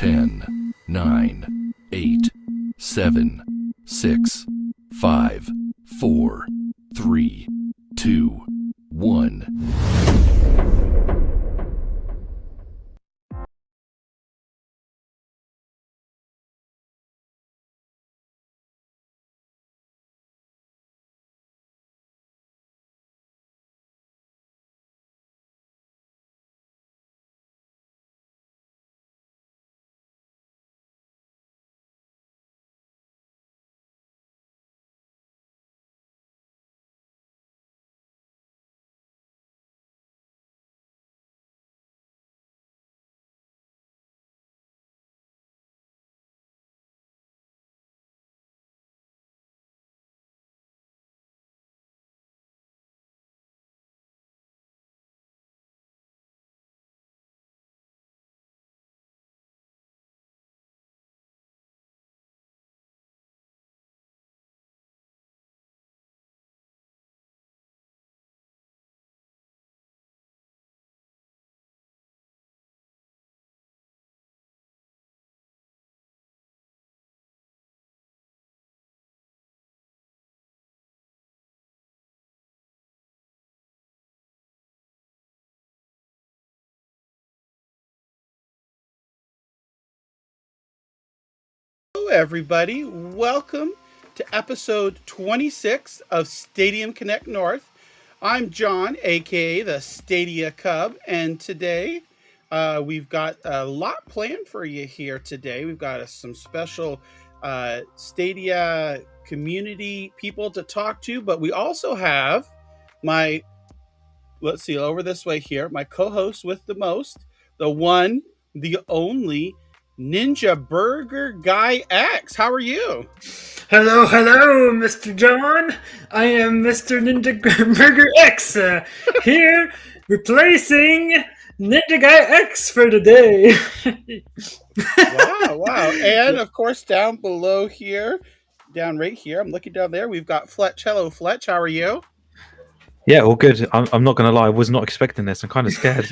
10, 9, 8, 7, 6, 5, 4, 3, 2, 1. Hello, everybody. Welcome to episode 26 of Stadium Connect North. I'm John, aka the Stadia Cub, and today we've got a lot planned for you here today. We've got some special Stadia community people to talk to, but we also have my, let's see, over this way here, my co-host with the most, the one, the only, NinjaGuy X. How are you? Hello, Mr. John. I am Mr. NinjaGuy X here, replacing NinjaGuy X for today. Wow. And of course, down below here, down right here, I'm looking down there, we've got Fletch. Hello, Fletch. How are you? Yeah, all good. I'm not going to lie. I was not expecting this. I'm kind of scared.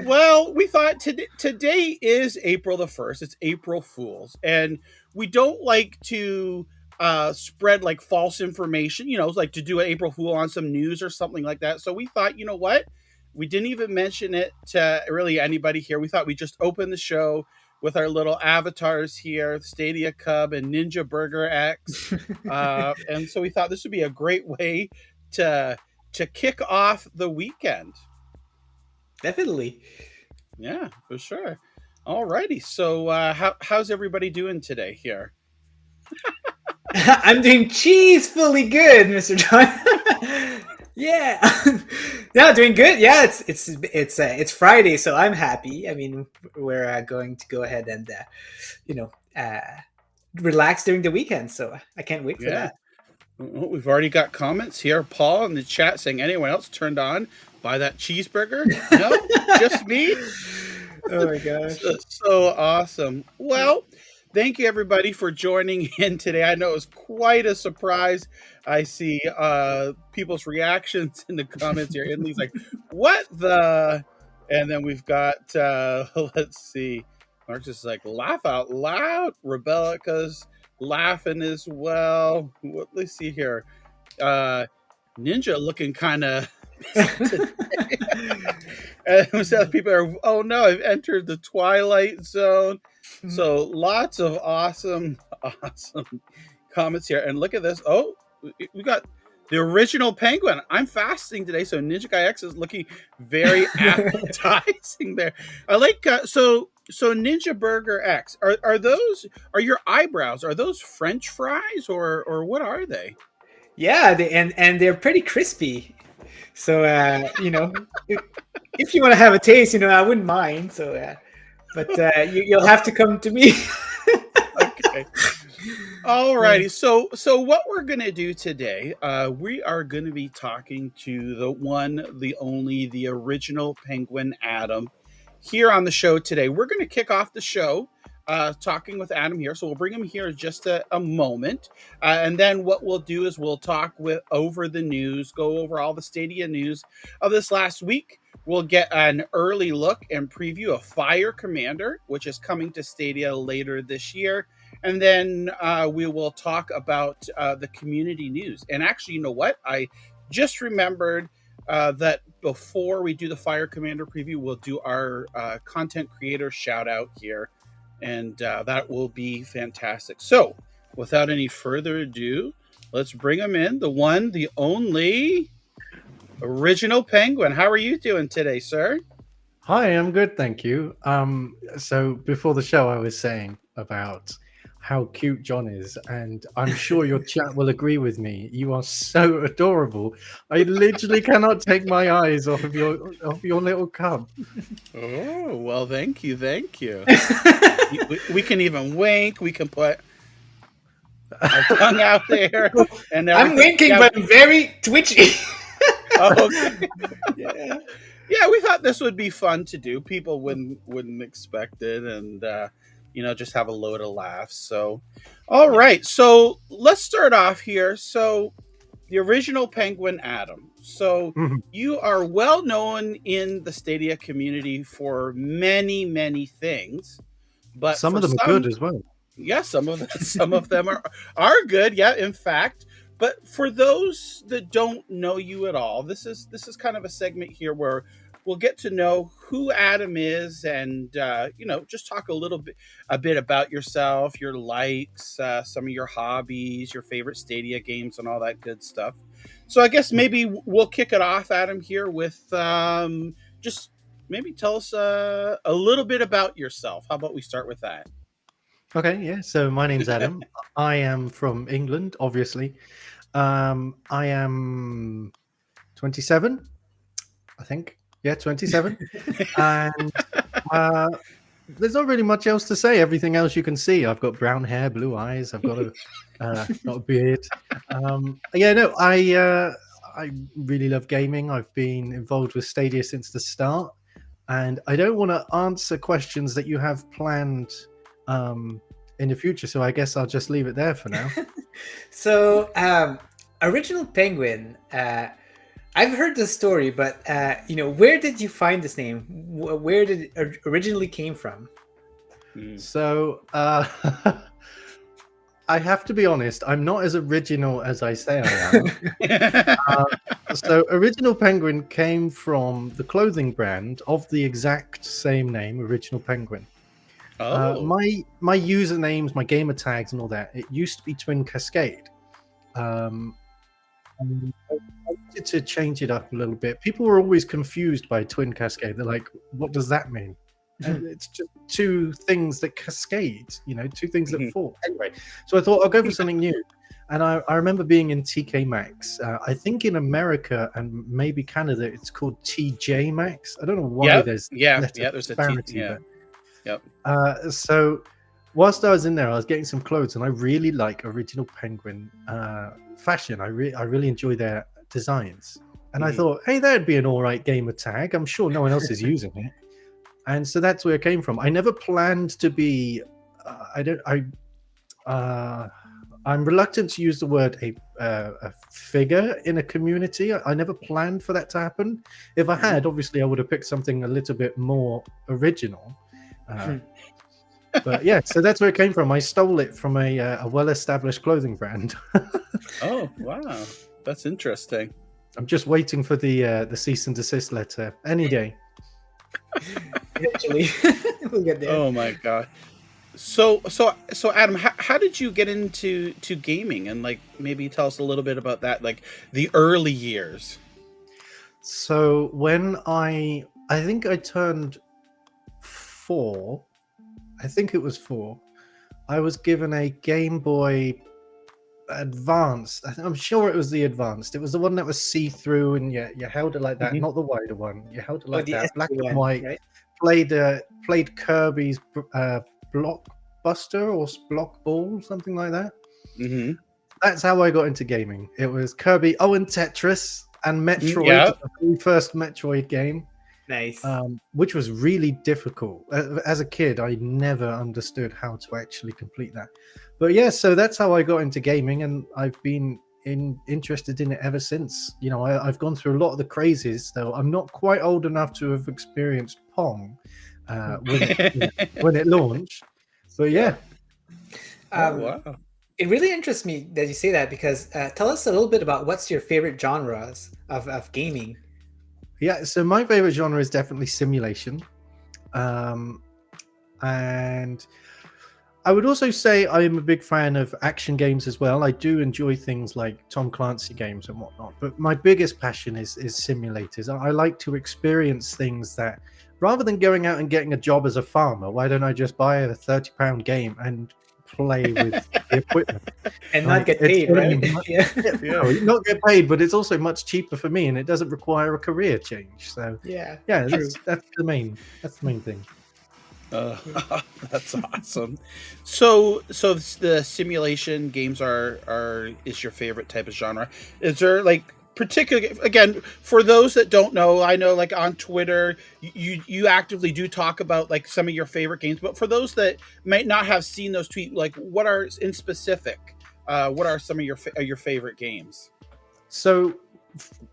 Well, we thought today is April the 1st. It's April Fool's. And we don't like to spread like false information, like to do an April Fool on some news or something like that. So we thought, you know what? We didn't even mention it to really anybody here. We thought we'd just open the show with our little avatars here, Stadia Cub and Ninja Burger X. And so we thought this would be a great way to kick off the weekend. Definitely. Yeah, for sure. Alrighty. So how's everybody doing today here? I'm doing cheesefully good, Mr. John. Yeah, doing good. Yeah, it's Friday, so I'm happy. I mean, we're going to go ahead and relax during the weekend, so I can't wait for that. Well, we've already got comments here. Paul in the chat saying, anyone else turned on by that cheeseburger? No, just me. Oh my gosh. So awesome. Well, thank you everybody for joining in today. I know it was quite a surprise. I see people's reactions in the comments here. Italy's like, what the? And then we've got, let's see. Mark's just like, laugh out loud. Rebellica's laughing as well. Let's see here. Ninja looking kind of and some people are, oh no, I've entered the twilight zone. So lots of awesome comments here. And look at this. Oh, we got the original penguin. I'm fasting today, so NinjaGuy X is looking very appetizing there. I like so Ninja Burger X. Are your eyebrows? Are those French fries or what are they? Yeah, and they're pretty crispy. So if you want to have a taste, I wouldn't mind. So, but you'll have to come to me. Okay. Alrighty. So what we're gonna do today, we are gonna be talking to the one, the only, the original Penguin Adam here on the show today. We're gonna kick off the show talking with Adam here. So we'll bring him here in just a moment. And then what we'll do is we'll talk over the news, go over all the Stadia news of this last week. We'll get an early look and preview of Fire Commander, which is coming to Stadia later this year. And then we will talk about the community news. And actually, you know what? I just remembered that before we do the Fire Commander preview, we'll do our content creator shout out here. And that will be fantastic. So, without any further ado, let's bring him in. The one, the only Original Penguin. How are you doing today, sir? Hi, I'm good, thank you. So before the show, I was saying about how cute John is, and I'm sure your chat will agree with me. You are so adorable. I literally cannot take my eyes off of your little cub. Oh, well, thank you. We can even wink. We can put our tongue out there. And I'm winking, but I'm very twitchy. Oh, okay. Yeah, we thought this would be fun to do. People wouldn't expect it, and just have a load of laughs. So, all right. So let's start off here. So, the Original Penguin, Adam. So you are well known in the Stadia community for many, many things, but Some of them are good as well. Yeah, some of them are good. Yeah, in fact. But for those that don't know you at all, this is kind of a segment here where we'll get to know who Adam is, and just talk a bit about yourself, your likes, some of your hobbies, your favorite Stadia games, and all that good stuff. So I guess maybe we'll kick it off, Adam, here with just maybe tell us a little bit about yourself. How about we start with that? Okay, yeah. So my name's Adam. I am from England, obviously. I am 27, I think. Yeah, 27. And there's not really much else to say. Everything else you can see. I've got brown hair, blue eyes. I've got a beard. I really love gaming. I've been involved with Stadia since the start, and I don't want to answer questions that you have planned in the future, so I guess I'll just leave it there for now. So, Original Penguin, I've heard the story, but where did you find this name? Where did it originally came from? So I have to be honest, I'm not as original as I say I am. So Original Penguin came from the clothing brand of the exact same name, Original Penguin. My usernames, my gamer tags and all that, it used to be Twin Cascade. I wanted to change it up a little bit. People were always confused by Twin Cascade. They're like, what does that mean? And it's just two things that cascade, two things that fall. Anyway, so I thought I'll go for something new. And I remember being in TK Maxx. I think in America and maybe Canada, it's called TJ Maxx. I don't know why there's there's a T. Yeah. Yep. So whilst I was in there, I was getting some clothes, and I really like Original Penguin fashion. I really enjoy their designs. And I thought, hey, that'd be an all right gamer tag. I'm sure no one else is using it. And so that's where it came from. I never planned to be. I'm reluctant to use the word a figure in a community. I never planned for that to happen. If I had, obviously, I would have picked something a little bit more original. But yeah, so that's where it came from. I stole it from a well-established clothing brand. Oh, wow. That's interesting. I'm just waiting for the cease and desist letter any day. Eventually, we'll get there. Oh my god. So Adam, how did you get into gaming, and maybe tell us a little bit about that, the early years? So when I think I turned 4, I think it was 4, I was given a Game Boy Advanced. I'm sure it was the Advanced. It was the one that was see-through, and you held it like that, not the wider one. You held it like that, black and white. Right? Played Kirby's Blockbuster or Block Ball, something like that. That's how I got into gaming. It was Kirby, and Tetris, and Metroid, the very first Metroid game. Nice. which was really difficult. As a kid, I never understood how to actually complete that. But yeah, so that's how I got into gaming, and I've been interested in it ever since. You know, I've gone through a lot of the crazes, though I'm not quite old enough to have experienced Pong when it launched. But yeah. Oh, wow. It really interests me that you say that, because tell us a little bit about what's your favorite genres of gaming. Yeah, so my favorite genre is definitely simulation. And I would also say I am a big fan of action games as well. I do enjoy things like Tom Clancy games and whatnot, but my biggest passion is simulators. I like to experience things that, rather than going out and getting a job as a farmer, why don't I just buy a £30 game and play with the equipment And not get paid, right? Yeah. No, not get paid, but it's also much cheaper for me, and it doesn't require a career change. So Yeah. yeah, that's the main thing. That's awesome. So the simulation games is your favorite type of genre. Is there like particular, again, for those that don't know, I know like on Twitter you actively do talk about like some of your favorite games, but for those that might not have seen those tweets, like what are in specific, what are some of your favorite games? So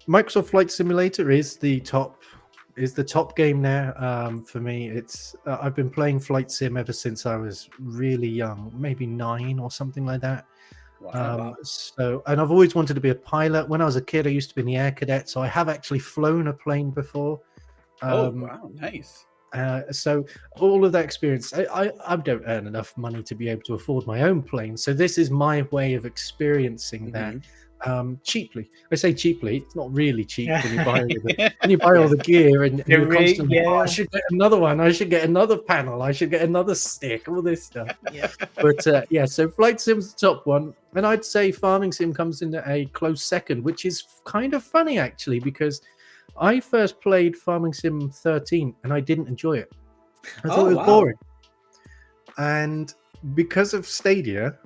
Microsoft Flight Simulator is the top game now. For me, it's I've been playing flight sim ever since I was really young, maybe 9 or something like that. Wow. So, and I've always wanted to be a pilot. When I was a kid, I used to be in the air cadet, so I have actually flown a plane before. Oh wow, nice. So all of that experience, I don't earn enough money to be able to afford my own plane, so this is my way of experiencing that cheaply. I say cheaply, it's not really cheap when you buy all the gear and you're constantly, I should get another one, I should get another panel, I should get another stick, all this stuff. But yeah, so Flight Sim's the top one, and I'd say Farming Sim comes in a close second, which is kind of funny actually, because I first played Farming Sim 13 and I didn't enjoy it. I thought it was boring. And because of Stadia,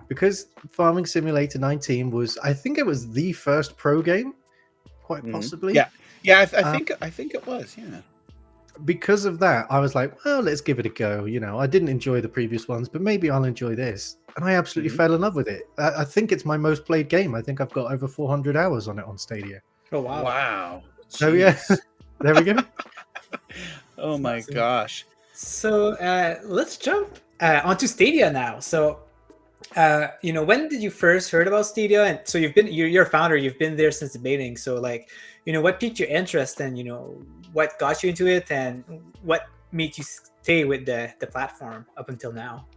because Farming Simulator 19 was, I think it was the first pro game, quite possibly. Yeah, I think it was. Yeah. Because of that, I was like, well, let's give it a go. You know, I didn't enjoy the previous ones, but maybe I'll enjoy this. And I absolutely fell in love with it. I think it's my most played game. I think I've got over 400 hours on it on Stadia. Oh wow! Wow. So yeah, there we go. Oh my gosh. So let's jump onto Stadia now. So when did you first heard about Stadia? And so you're a founder, you've been there since the beginning. So like, what piqued your interest, and what got you into it, and what made you stay with the platform up until now?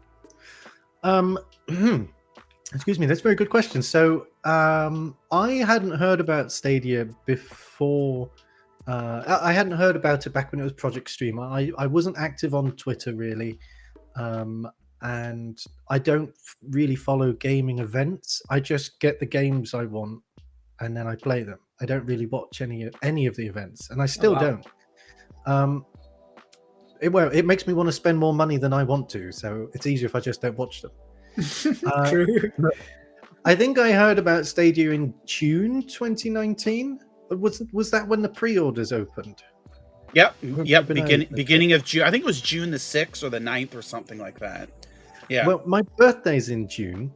Excuse me, that's a very good question. So I hadn't heard about Stadia before. I hadn't heard about it back when it was Projekt Stream. I wasn't active on Twitter really. And I don't really follow gaming events. I just get the games I want and then I play them. I don't really watch any of the events, and I still don't. It makes me want to spend more money than I want to, so it's easier if I just don't watch them. True. I think I heard about Stadia in June 2019. Was that when the pre-orders opened? Yep. Beginning of June. I think it was June the 6th or the 9th or something like that. Yeah. Well, my birthday's in June,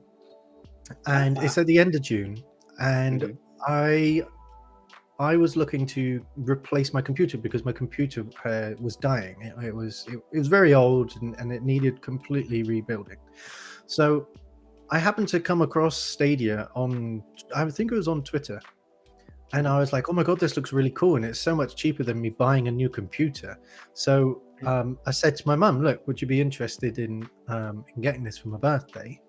and it's at the end of June, and I was looking to replace my computer because my computer was dying. It was very old and it needed completely rebuilding. So I happened to come across Stadia I think it was on Twitter. And I was like, oh my God, this looks really cool. And it's so much cheaper than me buying a new computer. So I said to my mum, look, would you be interested in getting this for my birthday?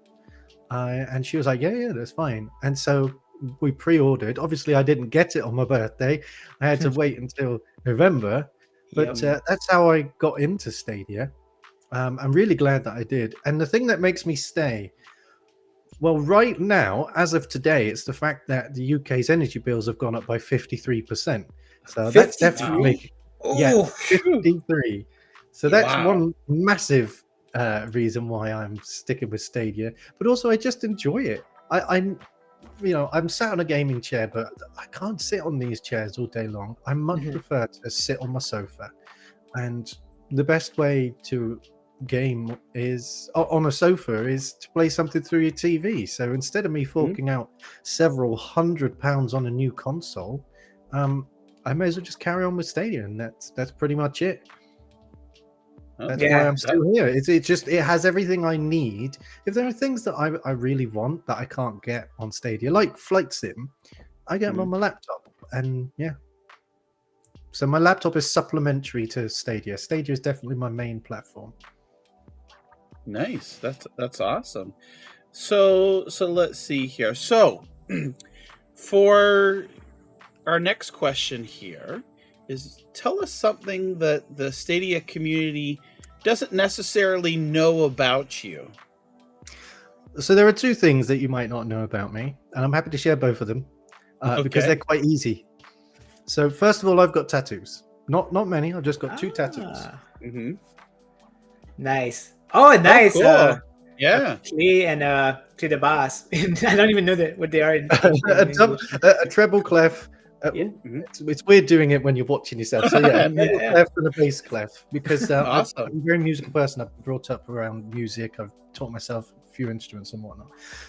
And she was like, yeah, that's fine. And so we pre-ordered. Obviously, I didn't get it on my birthday. I had to wait until November. But that's how I got into Stadia. I'm really glad that I did. And the thing that makes me stay, well, right now, as of today, it's the fact that the UK's energy bills have gone up by 53%. So that's definitely 53. So that's one massive reason why I'm sticking with Stadia. But also, I just enjoy it. I'm sat on a gaming chair, but I can't sit on these chairs all day long. I much prefer to sit on my sofa, and the best way to game is on a sofa is to play something through your TV. So instead of me forking out several £100 on a new console, I may as well just carry on with Stadia, and that's pretty much it. That's why I'm still here. It has everything I need. If there are things that I really want that I can't get on Stadia, like Flight Sim, I get them on my laptop, and so my laptop is supplementary to Stadia. Stadia is definitely my main platform. Nice. That's awesome. So let's see here. So for our next question here is, tell us something that the Stadia community doesn't necessarily know about you. So there are two things that you might not know about me, and I'm happy to share both of them because they're quite easy. So first of all, I've got tattoos. Not many. I've just got 2 tattoos. Nice. Oh, nice. Oh, cool. Play and to the bass. I don't even know what they are. A treble clef. It's weird doing it when you're watching yourself. So a treble clef and a bass clef, because awesome. I'm a very musical person. I've been brought up around music. I've taught myself a few instruments and whatnot.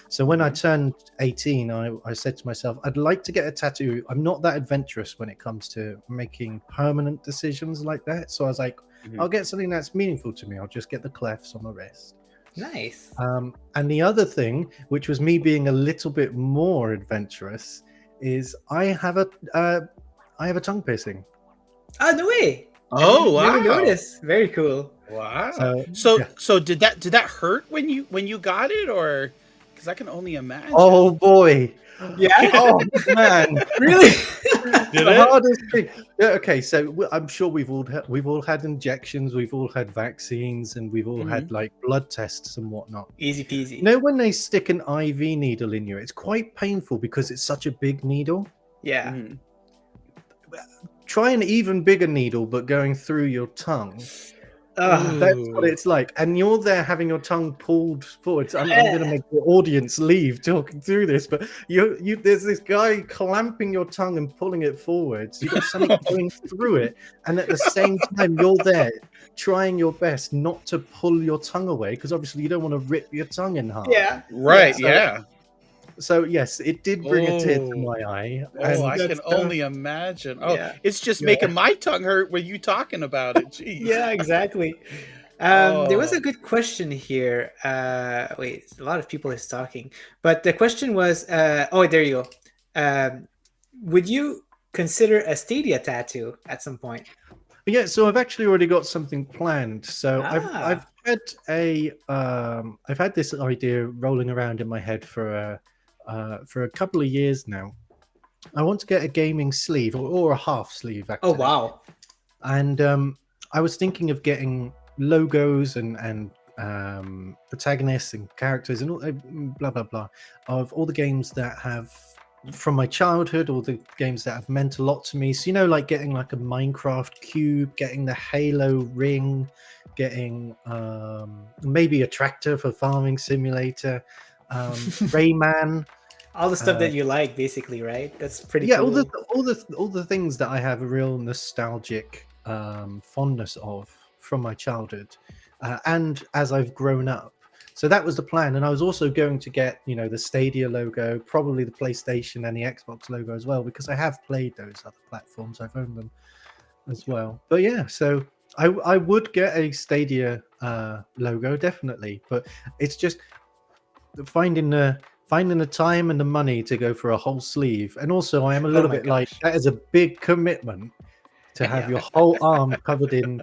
So when I turned 18, I said to myself, I'd like to get a tattoo. I'm not that adventurous when it comes to making permanent decisions like that. So I was like, I'll get something that's meaningful to me. I'll just get the clefs on my wrist. Nice. And the other thing, which was me being a little bit more adventurous, is I have a tongue piercing. Oh, no way. Oh, wow. Never noticed. Very cool. Wow. So did that hurt when you got it, or because I can only imagine. Oh boy. Yeah. Oh man. Really? Did The it? hardest thing. Yeah, okay, so I'm sure we've all had injections, we've all had vaccines, and we've all had like blood tests and whatnot. Easy peasy. You know, when they stick an IV needle in you, it's quite painful because it's such a big needle. Yeah. Try an even bigger needle, but going through your tongue. Oh, That's what it's like, and you're there having your tongue pulled forward. I'm going to make the audience leave talking through this, but there's this guy clamping your tongue and pulling it forwards. You've got something going through it, and at the same time, you're there trying your best not to pull your tongue away, because obviously you don't want to rip your tongue in half. yeah. Right. Yeah. So yes, it did bring a tear to my eye. Oh, I can only imagine. Oh, it's just making my tongue hurt with you talking about it. Jeez. Yeah, exactly. There was a good question here. Wait, a lot of people is talking, but the question was, oh, there you go. Would you consider a Stadia tattoo at some point? Yeah, so I've actually already got something planned. So I've had this idea rolling around in my head for a couple of years now. I want to get a gaming sleeve or a half sleeve, actually. Oh wow! And I was thinking of getting logos and protagonists and characters and all, blah blah blah, of all the games that have from my childhood, all the games that have meant a lot to me. So, you know, like getting like a Minecraft cube, getting the Halo ring, getting maybe a tractor for Farming Simulator, Rayman. All the stuff that you like, basically, right? That's pretty cool. all the things that I have a real nostalgic fondness of from my childhood, and as I've grown up. So that was the plan, and I was also going to get, you know, the Stadia logo, probably the PlayStation and the Xbox logo as well, because I have played those other platforms. I've owned them as well. But yeah, so I would get a Stadia logo, definitely, but it's just finding the time and the money to go for a whole sleeve. And also I am a little bit like, that is a big commitment to have your whole arm covered in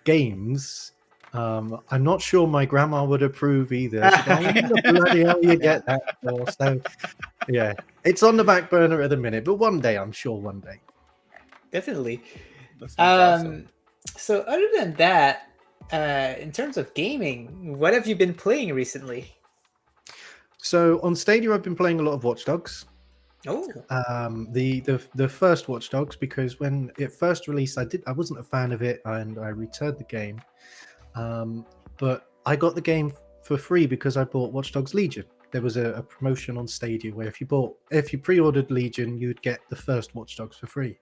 games. I'm not sure my grandma would approve either. What the bloody hell you get that for? So yeah, it's on the back burner at the minute, but one day, I'm sure one day. Definitely. Awesome. So other than that, in terms of gaming, what have you been playing recently? So on Stadia, I've been playing a lot of Watch Dogs. Oh, the first Watch Dogs, because when it first released, I wasn't a fan of it, and I returned the game. But I got the game for free because I bought Watch Dogs Legion. there was a promotion on Stadia where if you pre-ordered Legion, you'd get the first Watch Dogs for free.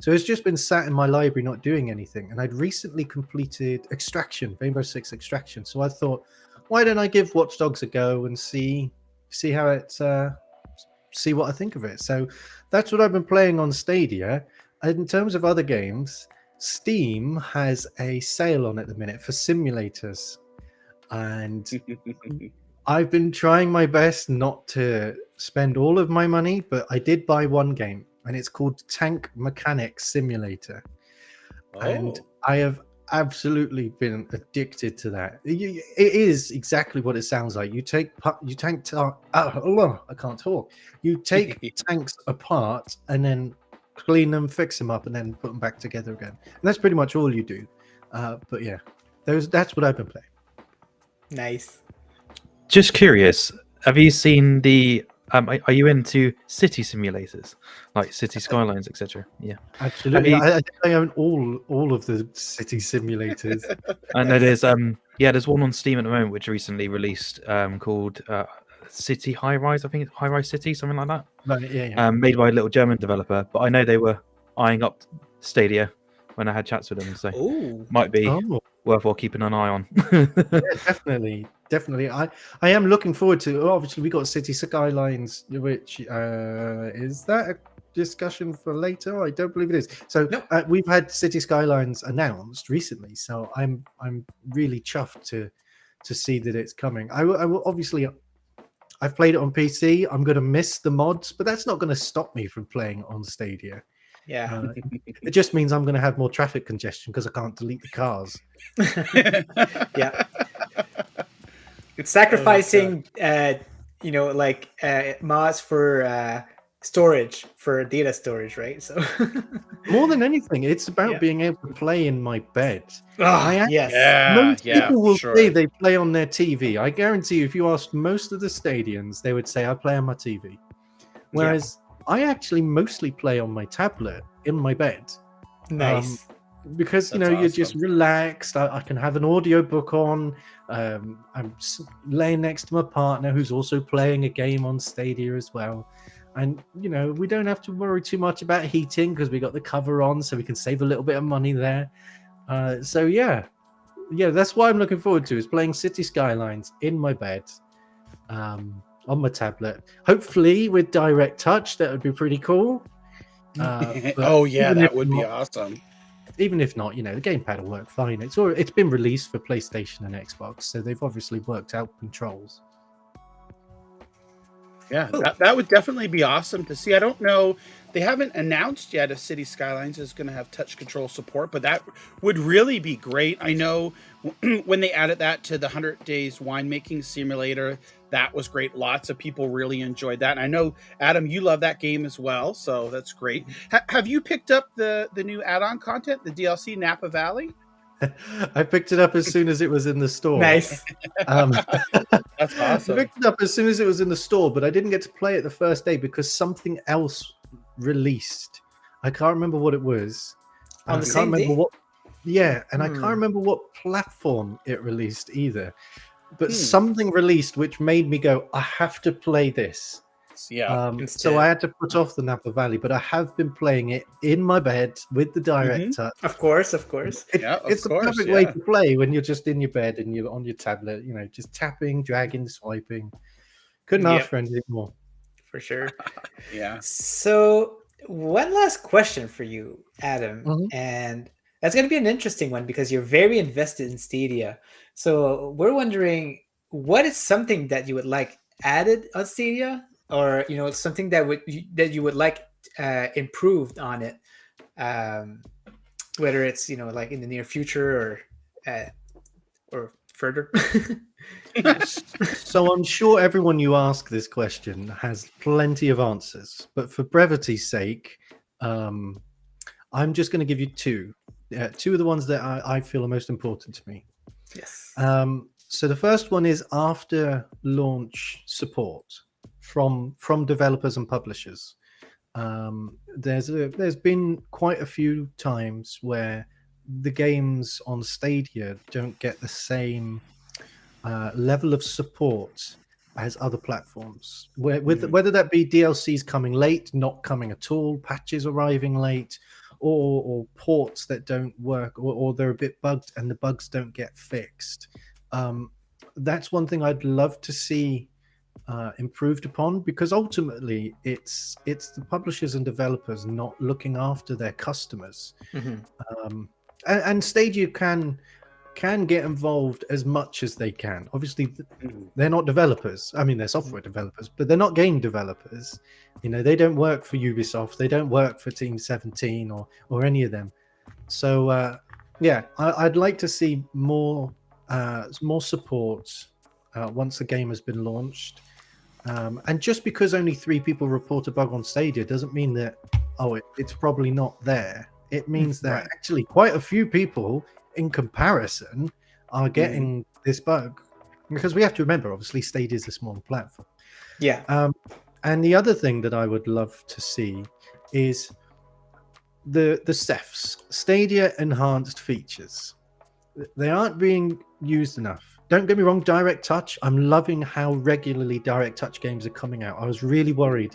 So it's just been sat in my library not doing anything, and I'd recently completed Extraction, Rainbow Six Extraction. So I thought, why don't I give Watch Dogs a go and see how it see what I think of it. So that's what I've been playing on Stadia. And in terms of other games, Steam has a sale on at the minute for simulators, and I've been trying my best not to spend all of my money, but I did buy one game, and it's called Tank Mechanic Simulator. And I have absolutely been addicted to that. It is exactly what it sounds like. I can't talk. You take tanks apart and then clean them, fix them up, and then put them back together again. And that's pretty much all you do. But yeah, that's what I've been playing. Nice. Just curious, have you seen the? Are you into city simulators, like city skylines, etc.? Yeah, absolutely. I think I own all of the city simulators. And there's one on Steam at the moment which recently released called City High Rise. I think it's High Rise City, something like that. Right, yeah. Made by a little German developer, but I know they were eyeing up Stadia when I had chats with them, so might be worthwhile keeping an eye on. Yeah, definitely. I am looking forward to. Obviously, we got City Skylines, which is that a discussion for later? I don't believe it is. So we've had City Skylines announced recently, so I'm really chuffed to see that it's coming. I will obviously. I've played it on PC. I'm going to miss the mods, but that's not going to stop me from playing on Stadia. Yeah. It just means I'm going to have more traffic congestion because I can't delete the cars. Yeah. It's sacrificing, mods for storage, for data storage, right? So more than anything, it's about being able to play in my bed. Yes. People will say they play on their TV. I guarantee you, if you asked most of the Stadians, they would say I play on my TV. Whereas I actually mostly play on my tablet in my bed. Nice. Because That's you're awesome. just relaxed. I can have an audiobook on. I'm laying next to my partner who's also playing a game on Stadia as well. And we don't have to worry too much about heating because we got the cover on, so we can save a little bit of money there. So yeah, that's what I'm looking forward to, is playing City Skylines in my bed, on my tablet. Hopefully with direct touch, that would be pretty cool. That would be awesome. Even if not, the gamepad will work fine. It's been released for PlayStation and Xbox, so they've obviously worked out controls. Yeah, that would definitely be awesome to see. I don't know. They haven't announced yet if City Skylines is going to have touch control support, but that would really be great. I know when they added that to the 100 Days Winemaking Simulator, that was great. Lots of people really enjoyed that. And I know, Adam, you love that game as well, so that's great. Have you picked up the new add-on content, the DLC Napa Valley? I picked it up as soon as it was in the store. Nice. That's awesome. I picked it up as soon as it was in the store, but I didn't get to play it the first day because something else released. I can't remember what it was. On the same day? I can't remember what platform it released either. But something released which made me go, I have to play this. Yeah. So I had to put off the Napa Valley, but I have been playing it in my bed with the direct touch. Of course. It's the perfect way to play when you're just in your bed and you're on your tablet, just tapping, dragging, swiping. Couldn't ask for anything more. For sure. Yeah. So one last question for you, Adam, and that's going to be an interesting one because you're very invested in Stadia. So we're wondering, what is something that you would like added on Stadia, or something that you would like improved on it, whether it's like in the near future or further. So I'm sure everyone you ask this question has plenty of answers, but for brevity's sake, I'm just going to give you two of the ones that I feel are most important to me. Yes. So the first one is after launch support from developers and publishers. There's been quite a few times where the games on Stadia don't get the same level of support as other platforms, whether that be DLCs coming late, not coming at all, patches arriving late, or ports that don't work, or they're a bit bugged and the bugs don't get fixed. That's one thing I'd love to see improved upon, because ultimately it's the publishers and developers not looking after their customers. And Stadia can get involved as much as they can. Obviously, they're not developers. I mean, they're software developers, but they're not game developers. You know, they don't work for Ubisoft. They don't work for Team 17 or any of them. So, yeah, I'd like to see more support once the game has been launched. And just because only 3 people report a bug on Stadia doesn't mean that, it's probably not there. It means that actually quite a few people in comparison are getting this bug, because we have to remember, obviously, Stadia is a small platform. And the other thing that I would love to see is the SEFs, Stadia enhanced features. They aren't being used enough. Don't get me wrong, Direct Touch, I'm loving how regularly Direct Touch games are coming out. I was really worried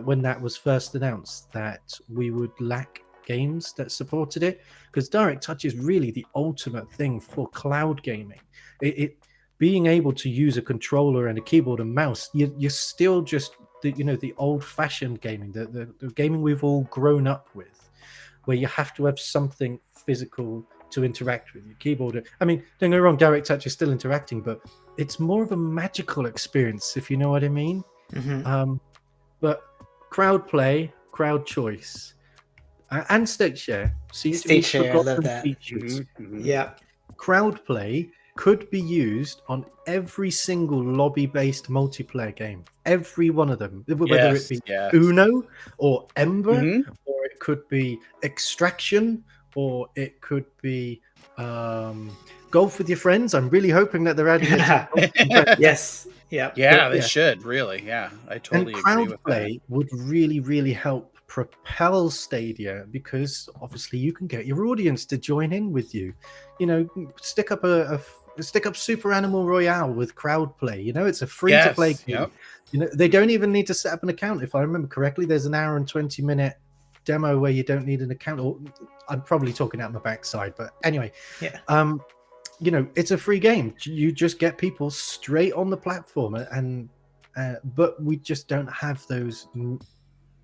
when that was first announced that we would lack games that supported it, because Direct Touch is really the ultimate thing for cloud gaming. It being able to use a controller and a keyboard and mouse, you're still just the old-fashioned gaming, the gaming we've all grown up with, where you have to have something physical to interact with your keyboard. I mean, don't get me wrong, Direct Touch is still interacting, but it's more of a magical experience, if you know what I mean. But crowd play, crowd choice, and state share. State share, I love that. Yeah. Crowd play could be used on every single lobby-based multiplayer game. Every one of them. Whether it be Uno or Ember, or it could be Extraction, or it could be Golf with Your Friends. I'm really hoping that they're adding it. Yes. Yeah, they should, really. Yeah, I totally agree with that. Crowd play would really, really help propel Stadia, because obviously you can get your audience to join in with you. You know, stick up Super Animal Royale with crowd play. You know, it's a free to play game. You know, they don't even need to set up an account. If I remember correctly, there's an hour and 20-minute demo where you don't need an account. Or I'm probably talking out my backside, but anyway, you know, it's a free game. You just get people straight on the platform, and but we just don't have those.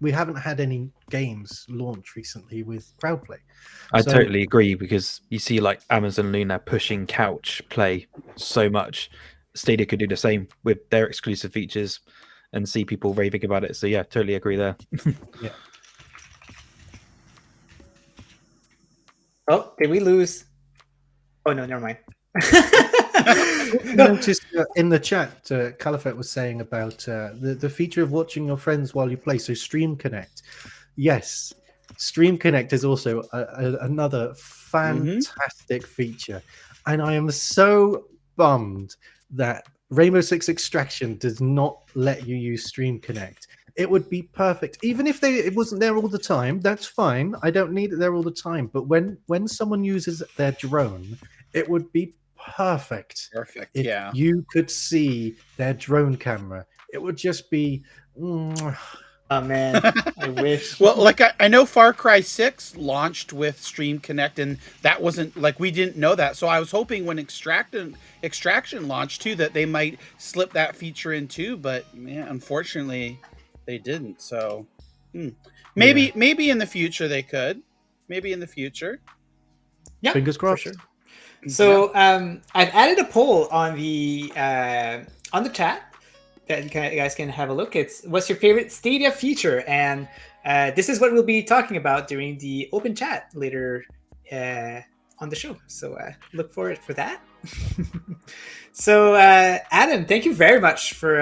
We haven't had any games launch recently with crowdplay. I totally agree, because you see like Amazon Luna pushing couch play so much. Stadia could do the same with their exclusive features and see people raving about it. So yeah, totally agree there. Yeah. Oh, did we lose? Oh no, never mind. Noticed in the chat, Califat was saying about the feature of watching your friends while you play. So Stream Connect, yes, Stream Connect is also another fantastic feature, and I am so bummed that Rainbow Six Extraction does not let you use Stream Connect. It would be perfect, even if it wasn't there all the time. That's fine. I don't need it there all the time. But when someone uses their drone, it would be perfect. If you could see their drone camera, it would just be. Oh man, I wish. Well, like I know Far Cry 6 launched with Stream Connect, and that wasn't like, we didn't know that. So I was hoping when Extraction launched too, that they might slip that feature in too. But yeah, unfortunately, they didn't. So maybe in the future they could. Maybe in the future. Yeah, fingers crossed. For sure. So I've added a poll on the chat that you guys can have a look. It's what's your favorite Stadia feature, and this is what we'll be talking about during the open chat later on the show. So look for it for that. So Adam, thank you very much for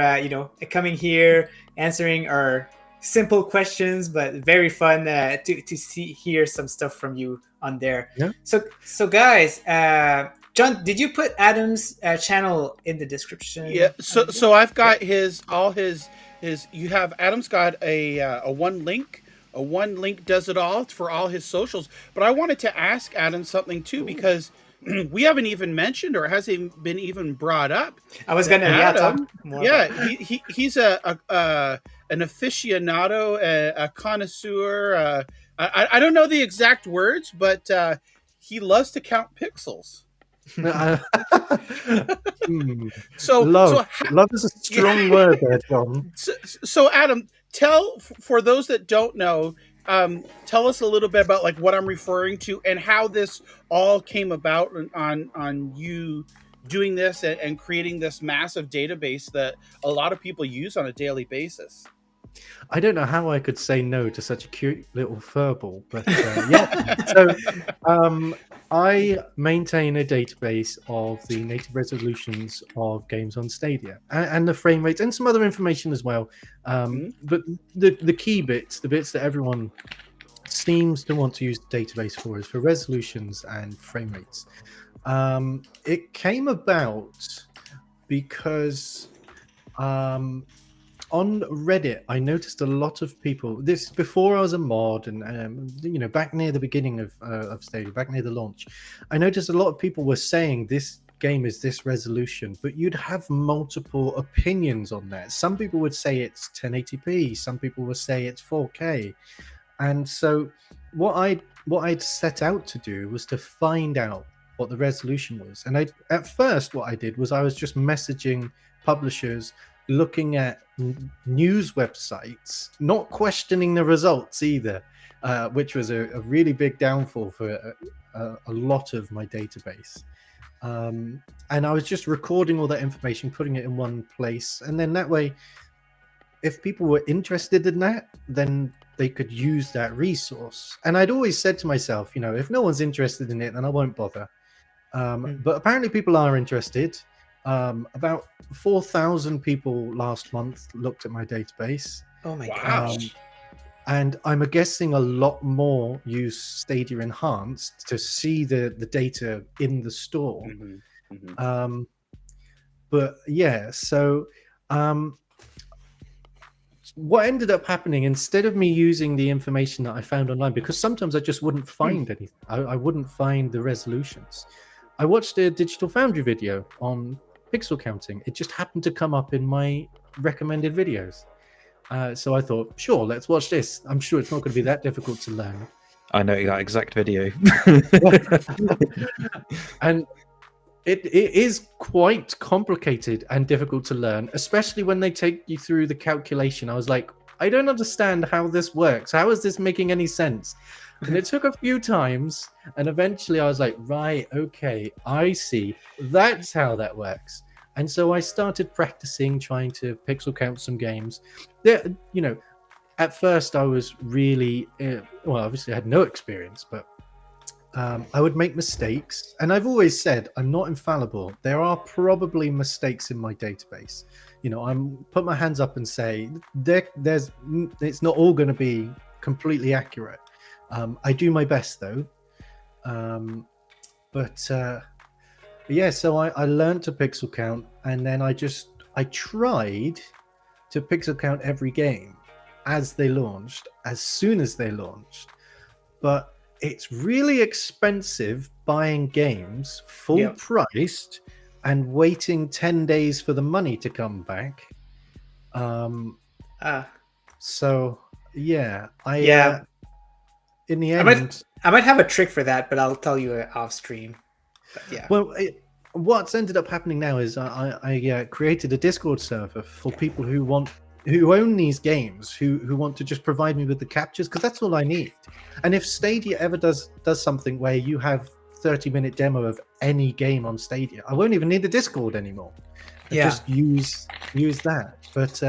coming here, answering our simple questions, but very fun to hear some stuff from you on there. Yeah. So guys, John, did you put Adam's channel in the description? Yeah. So I've got all his. You have Adam's got a one link. A one link does it all for all his socials. But I wanted to ask Adam something too, because we haven't even mentioned, or hasn't been even brought up. I was gonna Adam, talk more. yeah, about he's an aficionado, a connoisseur. I don't know the exact words, but he loves to count pixels. So love so love is a strong word there, John. So Adam, tell, for those that don't know, tell us a little bit about like what I'm referring to and how this all came about on you doing this and creating this massive database that a lot of people use on a daily basis. I don't know how I could say no to such a cute little furball, but yeah. So I maintain a database of the native resolutions of games on Stadia and the frame rates and some other information as well. But the key bits, the bits that everyone seems to want to use the database for, is for resolutions and frame rates. It came about because on Reddit, I noticed a lot of people. This before I was a mod, and back near the beginning of Stadia, back near the launch, I noticed a lot of people were saying this game is this resolution, but you'd have multiple opinions on that. Some people would say it's 1080p, some people would say it's 4K, and so what I'd set out to do was to find out what the resolution was. And at first, what I did was I was just messaging publishers, looking at news websites, not questioning the results either, which was a really big downfall for a lot of my database. And I was just recording all that information, putting it in one place, and then that way, if people were interested in that, then they could use that resource. And I'd always said to myself, if no one's interested in it, then I won't bother. But apparently people are interested. About 4,000 people last month looked at my database. Oh my Wow. gosh. And I'm guessing a lot more use Stadia Enhanced to see the data in the store. But yeah, so what ended up happening, instead of me using the information that I found online, because sometimes I just wouldn't find anything, I wouldn't find the resolutions. I watched a Digital Foundry video on pixel counting. It just happened to come up in my recommended videos. So I thought, sure, let's watch this. I'm sure it's not going to be that difficult to learn. I know that exact video. And it is quite complicated and difficult to learn, especially when they take you through the calculation. I was like, I don't understand how this works. How is this making any sense? And it took a few times, and eventually I was like, right, okay, I see. That's how that works. And so I started practicing, trying to pixel count some games. At first I was really, obviously I had no experience, but I would make mistakes. And I've always said I'm not infallible. There are probably mistakes in my database. I'm put my hands up and say it's not all going to be completely accurate. I do my best though. Yeah, so I learned to pixel count, and then I tried to pixel count every game as soon as they launched. But it's really expensive buying games full priced and waiting 10 days for the money to come back. So yeah, in the end, I might have a trick for that, but I'll tell you off stream. But yeah. Well, what's ended up happening now is I created a Discord server for people who own these games, who want to just provide me with the captures, because that's all I need. And if Stadia ever does something where you have 30-minute demo of any game on Stadia, I won't even need the Discord anymore. Just use that. But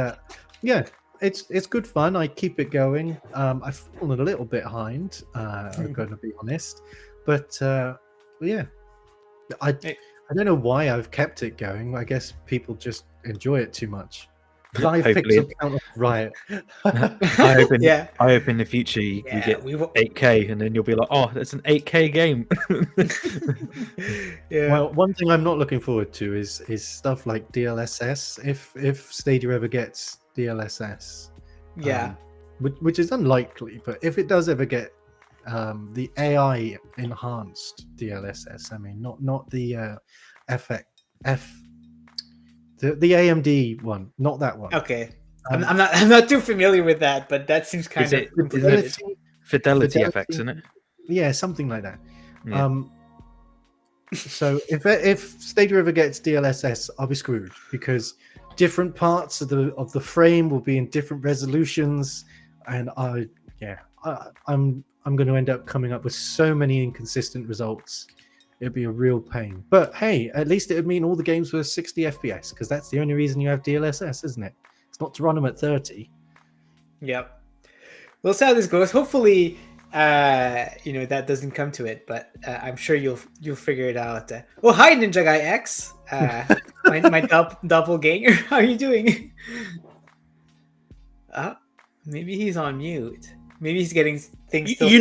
yeah, it's good fun. I keep it going. I've fallen a little bit behind, I'm going to be honest. But yeah, I don't know why I've kept it going. I guess people just enjoy it too much. Live pixel count riot. I hope in the future you get 8K, and then you'll be like, oh, that's an 8K game. Well, one thing I'm not looking forward to is stuff like DLSS. If Stadia ever gets DLSS, which is unlikely, but if it does ever get the AI enhanced DLSS. I mean, not the the AMD one, not that one. Okay. Um, I'm not too familiar with that, but that seems kind Is of it- intuitive. Fidelity FX, isn't it? Yeah, something like that. Yeah. So if Stadia ever gets DLSS, I'll be screwed because different parts of the frame will be in different resolutions, and I'm going to end up coming up with so many inconsistent results. It'd be a real pain. But hey, at least it would mean all the games were 60 FPS because that's the only reason you have DLSS, isn't it? It's not to run them at 30. Yep. We'll see how this goes. Hopefully, that doesn't come to it, but I'm sure you'll figure it out. Oh, hi, NinjaGuy X. My doppelganger. How are you doing? Maybe he's on mute. Maybe he's getting things. What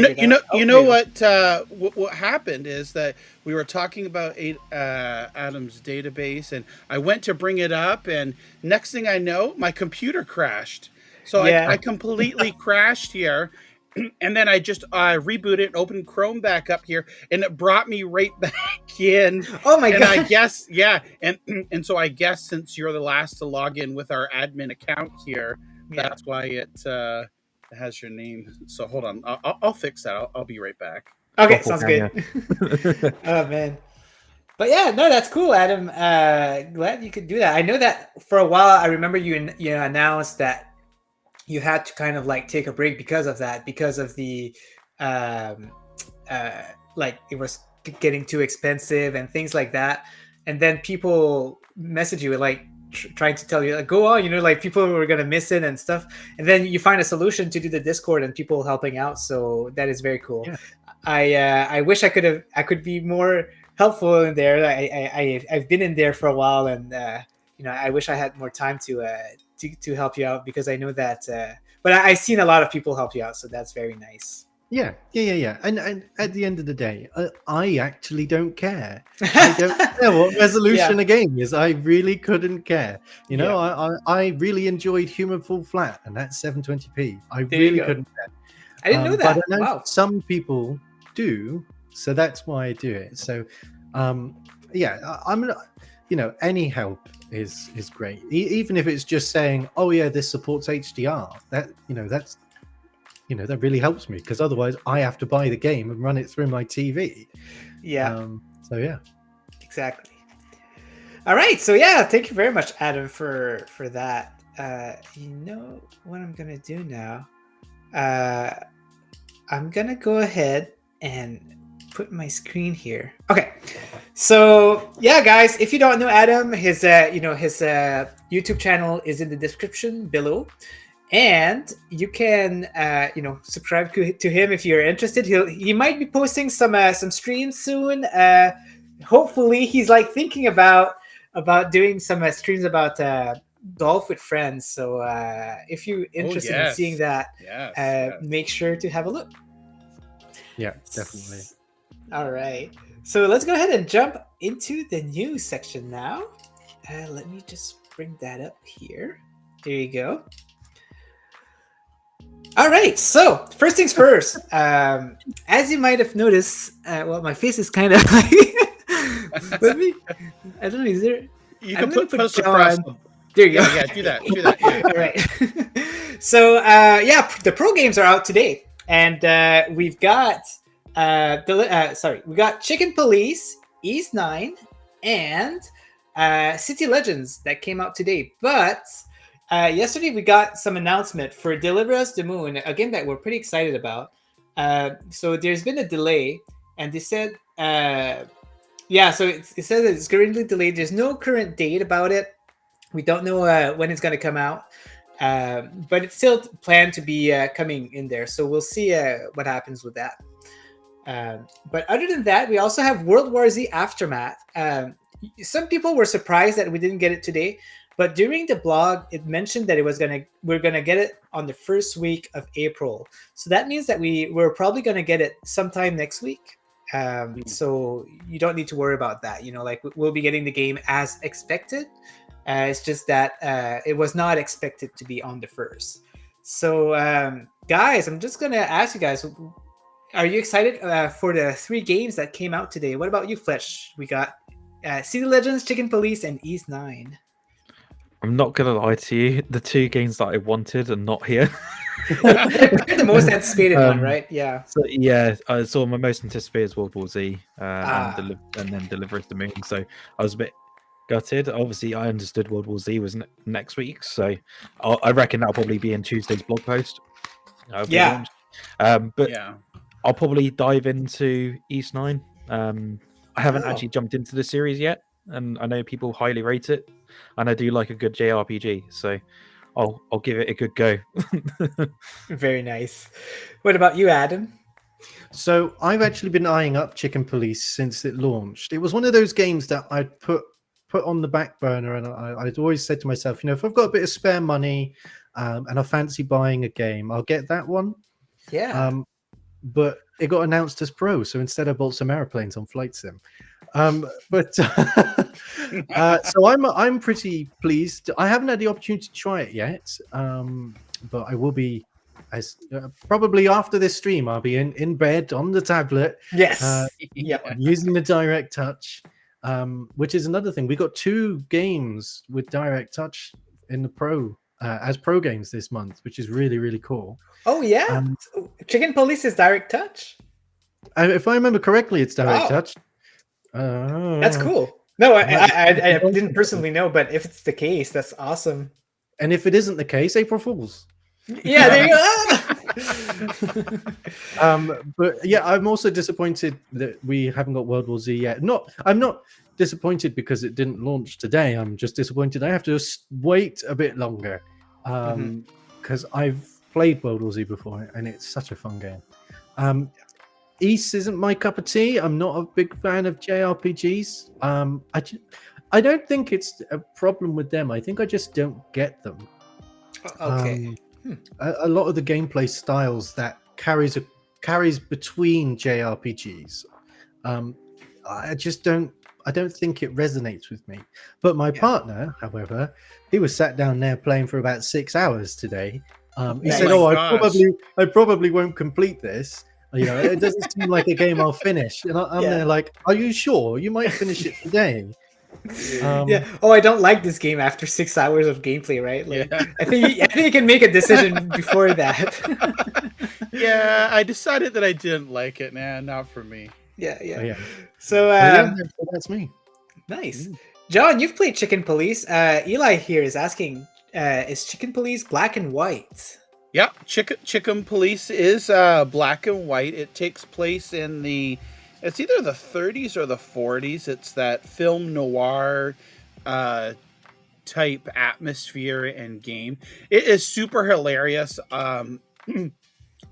happened is that we were talking about Adam's database, and I went to bring it up, and next thing I know, my computer crashed. So I completely crashed here, and then I just rebooted and opened Chrome back up here, and it brought me right back in. Oh my god! I guess and so I guess since you're the last to log in with our admin account here, that's why it has your name. So hold on, I'll fix that. I'll be right back. Okay, sounds good. Oh man. But yeah, no, that's cool, Adam. Glad you could do that. I know that for a while. I remember you announced that you had to kind of like take a break because of that, because of the like it was getting too expensive and things like that. And then people message you like trying to tell you like, go on, like people were gonna miss it and stuff. And then you find a solution to do the Discord and people helping out. So that is very cool. Yeah. I wish I could be more helpful in there. I've been in there for a while, and I wish I had more time to help you out, because I know that but I've seen a lot of people help you out, so that's very nice. Yeah. And at the end of the day, I actually don't care. I don't care what resolution a game is. I really couldn't care. I really enjoyed Human Fall Flat, and that's 720p. I really couldn't care. I didn't know that. But I know wow. some people do, so that's why I do it. So I'm any help is great, even if it's just saying, oh yeah, this supports HDR. That that really helps me, because otherwise I have to buy the game and run it through my TV. So yeah, exactly. All right, so yeah, thank you very much, Adam, for that. You know what I'm gonna do now? I'm gonna go ahead and put my screen here. Okay, so yeah, guys, if you don't know Adam, his YouTube channel is in the description below, and you can subscribe to him if you're interested. He might be posting some streams soon. Hopefully, he's like thinking about doing some streams about golf with friends. So if you're interested in seeing that, make sure to have a look. Yeah, definitely. All right, so let's go ahead and jump into the news section now. Let me just bring that up here. There you go. All right, so first things first. As you might have noticed, my face is kind of like. Let me. I don't know. Is there? You can put John. There you go. Yeah, do that. Yeah. All right. So the pro games are out today, and we've got we got Chicken Police, Ease 9, and City Legends that came out today. But yesterday we got some announcement for Deliver Us the Moon, a game that we're pretty excited about. So there's been a delay, and they said, so it says that it's currently delayed. There's no current date about it. We don't know when it's going to come out, but it's still planned to be coming in there. So we'll see what happens with that. But other than that, we also have World War Z Aftermath. Some people were surprised that we didn't get it today, but during the blog, it mentioned that we're gonna get it on the first week of April. So that means that we're probably gonna get it sometime next week. So you don't need to worry about that. We'll be getting the game as expected. It's just that it was not expected to be on the first. So guys, I'm just gonna ask you guys. Are you excited for the 3 games that came out today? What about you, Flesh? We got City Legends, Chicken Police, and East 9. I'm not gonna lie to you. The 2 games that I wanted are not here. The most anticipated one, right? Yeah. So yeah, I saw my most anticipated is World War Z, Ah. and then Deliver Us the Moon. So I was a bit gutted. Obviously, I understood World War Z was next week, so I reckon that'll probably be in Tuesday's blog post. Yeah. But Yeah. I'll probably dive into East 9. I haven't actually jumped into the series yet, and I know people highly rate it, and I do like a good JRPG, so I'll give it a good go. Very nice. What about you, Adam? So I've actually been eyeing up Chicken Police since it launched. It was one of those games that I'd put on the back burner, and I'd always said to myself, if I've got a bit of spare money and I fancy buying a game, I'll get that one. Yeah. But it got announced as Pro, so instead I bought some airplanes on Flight Sim. So I'm pretty pleased. I haven't had the opportunity to try it yet, but I will be. As probably after this stream, I'll be in bed on the tablet. Yes. Using the Direct Touch, which is another thing. We got 2 games with Direct Touch in the Pro as Pro games this month, which is really, really cool. Oh yeah, Chicken Police is Direct Touch. If I remember correctly, it's Direct Touch. That's cool. No, I didn't personally know, but if it's the case, that's awesome. And if it isn't the case, April Fools. Yeah, there you go. But yeah, I'm also disappointed that we haven't got World War Z yet. I'm not disappointed because it didn't launch today. I'm just disappointed I have to wait a bit longer because I've played World War Z before and it's such a fun game. East isn't my cup of tea. I'm not a big fan of JRPGs. I don't think it's a problem with them. I think I just don't get them. Okay. A lot of the gameplay styles that carries between JRPGs. I don't think it resonates with me. But my partner, however, he was sat down there playing for about 6 hours today. He said, I probably won't complete this. It doesn't seem like a game I'll finish. And I'm there like, are you sure? You might finish it today. I don't like this game after 6 hours of gameplay, right? Like, I think you can make a decision before that. Yeah, I decided that I didn't like it. Nah, not for me. Yeah. So that's me. Nice. John, you've played Chicken Police. Eli here is asking, is Chicken Police black and white? Yeah, Chicken Police is black and white. It takes place in it's either the 30s or the 40s. It's that film noir type atmosphere and game. It is super hilarious. I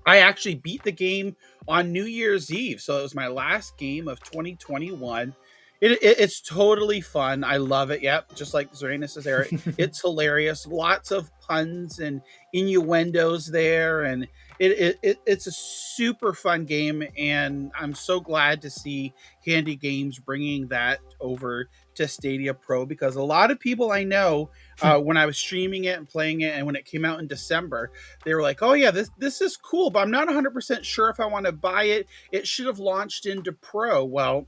actually beat the game on New Year's Eve, so it was my last game of 2021. It's totally fun. I love it. Yep, just like Zoranis says there, it's hilarious. Lots of puns and innuendos there, and it's a super fun game. And I'm so glad to see Handy Games bringing that over to Stadia Pro, because a lot of people I know, when I was streaming it and playing it, and when it came out in December, they were like, "Oh yeah, this is cool, but I'm not 100% sure if I want to buy it. It should have launched into Pro." Well,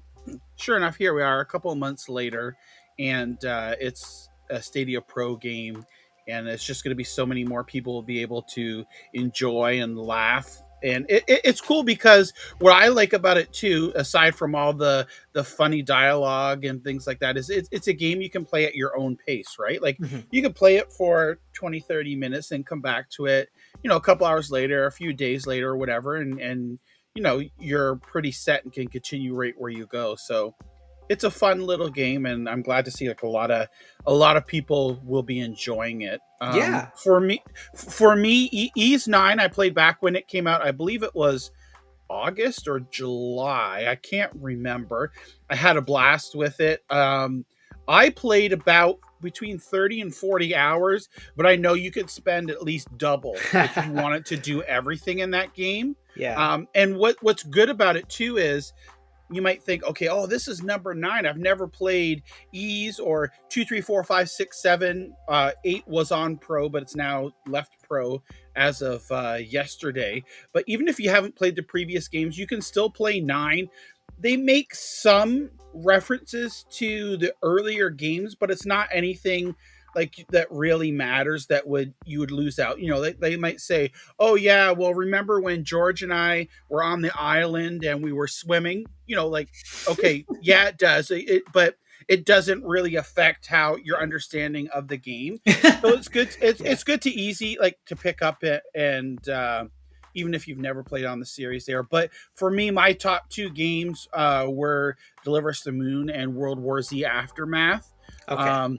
sure enough, here we are a couple of months later, and it's a Stadia Pro game, and it's just going to be so many more people will be able to enjoy and laugh. And it's cool because what I like about it too, aside from all the funny dialogue and things like that, is it's a game you can play at your own pace, right? Like you can play it for 20, 30 minutes and come back to it, a couple hours later, a few days later, or whatever, and you're pretty set and can continue right where you go. So it's a fun little game, and I'm glad to see like a lot of people will be enjoying it. For me, Ease 9 I played back when it came out. I believe it was August or July. I can't remember. I had a blast with it. I played about between 30 and 40 hours, but I know you could spend at least double if you wanted to do everything in that game. Yeah. And what's good about it too is you might think, okay, oh, this is number 9. I've never played Ease, or 2, 3, 4, 5, 6, 7. 8 was on Pro, but it's now left Pro as of yesterday. But even if you haven't played the previous games, you can still play 9. They make some references to the earlier games, but it's not anything like that really matters that you would lose out. You know, they might say, oh yeah, well, remember when George and I were on the island and we were swimming? You know, like, okay, yeah, it does, but it doesn't really affect how your understanding of the game. So it's good. It's good to easy, like, to pick up it, and even if you've never played on the series there. But for me, my top 2 games were Deliver Us the Moon and World War Z Aftermath. Okay.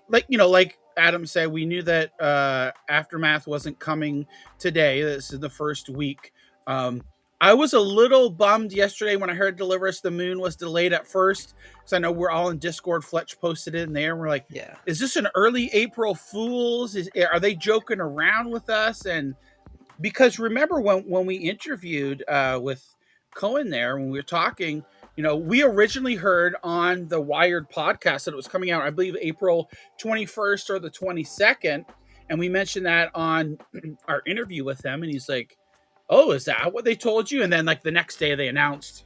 Like Adam said, we knew that Aftermath wasn't coming today. This is the first week. I was a little bummed yesterday when I heard Deliver Us the Moon was delayed at first, because I know we're all in Discord. Fletch posted it in there. We're like, Yeah. is this an early April Fool's? Are they joking around with us? And because remember when we interviewed with Cohen there, when we were talking, you know, we originally heard on the Wired podcast that it was coming out, I believe, April 21st or the 22nd. And we mentioned that on our interview with him. And he's like, oh, is that what they told you? And then, like, the next day they announced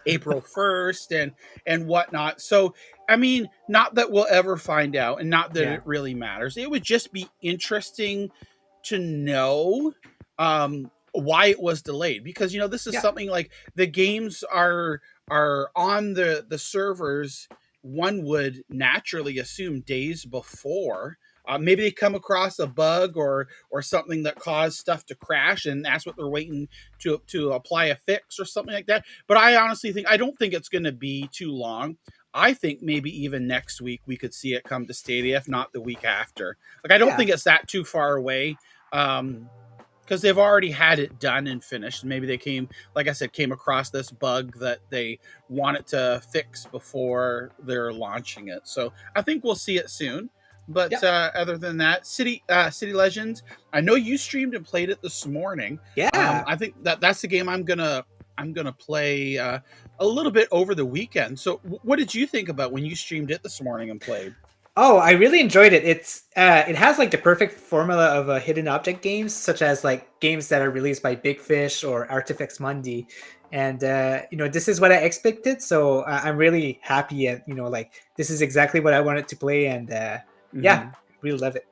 April 1st and whatnot. So, I mean, not that we'll ever find out, and not that it really matters. It would just be interesting to know why it was delayed, because, you know, this is something like the games are on the servers, one would naturally assume days before. Maybe they come across a bug or something that caused stuff to crash, and that's what they're waiting to apply a fix or something like that. But I honestly think, I don't think it's going to be too long. I think maybe even next week we could see it come to Stadia, if not the week after. Like, I don't think it's that too far away, because they've already had it done and finished. Maybe they came across this bug that they wanted to fix before they're launching it. So I think we'll see it soon. But other than that, City Legends, I know you streamed and played it this morning. Yeah. I think that's the game I'm gonna play a little bit over the weekend. So what did you think about when you streamed it this morning and played? Oh, I really enjoyed it. It has like the perfect formula of hidden object games, such as like games that are released by Big Fish or Artifex Mundi. And you know, this is what I expected. So I'm really happy, and you know, like, this is exactly what I wanted to play, and yeah, really love it.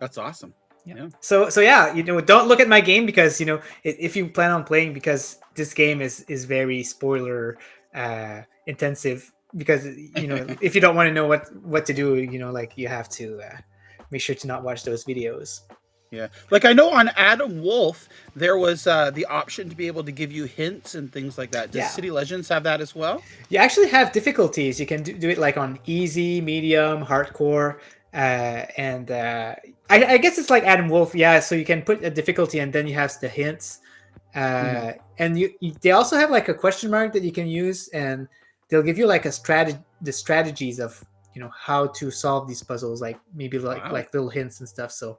That's awesome. Yeah. So yeah, you know, don't look at my game, because, you know, if you plan on playing, because this game is very spoiler intensive, because, you know, if you don't want to know what to do, you know, like, you have to make sure to not watch those videos. Yeah, like, I know on Adam Wolf there was the option to be able to give you hints and things like that. Does City Legends have that as well? You actually have difficulties. You can do it like on easy, medium, hardcore, and I guess it's like Adam Wolf. Yeah, so you can put a difficulty and then you have the hints, and they also have like a question mark that you can use, and they'll give you like the strategies of, you know, how to solve these puzzles, like maybe like little hints and stuff. So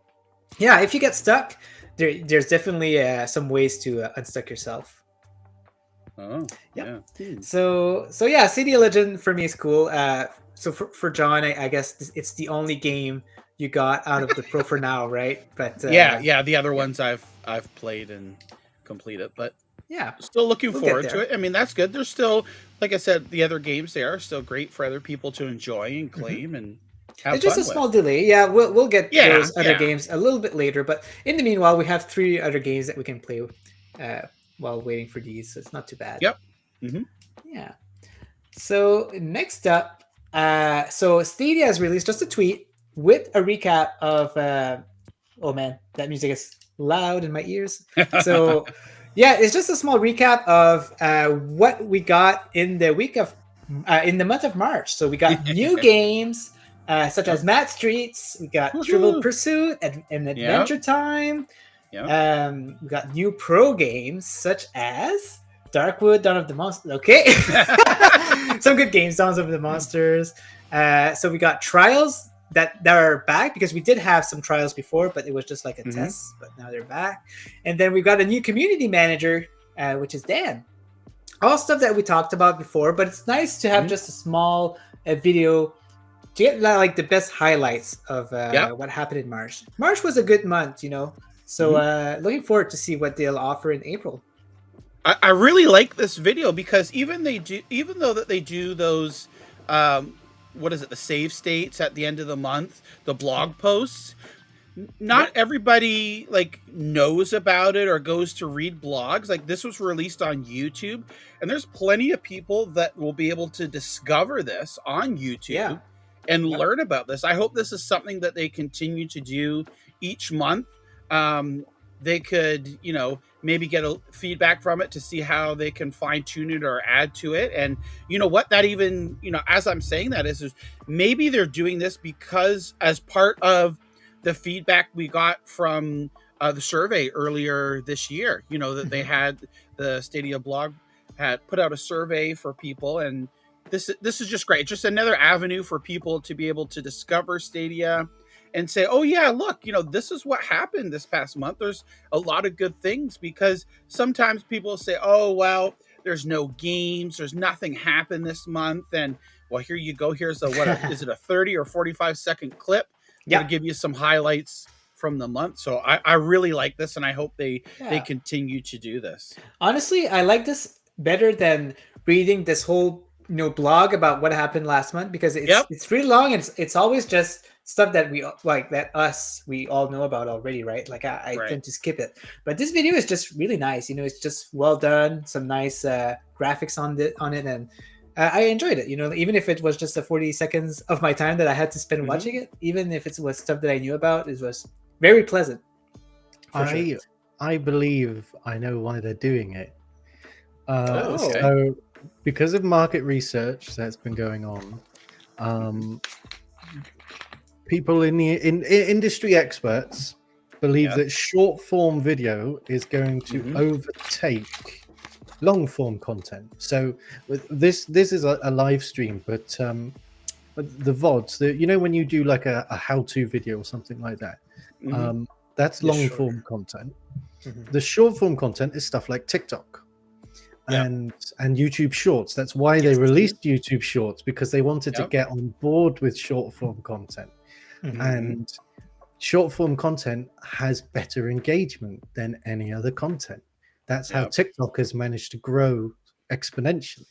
yeah, if you get stuck, there's definitely some ways to unstuck yourself. Oh, yeah. So yeah, City Legend for me is cool. So for John, I guess it's the only game you got out of the Pro for now, right? But yeah, the other ones I've played and completed, but still looking forward to it. I mean, that's good. There's still, like I said, the other games there are still great for other people to enjoy and claim and have it's just fun a small delay. Yeah, we'll get Yeah, those other games a little bit later, but in the meanwhile, we have 3 other games that we can play while waiting for these, so it's not too bad. Yep. Yeah. So next up, so Stadia has released just a tweet with a recap of oh man, that music is loud in my ears. So yeah, it's just a small recap of what we got in the month of March. So we got new games such as Mad Streets, we got Trivial Pursuit and Adventure Time. We got new pro games such as Darkwood, Dawn of the Monsters. Okay. Some good games, Dawn of the Monsters. So we got Trials that are back, because we did have some Trials before, but it was just like a test, but now they're back. And then we've got a new community manager, which is Dan. all stuff that we talked about before, but it's nice to have just a small video to get like the best highlights of what happened in March. March was a good month, so looking forward to see what they'll offer in April. I really like this video because even though that they do those what is it, the save states at the end of the month, the blog posts, not everybody like knows about it or goes to read blogs. Like, this was released on YouTube, and there's plenty of people that will be able to discover this on YouTube and learn about this. I hope this is something that they continue to do each month. They could, maybe get a feedback from it to see how they can fine tune it or add to it. And you know what, that even, as I'm saying that is maybe they're doing this because as part of the feedback we got from the survey earlier this year, that they had the Stadia blog had put out a survey for people, and this is just great. Just another avenue for people to be able to discover Stadia and say, oh yeah, look, this is what happened this past month. There's a lot of good things, because sometimes people say, oh, well, there's no games, there's nothing happened this month. And well, here you go. Here's is it a 30 or 45-second clip? To give you some highlights from the month. So I really like this, and I hope they continue to do this. Honestly, I like this better than reading this whole blog about what happened last month, because it's really long, and it's always just stuff that we like, that we all know about already, right? Like I tend to skip it. But this video is just really nice. It's just well done, some nice graphics on it, and I enjoyed it, even if it was just 40 seconds of my time that I had to spend watching it, even if it was stuff that I knew about, it was very pleasant. I believe I know why they're doing it. Okay. So because of market research that's been going on, people in industry experts believe that short form video is going to overtake long form content. So this is a live stream, but the VODs, when you do like a how-to video or something like that, that's long form content. The short form content is stuff like TikTok and YouTube Shorts. That's why they released YouTube Shorts, because they wanted to get on board with short form content. And short form content has better engagement than any other content. That's how TikTok has managed to grow exponentially.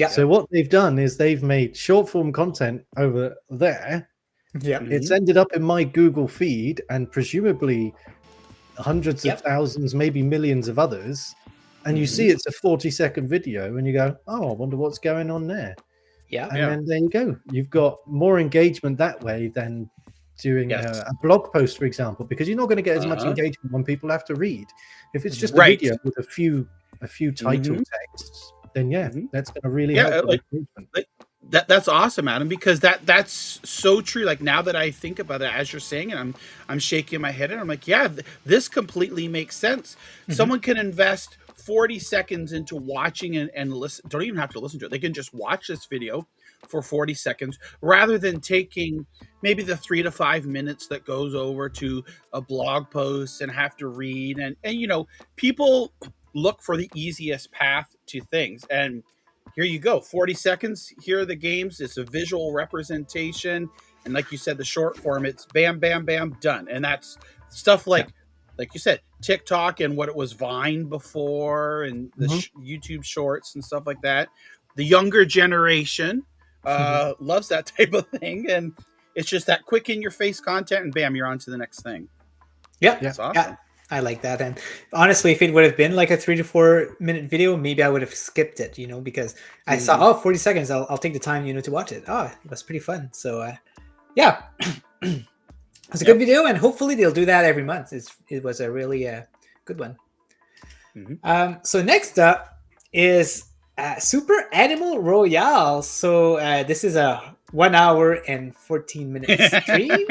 So what they've done is they've made short form content over there. It's ended up in my Google feed, and presumably hundreds of thousands, maybe millions of others. And you see it's a 40-second video, and you go, oh, I wonder what's going on there. And then there you go. You've got more engagement that way than doing a blog post, for example, because you're not going to get as much engagement when people have to read. If it's just a video with a few title texts, then that's going to really help with engagement. That's awesome, Adam, because that's so true. Like, now that I think about it, as you're saying it, I'm shaking my head, and I'm like, this completely makes sense. Someone can invest 40 seconds into watching and listen. Don't even have to listen to it. They can just watch this video for 40 seconds rather than taking maybe the 3 to 5 minutes that goes over to a blog post and have to read. And people look for the easiest path to things. And here you go, 40 seconds. Here are the games. It's a visual representation. And like you said, the short form, it's bam, bam, bam, done. And that's stuff like you said, TikTok and what it was Vine before, and the YouTube Shorts and stuff like that. The younger generation loves that type of thing. And it's just that quick in your face content, and bam, you're on to the next thing. That's awesome. Yeah, I like that. And honestly, if it would have been like a 3 to 4 minute video, maybe I would have skipped it, because I saw, 40 seconds, I'll take the time, to watch it. It was pretty fun. So it's a good video, and hopefully they'll do that every month. It was a really good one. So next up is Super Animal Royale. So this is a 1 hour and 14 minute stream,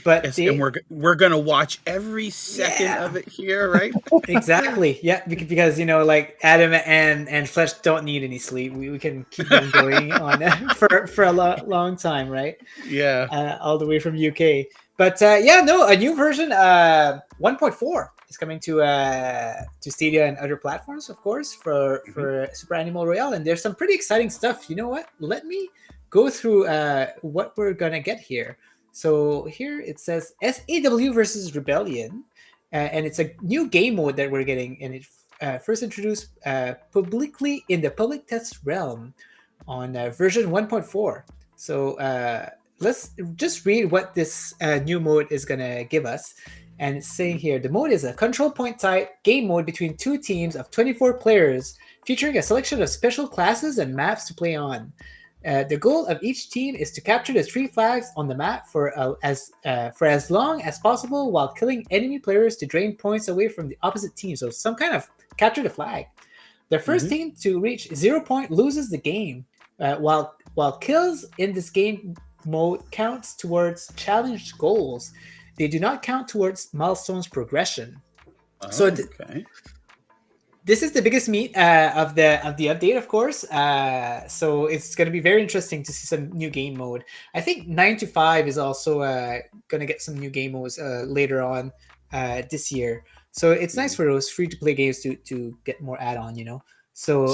but and we're gonna watch every second of it here, right? Exactly. Because like Adam and Flesh don't need any sleep. We can keep them going on for a long time, right? All the way from UK. But yeah, no, a new version 1.4 is coming to Stadia and other platforms, of course, for Super Animal Royale, and there's some pretty exciting stuff. You know what? Let me go through what we're gonna get here. So here it says SAW versus Rebellion, and it's a new game mode that we're getting, and it first introduced publicly in the public test realm on version 1.4. So let's just read what this new mode is going to give us. And it's saying here, the mode is a control point type game mode between two teams of 24 players, featuring a selection of special classes and maps to play on. The goal of each team is to capture the 3 flags on the map for as long as possible, while killing enemy players to drain points away from the opposite team. So some kind of capture the flag. The first team to reach 0 point loses the game, while kills in this game mode counts towards challenged goals. They do not count towards milestones progression. So this is the biggest meat of the update, of course. So it's going to be very interesting to see some new game mode. I think 9 to 5 is also going to get some new game modes later on this year. So it's nice for those free-to-play games to get more add-on, you know. So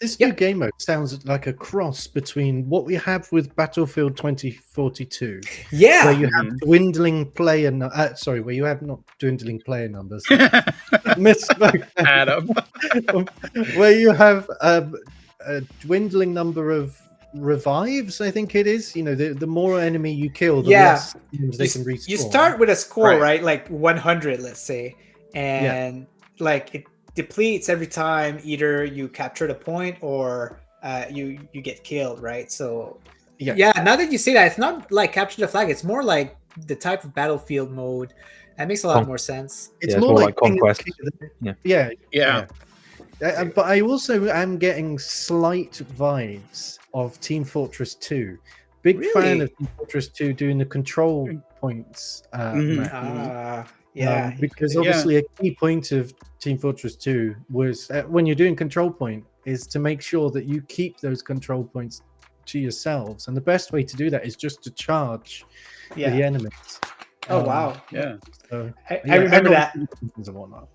this new game mode sounds like a cross between what we have with Battlefield 2042. Yeah, where you have dwindling player. Where you have not dwindling player numbers. Misspoke, Adam. Where you have a dwindling number of revives. I think it is. You know, the more enemy you kill, the less teams they can respawn. You start with a score, right? Like 100, let's say, and like it depletes every time either you capture the point or you get killed, right? So now that you say that, it's not like capture the flag, it's more like the type of battlefield mode. That makes a lot more sense. It's more like Conquest. But I also am getting slight vibes of Team Fortress 2. Big fan of Team Fortress 2 doing the control points. Because obviously a key point of Team Fortress 2 was when you're doing control point is to make sure that you keep those control points to yourselves, and the best way to do that is just to charge the enemies. Wow! So, I remember that. And whatnot.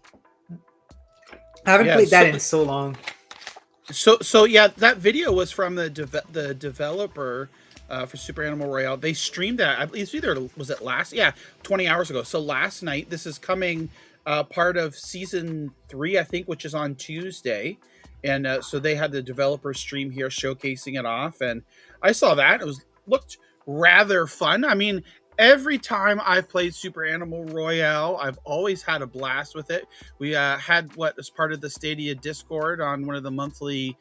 I haven't played that in so long. So yeah, that video was from the developer for Super Animal Royale. They streamed that. I believe was it 20 hours ago. So last night. This is coming part of season 3, I think, which is on Tuesday. And so they had the developer stream here showcasing it off, and I saw that. It looked rather fun. I mean, every time I've played Super Animal Royale, I've always had a blast with it. We had as part of the Stadia Discord on one of the monthly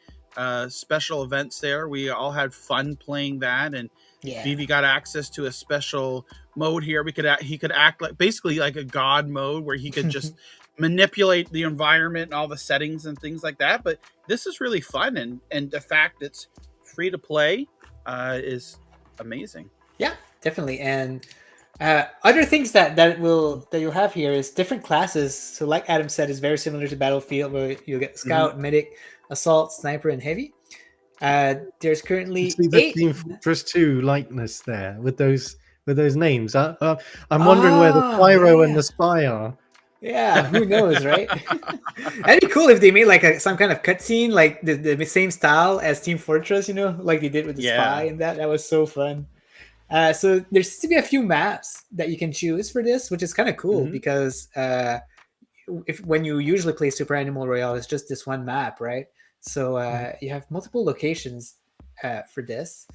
special events there. We all had fun playing that, and Vivi got access to a special mode here. He could act like basically like a god mode where he could just manipulate the environment and all the settings and things like that. But this is really fun, and the fact it's free to play is amazing. Yeah, definitely. And other things that you'll have here is different classes. So like Adam said, is very similar to Battlefield, where you'll get Scout, Medic, Assault, Sniper, and Heavy. There's currently 8 Team Fortress 2 likeness there with those names. I'm wondering where the Pyro and the Spy are. Yeah, who knows, right? That'd be cool if they made like some kind of cutscene, like the same style as Team Fortress, you know, like they did with the Spy and that. That was so fun. So there seems to be a few maps that you can choose for this, which is kind of cool because when you usually play Super Animal Royale, it's just this one map, right? So you have multiple locations for this.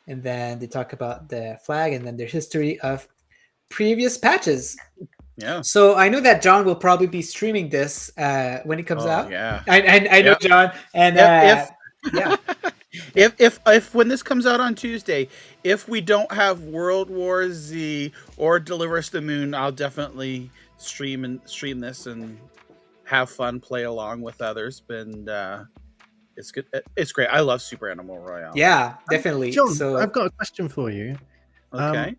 And then they talk about the flag and then their history of previous patches. Yeah. So I know that John will probably be streaming this when it comes out. Yeah. I know John. And if when this comes out on Tuesday, if we don't have World War Z or Deliver Us the Moon, I'll definitely stream this and have fun, play along with others. And it's good. It's great. I love Super Animal Royale. Yeah, definitely. John, so I've got a question for you. Okay.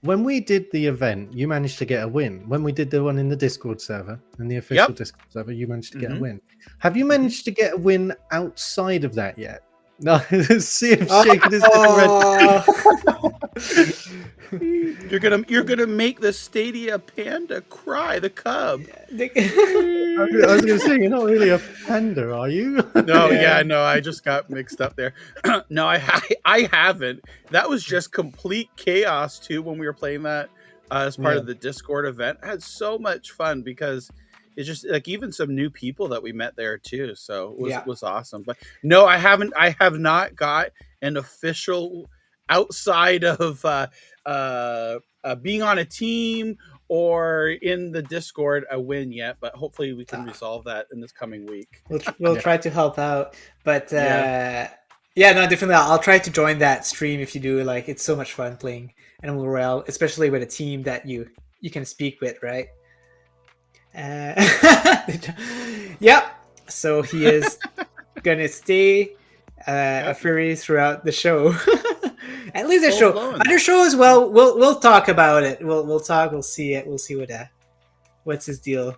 When we did the event, you managed to get a win. When we did the one in the Discord server, in the official Discord server, you managed to get a win. Have you managed to get a win outside of that yet? No, see him shaking his head. You're gonna make the Stadia panda cry, the cub. I was going to say, you're not really a panda, are you? No, yeah, no, I just got mixed up there. No, I haven't. That was just complete chaos too when we were playing that as part Yeah. of the Discord event. I had so much fun because it's just like even some new people that we met there too. So it was awesome. But no, I haven't. I have not got an official outside of being on a team or in the Discord a win yet, but hopefully we can resolve that in this coming week. We'll try to help out, but no, definitely I'll try to join that stream if you do. Like, it's so much fun playing Animal Royale, especially with a team that you can speak with, right? Yep. So he is gonna stay a furry throughout the show. At least the show. Other show as well. We'll talk about it. We'll talk. We'll see it. We'll see what's his deal.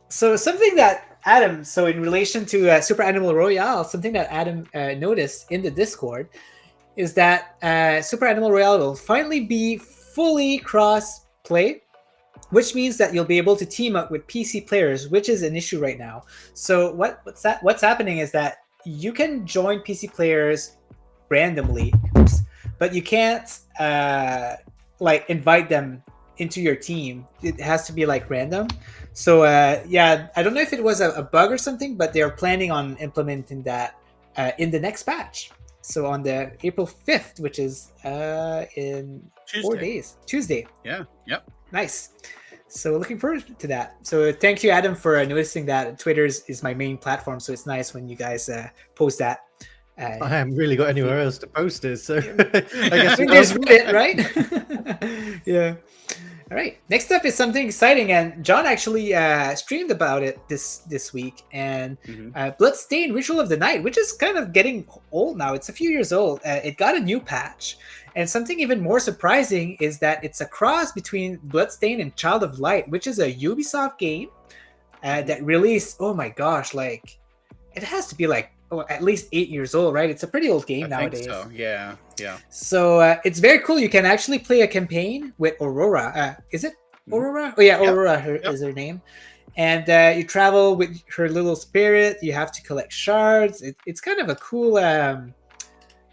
So something that Adam. So in relation to Super Animal Royale, something that Adam noticed in the Discord is that Super Animal Royale will finally be fully cross play, which means that you'll be able to team up with PC players, which is an issue right now. So what's happening is that you can join PC players randomly, but you can't like invite them into your team. It has to be like random. So I don't know if it was a bug or something, but they're planning on implementing that in the next patch. So on the April 5th, which is in Tuesday. 4 days. Tuesday. Yeah. Yep. Nice. So looking forward to that. So thank you, Adam, for noticing that. Twitter is my main platform, so it's nice when you guys post that. I haven't really got anywhere else to post it, so I guess there's Reddit, right? Yeah. All right. Next up is something exciting, and John actually streamed about it this week. And Bloodstained Ritual of the Night, which is kind of getting old now. It's a few years old. It got a new patch, and something even more surprising is that it's a cross between Bloodstained and Child of Light, which is a Ubisoft game that released. Oh my gosh! Like, it has to be like at least 8 years old, right? It's a pretty old game nowadays. Think so. Yeah. So it's very cool. You can actually play a campaign with Aurora. Is it Aurora? Oh yeah, Aurora is her name. And you travel with her little spirit. You have to collect shards. It's kind of a cool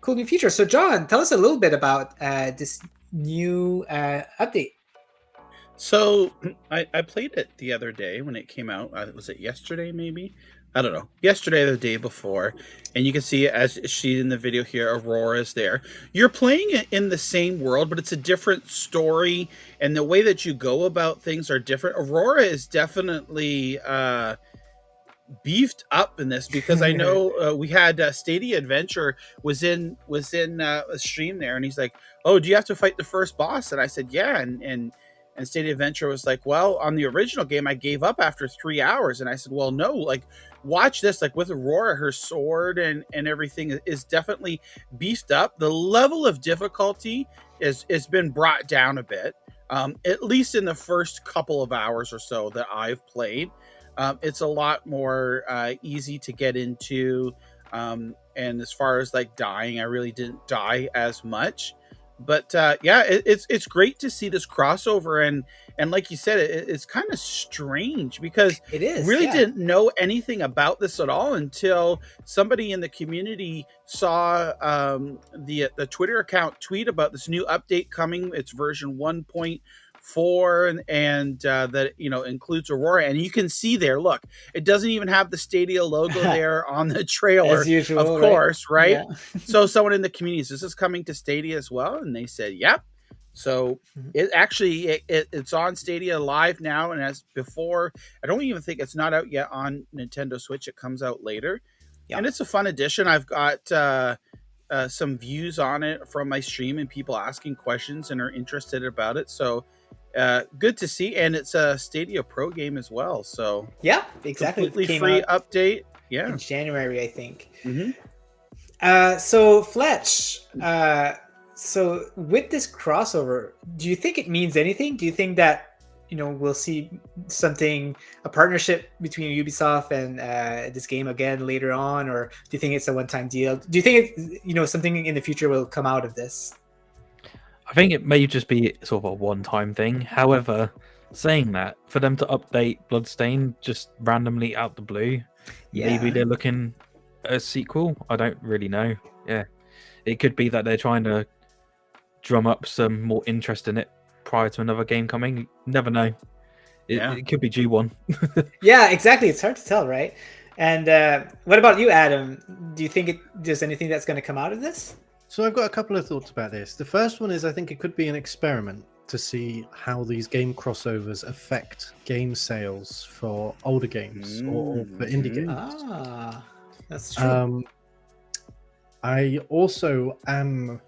new feature. So John, tell us a little bit about this new update. So I played it the other day when it came out. Was it yesterday maybe? I don't know. Yesterday or the day before. And you can see, as she in the video here, Aurora is there. You're playing it in the same world, but it's a different story. And the way that you go about things are different. Aurora is definitely beefed up in this, because I know we had Stadia Adventure was in a stream there. And he's like, oh, do you have to fight the first boss? And I said, yeah. And Stadia Adventure was like, well, on the original game, I gave up after 3 hours. And I said, well, no, like, watch this. Like, with Aurora, her sword and everything is definitely beefed up. The level of difficulty has been brought down a bit, at least in the first couple of hours or so that I've played. It's a lot more easy to get into. And as far as like dying, I really didn't die as much. But it's great to see this crossover, and like you said, it's kind of strange because it is really didn't know anything about this at all until somebody in the community saw the Twitter account tweet about this new update coming. It's version 1.4 and that includes Aurora, and you can see there. Look, it doesn't even have the Stadia logo there on the trailer, as usual, of course, right? Yeah. So someone in the community says, "This is coming to Stadia as well," and they said, "Yep." So it actually it's on Stadia live now, and as before, I don't even think it's not out yet on Nintendo Switch. It comes out later, and it's a fun addition. I've got some views on it from my stream and people asking questions and are interested about it. So good to see, and it's a Stadia Pro game as well. So yeah, exactly. Completely free update. Yeah, in January, I think. Mm-hmm. So Fletch, so with this crossover, do you think it means anything? Do you think that we'll see a partnership between Ubisoft and this game again later on, or do you think it's a one-time deal? Do you think something in the future will come out of this? I think it may just be sort of a one-time thing. However, saying that, for them to update Bloodstained just randomly out the blue, maybe they're looking at a sequel. I don't really know. Yeah, it could be that they're trying to drum up some more interest in it prior to another game coming. Never know. It could be G1. Yeah, exactly. It's hard to tell, right? And what about you, Adam? Do you think there's anything that's going to come out of this? So I've got a couple of thoughts about this. The first one is I think it could be an experiment to see how these game crossovers affect game sales for older games or for indie games. Ah, that's true. I also am...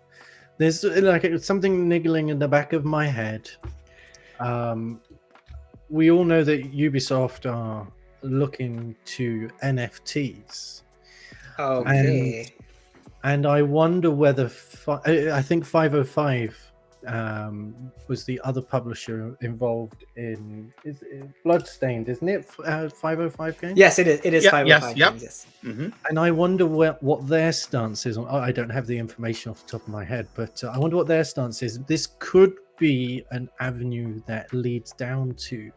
There's like something niggling in the back of my head. We all know that Ubisoft are looking to NFTs. Okay. And I wonder whether I think 505 was the other publisher involved in Bloodstained, isn't it? 505 games. Yes, it is. It is 505 yes, games. Yes. Mm-hmm. And I wonder what their stance is on. I don't have the information off the top of my head, but I wonder what their stance is. This could be an avenue that leads down to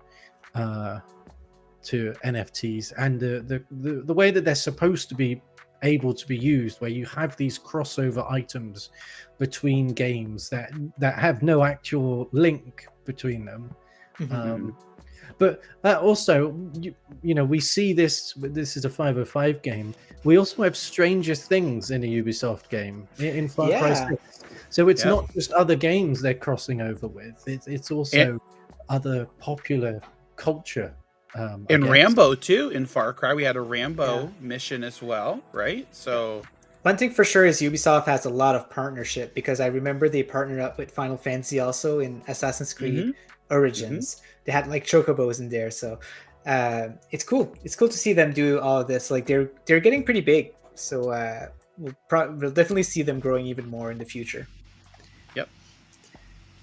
NFTs and the way that they're supposed to be able to be used, where you have these crossover items between games that have no actual link between them. But also, we see this is a 505 game. We also have Stranger Things in a Ubisoft game in Far Cry 6. So it's not just other games they're crossing over with. It's also other popular culture. In Rambo too, in Far Cry, we had a Rambo mission as well, right? So one thing for sure is Ubisoft has a lot of partnership, because I remember they partnered up with Final Fantasy also in Assassin's Creed Origins. They had like chocobos in there, so it's cool. It's cool to see them do all of this. Like they're getting pretty big, so we'll definitely see them growing even more in the future.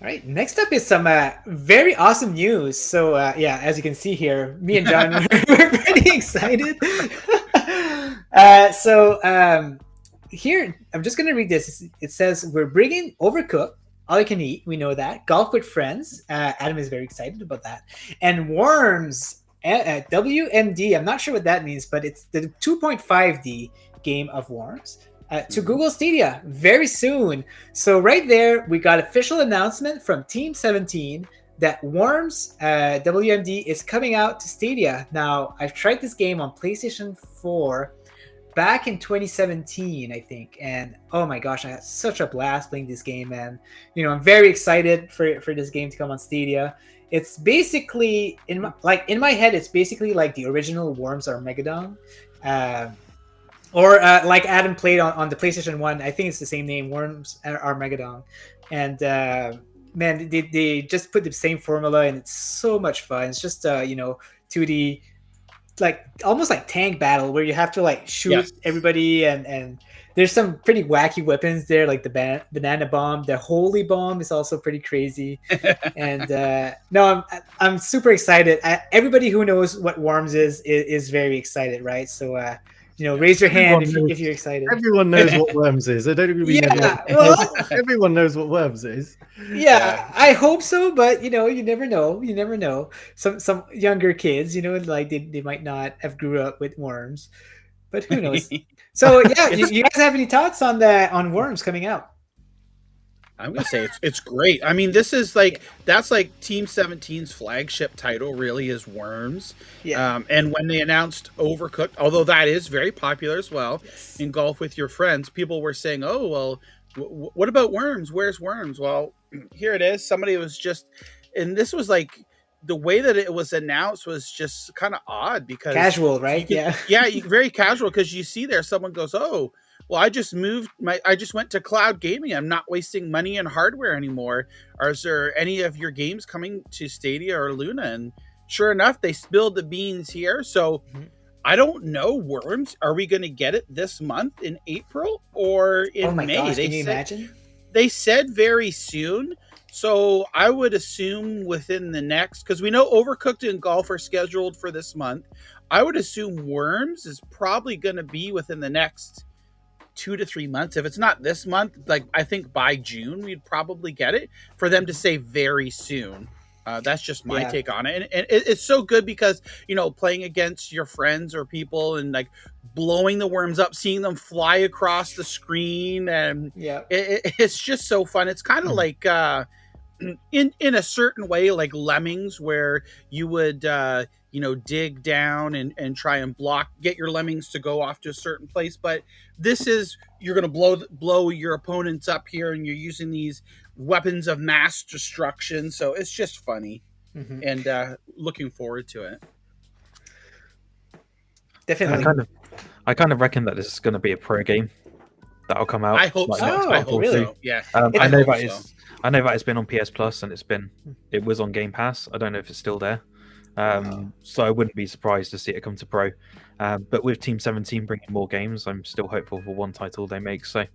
All right, next up is some very awesome news. So as you can see here, me and John we're pretty excited. Here, I'm just going to read this. It says, we're bringing Overcooked, All You Can Eat. We know that. Golf with Friends. Adam is very excited about that. And Worms, WMD. I'm not sure what that means, but it's the 2.5D game of Worms. To Google Stadia very soon. So right there, we got official announcement from Team 17 that Worms WMD is coming out to Stadia. Now, I've tried this game on PlayStation 4 back in 2017, I think, and oh my gosh, I had such a blast playing this game, and I'm very excited for this game to come on Stadia. It's basically in my head, it's basically like the original Worms Armageddon. Or like Adam played on the PlayStation 1, I think it's the same name, Worms Armageddon. And man, they just put the same formula, and it's so much fun. It's just 2D, like almost like tank battle, where you have to like shoot everybody, and there's some pretty wacky weapons there, like the banana bomb. The holy bomb is also pretty crazy. And no, I'm super excited. Everybody who knows what Worms is very excited, right? So raise your hand if you're excited. Everyone knows what Worms is. I don't even mean everyone knows what Worms is. Yeah, I hope so, but you never know. You never know. Some younger kids, like they might not have grew up with Worms, but who knows? So you guys have any thoughts on Worms coming out? I'm gonna say it's great. I mean, this is that's like Team 17's flagship title, really, is Worms. Yeah. And when they announced Overcooked, although that is very popular as well, in Golf with Your Friends, people were saying, "Oh, well, what about Worms? Where's Worms?" Well, here it is. Somebody was just, and this was like the way that it was announced was just kind of odd, because casual, right? Very casual, because you see there someone goes, "Oh, well, I just went to cloud gaming. I'm not wasting money on hardware anymore. Is there any of your games coming to Stadia or Luna?" And sure enough, they spilled the beans here. So I don't know, Worms. Are we going to get it this month in April or in May? Gosh, can you imagine? They said very soon. So I would assume within the next, because we know Overcooked and Golf are scheduled for this month. I would assume Worms is probably going to be within the next 2 to 3 months. If it's not this month, like I think by June we'd probably get it. For them to say very soon, that's just my take on it. And it's so good because, you know, playing against your friends or people and like blowing the worms up, seeing them fly across the screen, and it's just so fun. It's kind of like in a certain way like Lemmings, where you would you know, dig down and try and get your lemmings to go off to a certain place. But this is, you're going to blow your opponents up here, and you're using these weapons of mass destruction. So it's just funny, and looking forward to it. Definitely. I kind of reckon that this is going to be a pro game that'll come out. I hope so. I hope so. Yeah. I know that it's been on PS Plus, and it was on Game Pass. I don't know if it's still there. So I wouldn't be surprised to see it come to pro. But with Team 17 bringing more games, I'm still hopeful for one title they make. So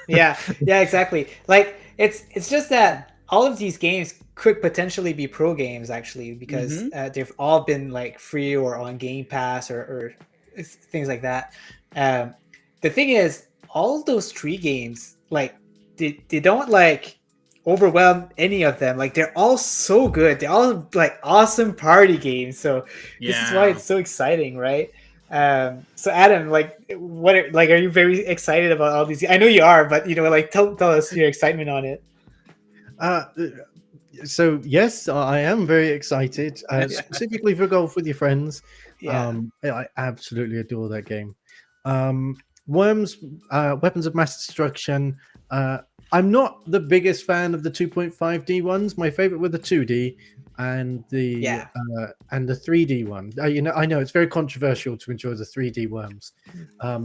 yeah, exactly. Like it's just that all of these games could potentially be pro games, actually, because they've all been like free or on Game Pass or things like that. The thing is, all those 3 games, like they don't like overwhelm any of them. Like they're all so good. They're all like awesome party games. So this is why it's so exciting, right? So Adam, like, are you very excited about all these? I know you are, but you know, like, tell us your excitement on it. So yes, I am very excited, specifically for golf with your friends. I absolutely adore that game. Worms, weapons of mass destruction. I'm not the biggest fan of the 2.5D ones. My favorite were the 2D and the 3D one. You know, I know it's very controversial to enjoy the 3D worms, but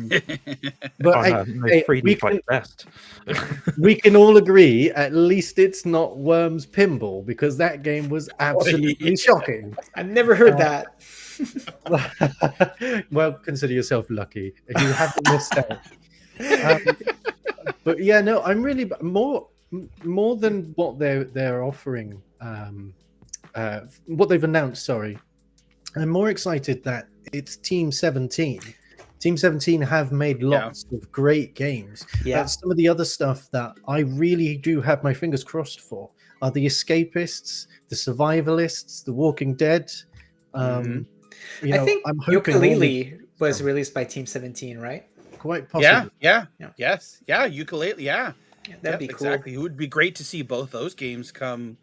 3D quite best. We can all agree at least it's not Worms Pinball, because that game was absolutely shocking. I've never heard that. Well, consider yourself lucky if you haven't missed out. But yeah, no, I'm really more than what they're offering, what they've announced. Sorry, I'm more excited that it's Team 17. Team 17 have made lots of great games. Some of the other stuff that I really do have my fingers crossed for are the Escapists, the Survivalists, the Walking Dead. You know, I think Yooka-Laylee was released by Team 17, right? Quite possibly. Yooka-Laylee, that'd be cool. Exactly. It would be great to see both those games come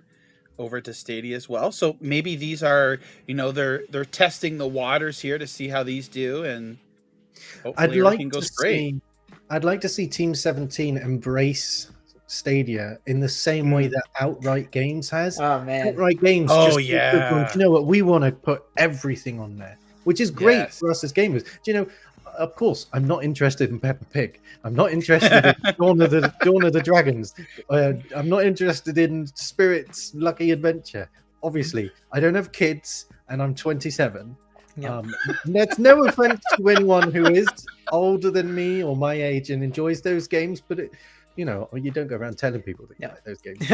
over to Stadia as well. So maybe these are, you know, they're testing the waters here to see how these do, and hopefully everything goes great. I'd like to see Team 17 embrace Stadia in the same way that Outright Games has. Oh man, Outright Games. You know what? We want to put everything on there, which is great for us as gamers. Do you know? Of course, I'm not interested in Peppa Pig. I'm not interested in Dawn of the Dragons. I'm not interested in Spirit's Lucky Adventure. Obviously, I don't have kids, and I'm 27. That's no offense to anyone who is older than me or my age and enjoys those games, but you know, you don't go around telling people that you like those games.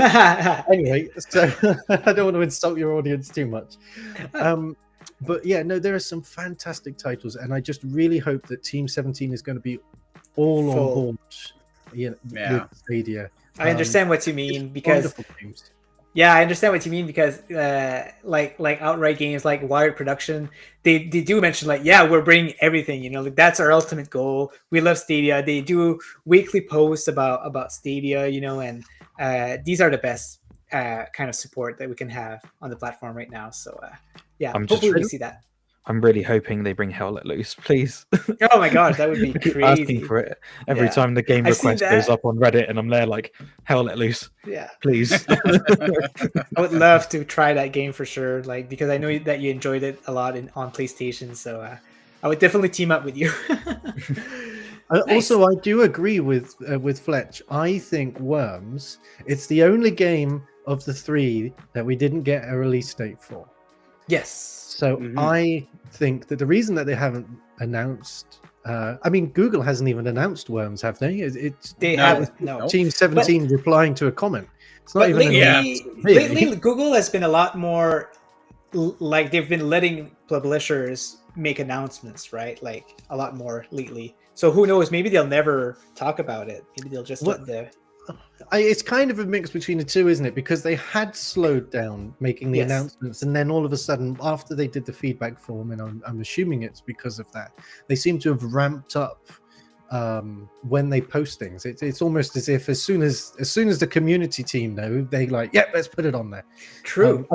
Anyway, so I don't want to insult your audience too much. But yeah, no, there are some fantastic titles, and I just really hope that Team 17 is going to be all on board. With Stadia. I understand what you mean, because I understand what you mean, because like Outright Games, like Wired Production, they do mention like, we're bringing everything, you know, like that's our ultimate goal. We love Stadia. They do weekly posts about Stadia, you know, and these are the best kind of support that we can have on the platform right now. So hopefully we see that. I'm really hoping they bring Hell Let Loose, please. Oh my gosh, that would be crazy. Asking for it every time the game request goes up on Reddit, and I'm there like, Hell Let Loose, please. I would love to try that game for sure, like, because I know that you enjoyed it a lot on PlayStation, so I would definitely team up with you. Nice. Also, I do agree with Fletch. I think Worms, it's the only game of the 3 that we didn't get a release date for. Yes. So I think that the reason that they haven't announced, I mean, Google hasn't even announced Worms, have they? They haven't. No. Team 17 replying to a comment. It's not But even lately, Yeah. lately, Google has been a lot more like they've been letting publishers make announcements, right? Like a lot more lately. So who knows? Maybe they'll never talk about it. Maybe they'll just What- let the it's kind of a mix between the two, isn't it? Because they had slowed down making the Yes. announcements, and then all of a sudden, after they did the feedback form, and I'm assuming it's because of that, they seem to have ramped up when they post things. It's almost as if as soon as the community team know, they like, yeah, let's put it on there. true.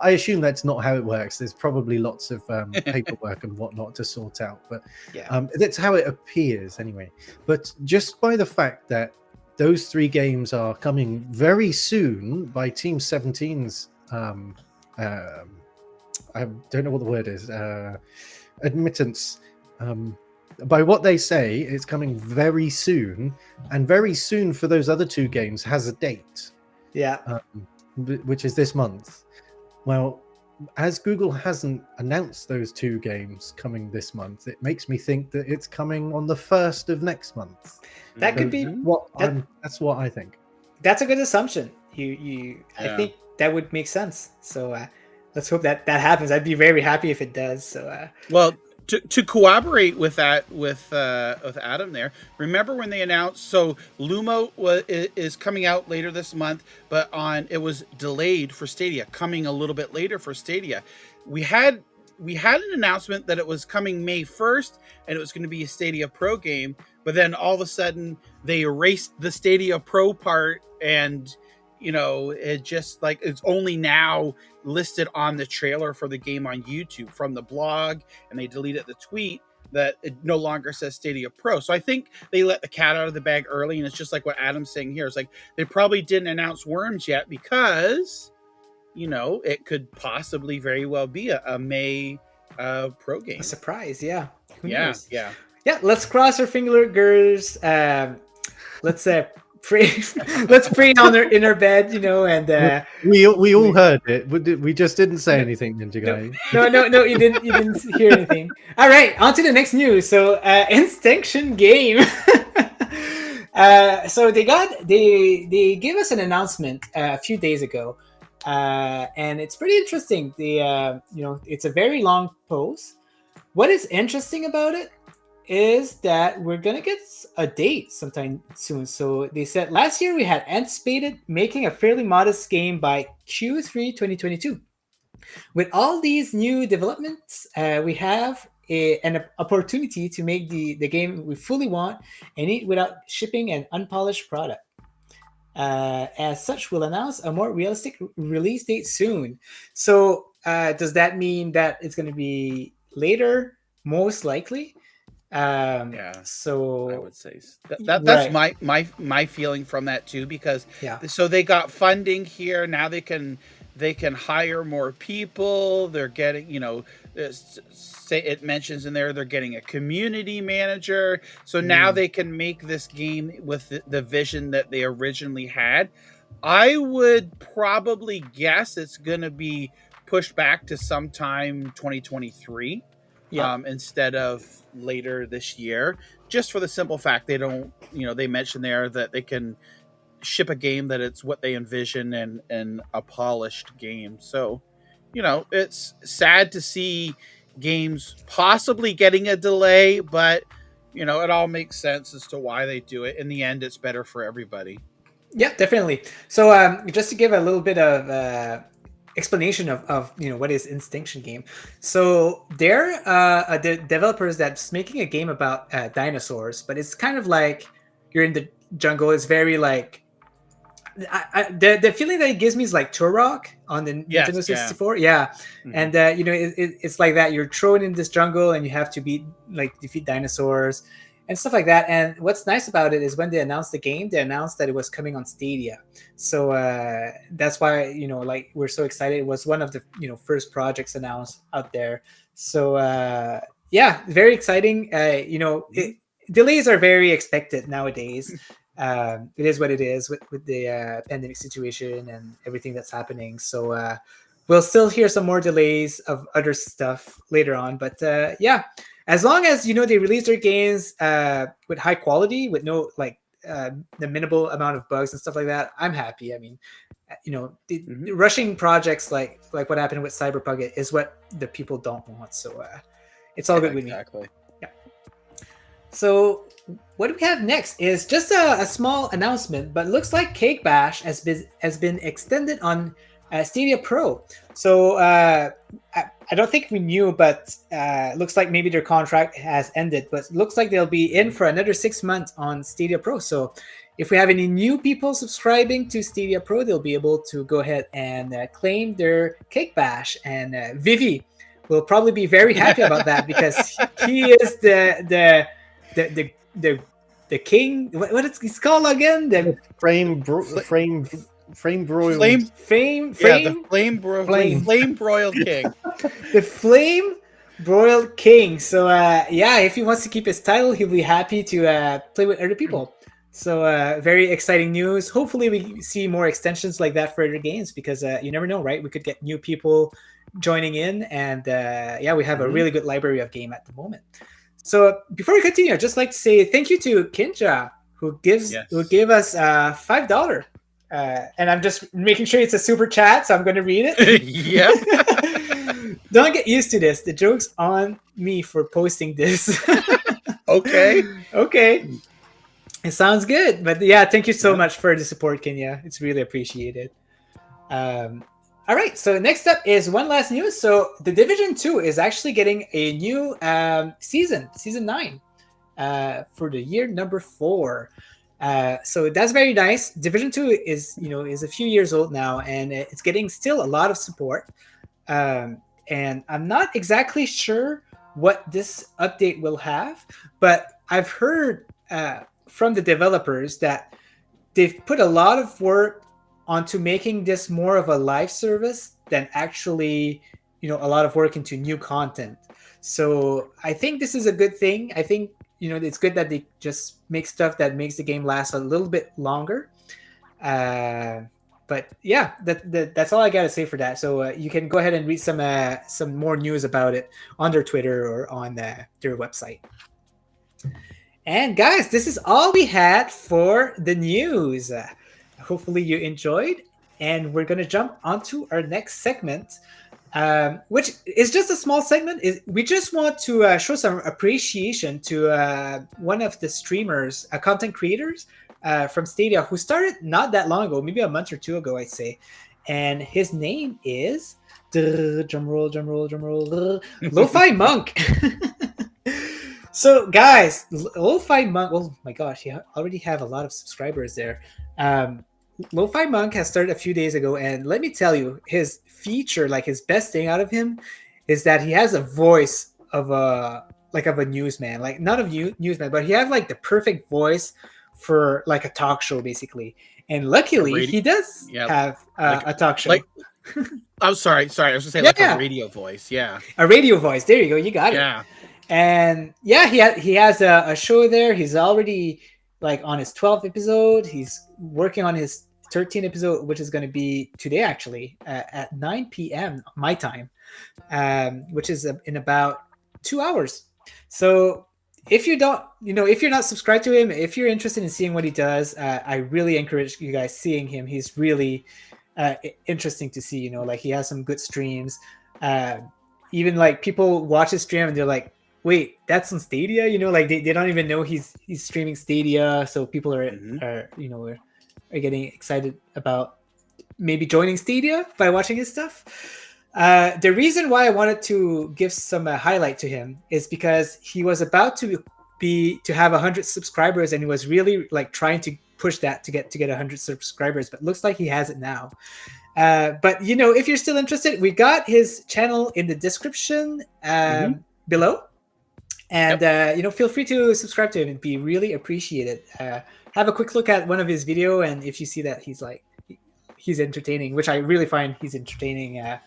I assume that's not how it works. There's probably lots of paperwork and whatnot to sort out, but Yeah. that's how it appears anyway. But just by the fact that those 3 games are coming very soon by Team 17's I don't know what the word is, admittance. By what they say, it's coming very soon, and very soon for those other 2 games has a date, Yeah. which is this month. Well, as Google hasn't announced those 2 games coming this month, it makes me think that it's coming on the 1st of next month. That could be That's what I think. that's a good assumption. I Yeah. think that would make sense. So let's hope that happens. I'd be very happy if it does. So Well, to corroborate with that with Adam there, remember when they announced Lumo is coming out later this month, but it was delayed for Stadia, coming a little bit later for Stadia. We had an announcement that it was coming May 1st and it was going to be a Stadia Pro game, but then all of a sudden they erased the Stadia Pro part, and it just like it's only now listed on the trailer for the game on YouTube from the blog, and they deleted the tweet that it no longer says Stadia Pro. So I think they let the cat out of the bag early, and it's just like what Adam's saying here. It's like they probably didn't announce Worms yet because it could possibly very well be a May pro game. a surprise, yeah. Who Yeah, knows? yeah. Yeah, let's cross our fingers. Let's pray. Let's pray in our bed, and We all heard it. We just didn't say anything, NinjaGuy. no, you didn't hear anything. All right, on to the next news. So, Instinction Game. So they gave us an announcement a few days ago, and it's pretty interesting. It's a very long post. What is interesting about it is that we're gonna get a date sometime soon. So they said last year we had anticipated making a fairly modest game by Q3 2022. With all these new developments, we have an opportunity to make the game we fully want and need without shipping an unpolished product. As such, we'll announce a more realistic release date soon. So does that mean that it's going to be later? Most likely. Yeah. So I would say that's my feeling from that too, because so they got funding here. Now they can hire more people. They're getting, say it mentions in there, they're getting a community manager. So now they can make this game with the vision that they originally had. I would probably guess it's going to be pushed back to sometime 2023 instead of later this year, just for the simple fact they don't, they mentioned there that they can ship a game that it's what they envision and a polished game. So, it's sad to see games possibly getting a delay, but it all makes sense as to why they do it. In the end, it's better for everybody. Yeah, definitely. So just to give a little bit of explanation of what is Instinction Game. So they're the developers that's making a game about dinosaurs, but it's kind of like you're in the jungle. It's very like the feeling that it gives me is like Turok on the Nintendo 64. Mm-hmm. And it's like that. You're thrown in this jungle and you have to defeat dinosaurs and stuff like that. And what's nice about it is when they announced the game, they announced that it was coming on Stadia. So that's why we're so excited. It was one of the first projects announced out there. So very exciting. Delays are very expected nowadays. It is what it is with the pandemic situation and everything that's happening. So we'll still hear some more delays of other stuff later on. But as long as they release their games with high quality, with no the minimal amount of bugs and stuff like that, I'm happy. I mean, rushing projects like what happened with Cyberpunk is what the people don't want. So it's all good with me. Exactly. Yeah. So what do we have next is just a small announcement, but looks like Cake Bash has been extended on Stadia Pro. So I don't think we knew, but looks like maybe their contract has ended. But looks like they'll be in for another 6 months on Stadia Pro. So if we have any new people subscribing to Stadia Pro, they'll be able to go ahead and claim their Cake Bash. And Vivi will probably be very happy about that because he is the king. What it's called again? The Flame broiled. Flame broiled king. The flame broiled king. So if he wants to keep his title, he'll be happy to play with other people. So very exciting news. Hopefully we see more extensions like that for other games because you never know, right? We could get new people joining in, and we have a really good library of game at the moment. So before we continue, I'd just like to say thank you to Kinja who gave us $5. And I'm just making sure it's a super chat, so I'm going to read it. Yep. Don't get used to this. The joke's on me for posting this. Okay. It sounds good. But yeah, thank you so much for the support, Kenya. It's really appreciated. All right, so next up is one last news. So The Division 2 is actually getting a new season 9, for the year number 4. So that's very nice. Division 2 is a few years old now, and it's getting still a lot of support. And I'm not exactly sure what this update will have, but I've heard from the developers that they've put a lot of work onto making this more of a live service than actually, a lot of work into new content. So I think this is a good thing. I think it's good that they just make stuff that makes the game last a little bit longer. But yeah, that's all I got to say for that. So you can go ahead and read some more news about it on their Twitter or on their website. And guys, this is all we had for the news. Hopefully you enjoyed, and we're going to jump onto our next segment. Which is just a small segment. We just want to show some appreciation to one of the streamers, content creators from Stadia, who started not that long ago, maybe a month or two ago, I'd say. And his name is drumroll, Lo-Fi Monk. So guys, Lo-Fi Monk, oh my gosh, he already have a lot of subscribers there. Lo-Fi Monk has started a few days ago, and let me tell you, his feature, like his best thing out of him, is that he has a voice of a newsman, like not a newsman, but he has like the perfect voice for like a talk show, basically. And luckily, he does have a talk show. I'm sorry. I was gonna say a radio voice. Yeah, a radio voice. There you go. You got it. Yeah. And yeah, he has a show there. He's already like on his 12th episode. He's working on his 13th episode, which is going to be today, actually, at 9 p.m. my time, which is in about 2 hours. So if you don't, if you're not subscribed to him, if you're interested in seeing what he does, I really encourage you guys seeing him. He's really interesting to see. Like he has some good streams. Even like people watch his stream and they're like, wait, that's on Stadia? Like they don't even know he's streaming Stadia. So people are getting excited about maybe joining Stadia by watching his stuff. The reason why I wanted to give some highlight to him is because he was about to have 100 subscribers, and he was really like trying to push that to get 100 subscribers, but looks like he has it now. But if you're still interested, we got his channel in the description below, and feel free to subscribe to him. It'd be really appreciated. Have a quick look at one of his video, and if you see that he's entertaining, which I really find he's entertaining, you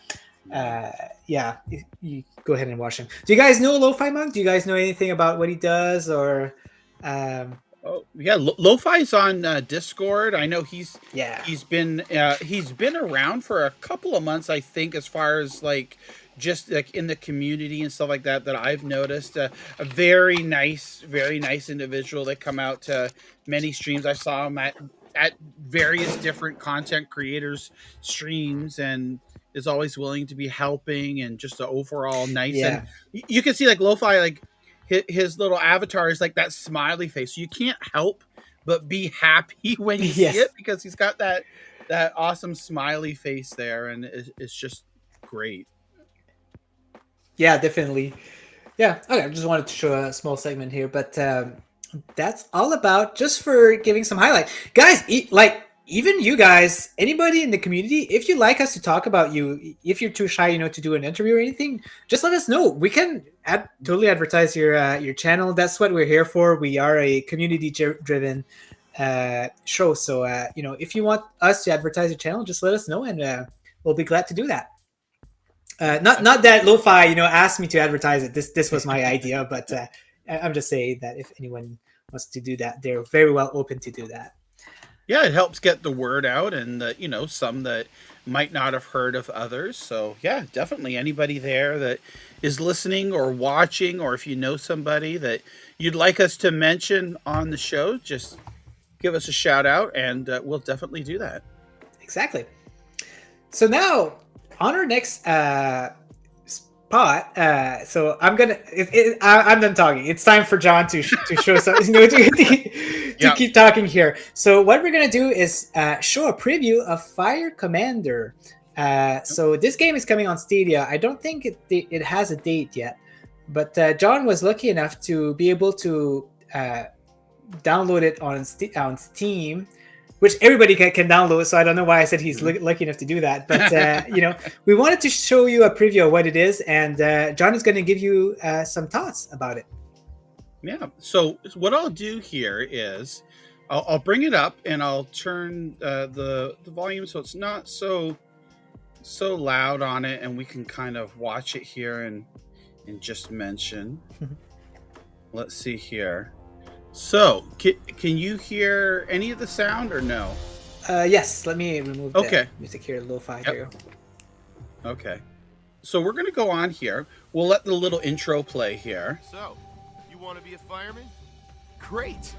go ahead and watch him. Do you guys know Lo-Fi Monk? Do you guys know anything about what he does, or Oh yeah, Lo-Fi's on Discord. I know Yeah. he's been around for a couple of months, I think, as far as like just like in the community and stuff like that. That I've noticed a very nice individual. They come out to many streams. I saw him at various different content creators streams and is always willing to be helping and just a overall nice. And Yeah. you can see like Lo-Fi like his little avatar is like that smiley face. You can't help but be happy when you see Yes. it because he's got that awesome smiley face there, and it's just great. Yeah, definitely. Yeah. Okay. I just wanted to show a small segment here, but that's all about just for giving some highlight, guys. Like even you guys, anybody in the community, if you like us to talk about you, if you're too shy, to do an interview or anything, just let us know. We can totally advertise your channel. That's what we're here for. We are a community driven show. So if you want us to advertise your channel, just let us know, and we'll be glad to do that. Not that Lo-Fi, asked me to advertise it. This was my idea, but I'm just saying that if anyone wants to do that, they're very well open to do that. Yeah, it helps get the word out, and some that might not have heard of others. So yeah, definitely anybody there that is listening or watching, or if you know somebody that you'd like us to mention on the show, just give us a shout out, and we'll definitely do that. Exactly. So now on our next spot, so I'm gonna. I'm done talking. It's time for John to show something. To keep talking here. So what we're gonna do is show a preview of Fire Commander. So this game is coming on Stadia. I don't think it has a date yet, but John was lucky enough to be able to download it on Steam, which everybody can download. So I don't know why I said he's lucky enough to do that. But, we wanted to show you a preview of what it is. And John is going to give you some thoughts about it. Yeah. So what I'll do here is I'll bring it up and I'll turn the volume so it's not so loud on it. And we can kind of watch it here and just mention. Let's see here. So, can you hear any of the sound or no? Yes, let me remove the music here, Lo-Fi here. Okay. So we're going to go on here. We'll let the little intro play here. So, you want to be a fireman? Great!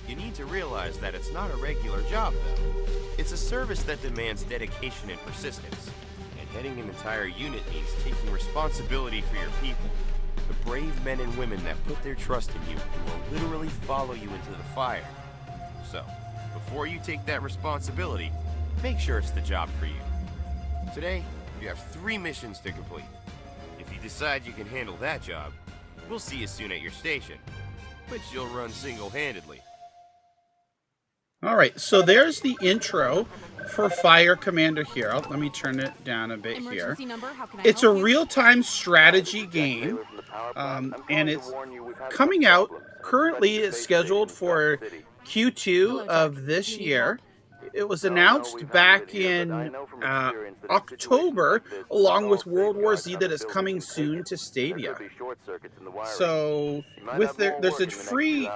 You need to realize that it's not a regular job, though. It's a service that demands dedication and persistence. And heading an entire unit means taking responsibility for your people. The brave men and women that put their trust in you and will literally follow you into the fire. So, before you take that responsibility, make sure it's the job for you. Today, you have 3 missions to complete. If you decide you can handle that job, we'll see you soon at your station, which you'll run single-handedly. All right, so there's the intro for Fire Commander here. Let me turn it down a bit here. It's a real-time strategy game, and it's coming out. Currently, it's scheduled for Q2 of this year. It was announced back in October, along with World War Z, that is coming soon to Stadia. So, there's a free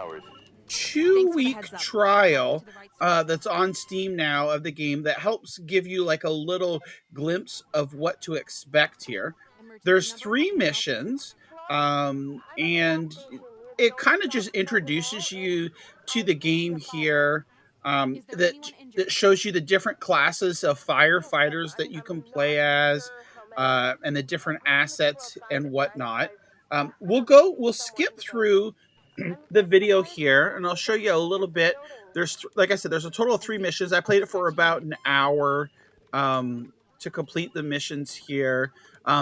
2-week trial that's on Steam now of the game that helps give you like a little glimpse of what to expect here. There's 3 missions, and it kind of just introduces you to the game here. That shows you the different classes of firefighters that you can play as, and the different assets and whatnot. We'll skip through the video here, and I'll show you a little bit. There's, like I said, there's a total of 3 missions. I played it for about an hour to complete the missions here.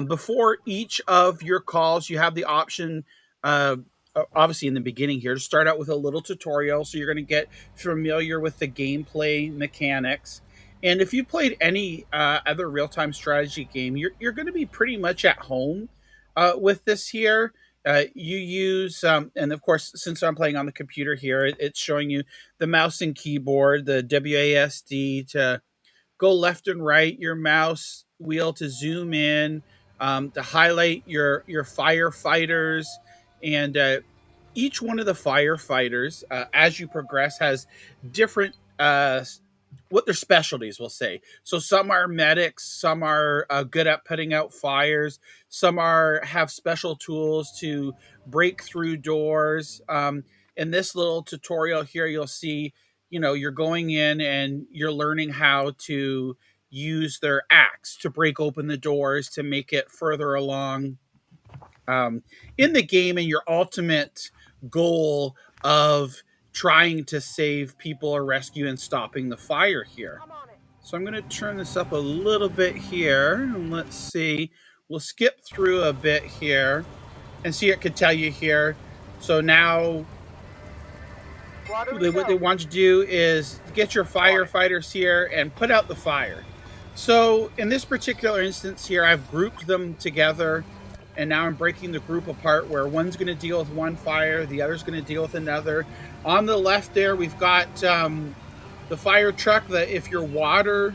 Before each of your calls, you have the option, obviously in the beginning here, to start out with a little tutorial. So you're going to get familiar with the gameplay mechanics. And if you played any other real-time strategy game, you're going to be pretty much at home with this here. You use, and of course, since I'm playing on the computer here, it's showing you the mouse and keyboard, the WASD to go left and right, your mouse wheel to zoom in, to highlight your firefighters, and each one of the firefighters, as you progress, has different what their specialties will say. So some are medics, some are good at putting out fires, some have special tools to break through doors. In this little tutorial here, you'll see, you're going in and you're learning how to use their axe to break open the doors to make it further along in the game, and your ultimate goal of trying to save people or rescue and stopping the fire here. So I'm going to turn this up a little bit here, and let's see. We'll skip through a bit here and see. It could tell you here. So now what they want you to do is get your firefighters here and put out the fire. So in this particular instance here, I've grouped them together, and now I'm breaking the group apart where one's going to deal with one fire, the other's going to deal with another. On the left there, we've got the fire truck that if your water,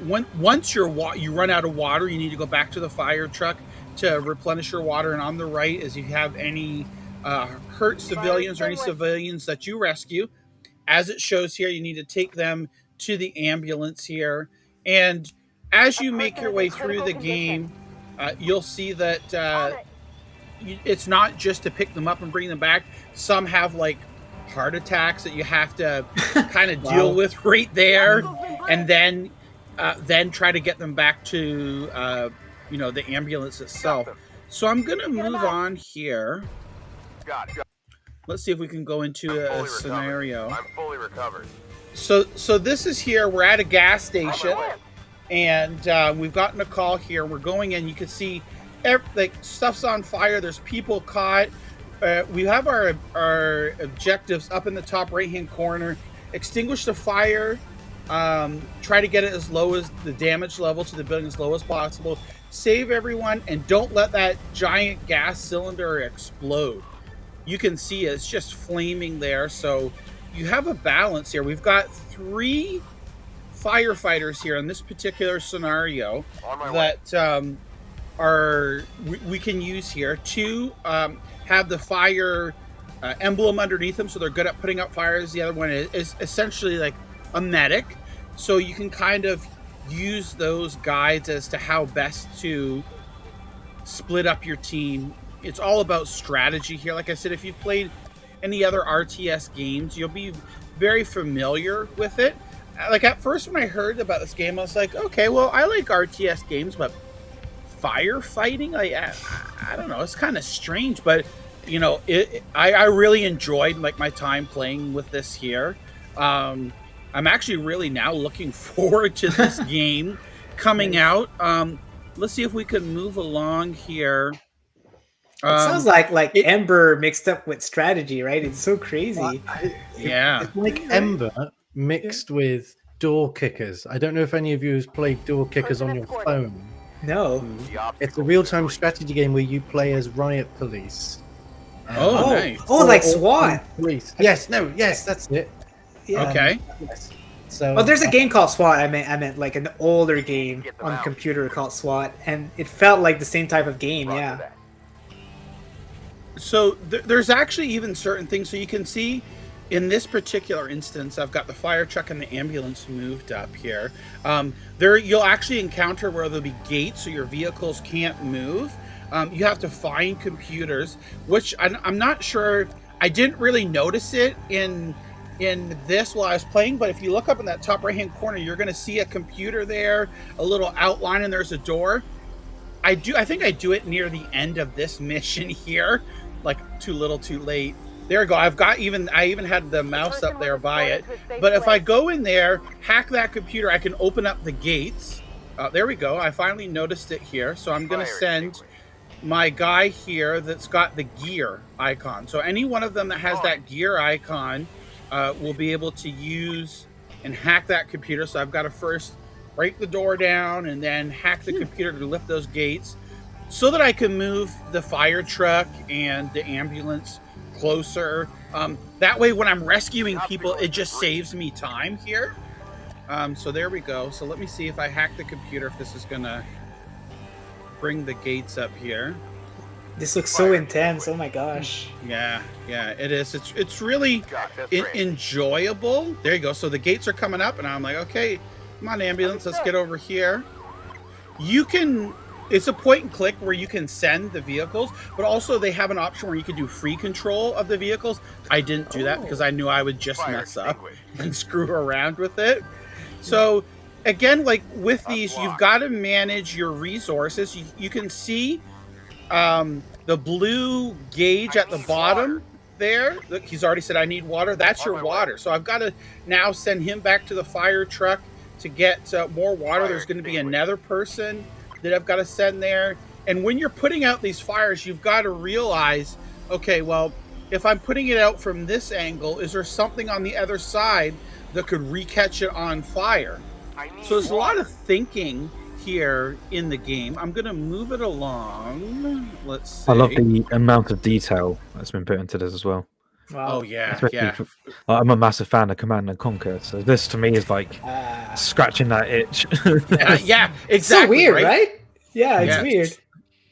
once you run out of water, you need to go back to the fire truck to replenish your water. And on the right is if you have any hurt civilians or any civilians that you rescue. As it shows here, you need to take them to the ambulance here. And as you make your way through the game, you'll see that it's not just to pick them up and bring them back. Some have like heart attacks that you have to kind of deal with right there, and then try to get them back to the ambulance itself. So I'm gonna move on here. Let's see if we can go into a scenario. I'm fully recovered. So this is here. We're at a gas station, and we've gotten a call here. We're going in. You can see stuff's on fire. There's people caught. We have our objectives up in the top right-hand corner. Extinguish the fire. Try to get it as low as the damage level to the building as low as possible. Save everyone, and don't let that giant gas cylinder explode. You can see it's just flaming there. So you have a balance here. We've got 3 firefighters here in this particular scenario that we can use here. 2 have the fire emblem underneath them, so they're good at putting out fires. The other one is essentially like a medic, so you can kind of use those guides as to how best to split up your team. It's all about strategy here. Like I said, if you've played any other RTS games, you'll be very familiar with it. Like at first when I heard about this game, I was like, okay, well, I like RTS games, but firefighting, I don't know, it's kind of strange. But I really enjoyed like my time playing with this here. I'm actually really now looking forward to this game coming out. Let's see if we can move along here. It sounds like Ember mixed up with strategy, right? It's so crazy. Yeah. It's like Ember mixed with door kickers. I don't know if any of you has played door kickers on your phone. No. It's a real-time strategy game where you play as riot police. Nice. Oh, like SWAT. Police. Yes, that's it. Yeah. Okay. Yes. So, Well, there's a game called SWAT. I meant like an older game on the computer called SWAT, and it felt like the same type of game. Yeah. So there's actually even certain things. So you can see in this particular instance, I've got the fire truck and the ambulance moved up here. There you'll actually encounter where there'll be gates, so your vehicles can't move. You have to find computers, which I'm not sure. I didn't really notice it in this while I was playing, but if you look up in that top right hand corner, you're going to see a computer there, a little outline, and there's a door. I think I do it near the end of this mission here, like too little too late. There we go. I even had the mouse up there by it. But if I go in there, hack that computer, I can open up the gates. There we go. I finally noticed it here. So I'm going to send my guy here that's got the gear icon. So any one of them that has that gear icon will be able to use and hack that computer. So I've got to first break the door down and then hack the computer to lift those gates so that I can move the fire truck and the ambulance closer. That way when I'm rescuing people, it just saves me time here. So there we go. So let me see if I hack the computer, if this is gonna bring the gates up here. This looks so intense. Oh my gosh. Yeah, it is. It's really enjoyable. There you go. So the gates are coming up, and I'm like, okay, come on, ambulance, let's get over here. You can. It's a point and click where you can send the vehicles, but also they have an option where you can do free control of the vehicles. I didn't do that because I knew I would just mess up and screw around with it. So again, like with these, you've got to manage your resources. You can see the blue gauge at the bottom there. Look, he's already said, I need water. That's your water. So I've got to now send him back to the fire truck to get more water. There's going to be another person that I've got to send there. And when you're putting out these fires, you've got to realize, okay, well, if I'm putting it out from this angle, is there something on the other side that could re-catch it on fire? So there's a lot of thinking here in the game. I'm going to move it along. Let's see. I love the amount of detail that's been put into this as well. Wow. Oh, yeah. Especially Yeah. I'm a massive fan of Command and Conquer, so this to me is like scratching that itch. Yeah, exactly. It's so weird, right? Yeah, it's Yes. weird.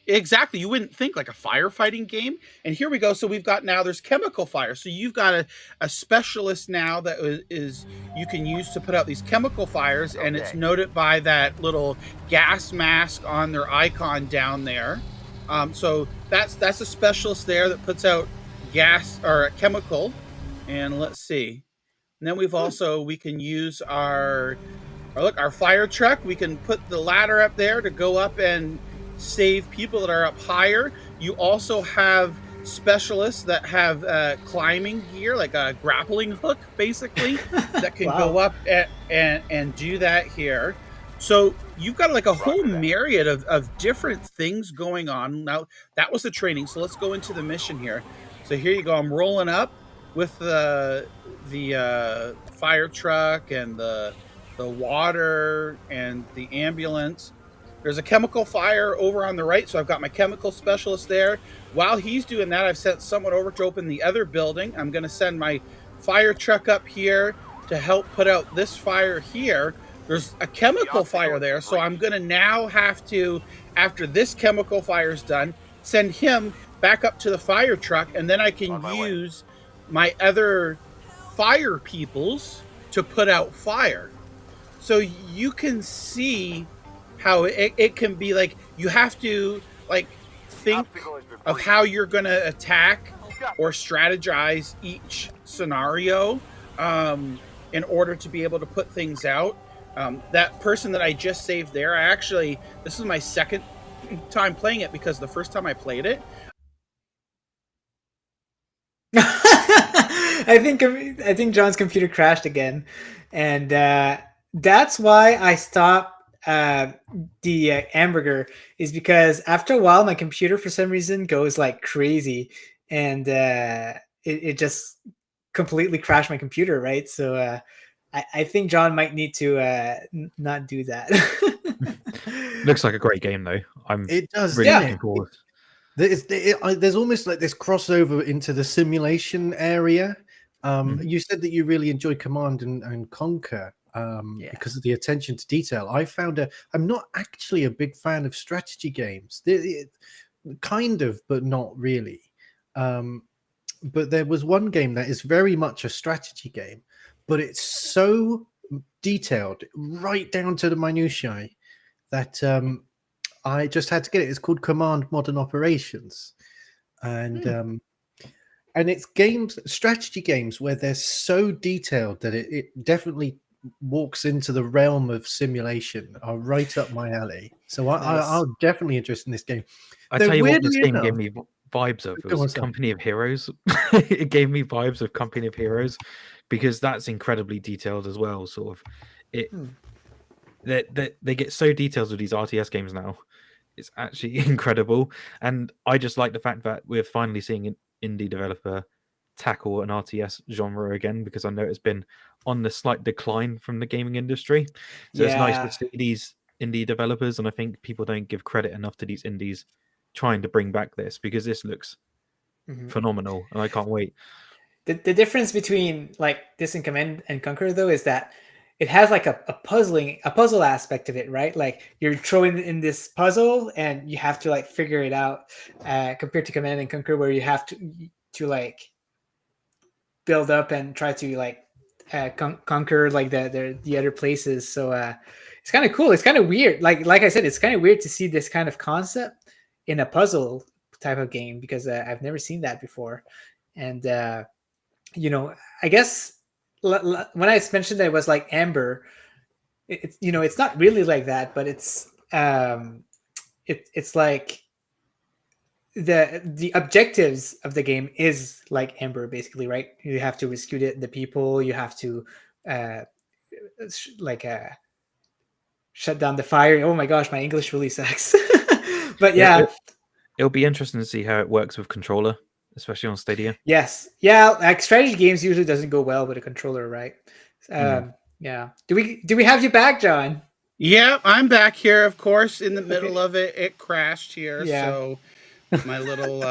Exactly. You wouldn't think like a firefighting game. And here we go. So we've got now there's chemical fire. So you've got a specialist now that is you can use to put out these chemical fires. And it's noted by that little gas mask on their icon down there. So that's a specialist there that puts out gas or a chemical. And let's see. And then we've also, we can use our fire truck. We can put the ladder up there to go up and save people that are up higher. You also have specialists that have climbing gear, like a grappling hook, basically, that can go up and do that here. So you've got like a whole myriad of different things going on. Now, that was the training. So let's go into the mission here. So here you go. I'm rolling up with the fire truck and the water and the ambulance. There's a chemical fire over on the right, so I've got my chemical specialist there. While he's doing that, I've sent someone over to open the other building. I'm going to send my fire truck up here to help put out this fire here. There's a chemical fire there, so I'm going to now have to, after this chemical fire is done, send him back up to the fire truck, and then I can use my other fire peoples to put out fire. So you can see how it can be like, you have to like think of how you're going to attack or strategize each scenario in order to be able to put things out. That person that I just saved there, this is my second time playing it because the first time I played it, I think John's computer crashed again, and that's why I stopped the hamburger, is because after a while my computer for some reason goes like crazy, and it just completely crashed my computer, right? So I think John might need to not do that. Looks like a great game though. It does, really yeah. looking forward. There's almost like this crossover into the simulation area. You said that you really enjoy Command and Conquer because of the attention to detail. I'm not actually a big fan of strategy games. Kind of, but not really. But there was one game that is very much a strategy game, but it's so detailed, right down to the minutiae, that I just had to get it. It's called Command Modern Operations, and it's strategy games where they're so detailed that it definitely walks into the realm of simulation, are right up my alley. So I'm definitely interested in this game. I tell you what, this weirdly game enough- gave me vibes of. It Go on, was Sam. Company of Heroes. It gave me vibes of Company of Heroes because that's incredibly detailed as well. Sort of, they get so detailed with these RTS games now. It's actually incredible, and I just like the fact that we're finally seeing an indie developer tackle an RTS genre again, because I know it's been on the slight decline from the gaming industry. So it's nice to see these indie developers, and I think people don't give credit enough to these indies trying to bring back this, because this looks phenomenal, and I can't wait. The difference between like this and Command and Conquer though is that it has like a puzzle aspect of it, right? Like you're throwing in this puzzle and you have to like figure it out, compared to Command and Conquer, where you have to like build up and try to like conquer like the other places. So it's kind of cool. It's kind of weird. Like I said, it's kind of weird to see this kind of concept in a puzzle type of game, because I've never seen that before. And I guess when I mentioned that it was like Amber, it's not really like that, but it's like the objectives of the game is like Amber, basically, right? You have to rescue the people, you have to like shut down the fire. Oh my gosh, my English really sucks. But yeah, it'll be interesting to see how it works with controller, especially on Stadia. yes, yeah, like strategy games usually doesn't go well with a controller, right? Yeah. Do we have you back, John? Yeah, I'm back here, of course, in the middle of it. It crashed here, Yeah. so my little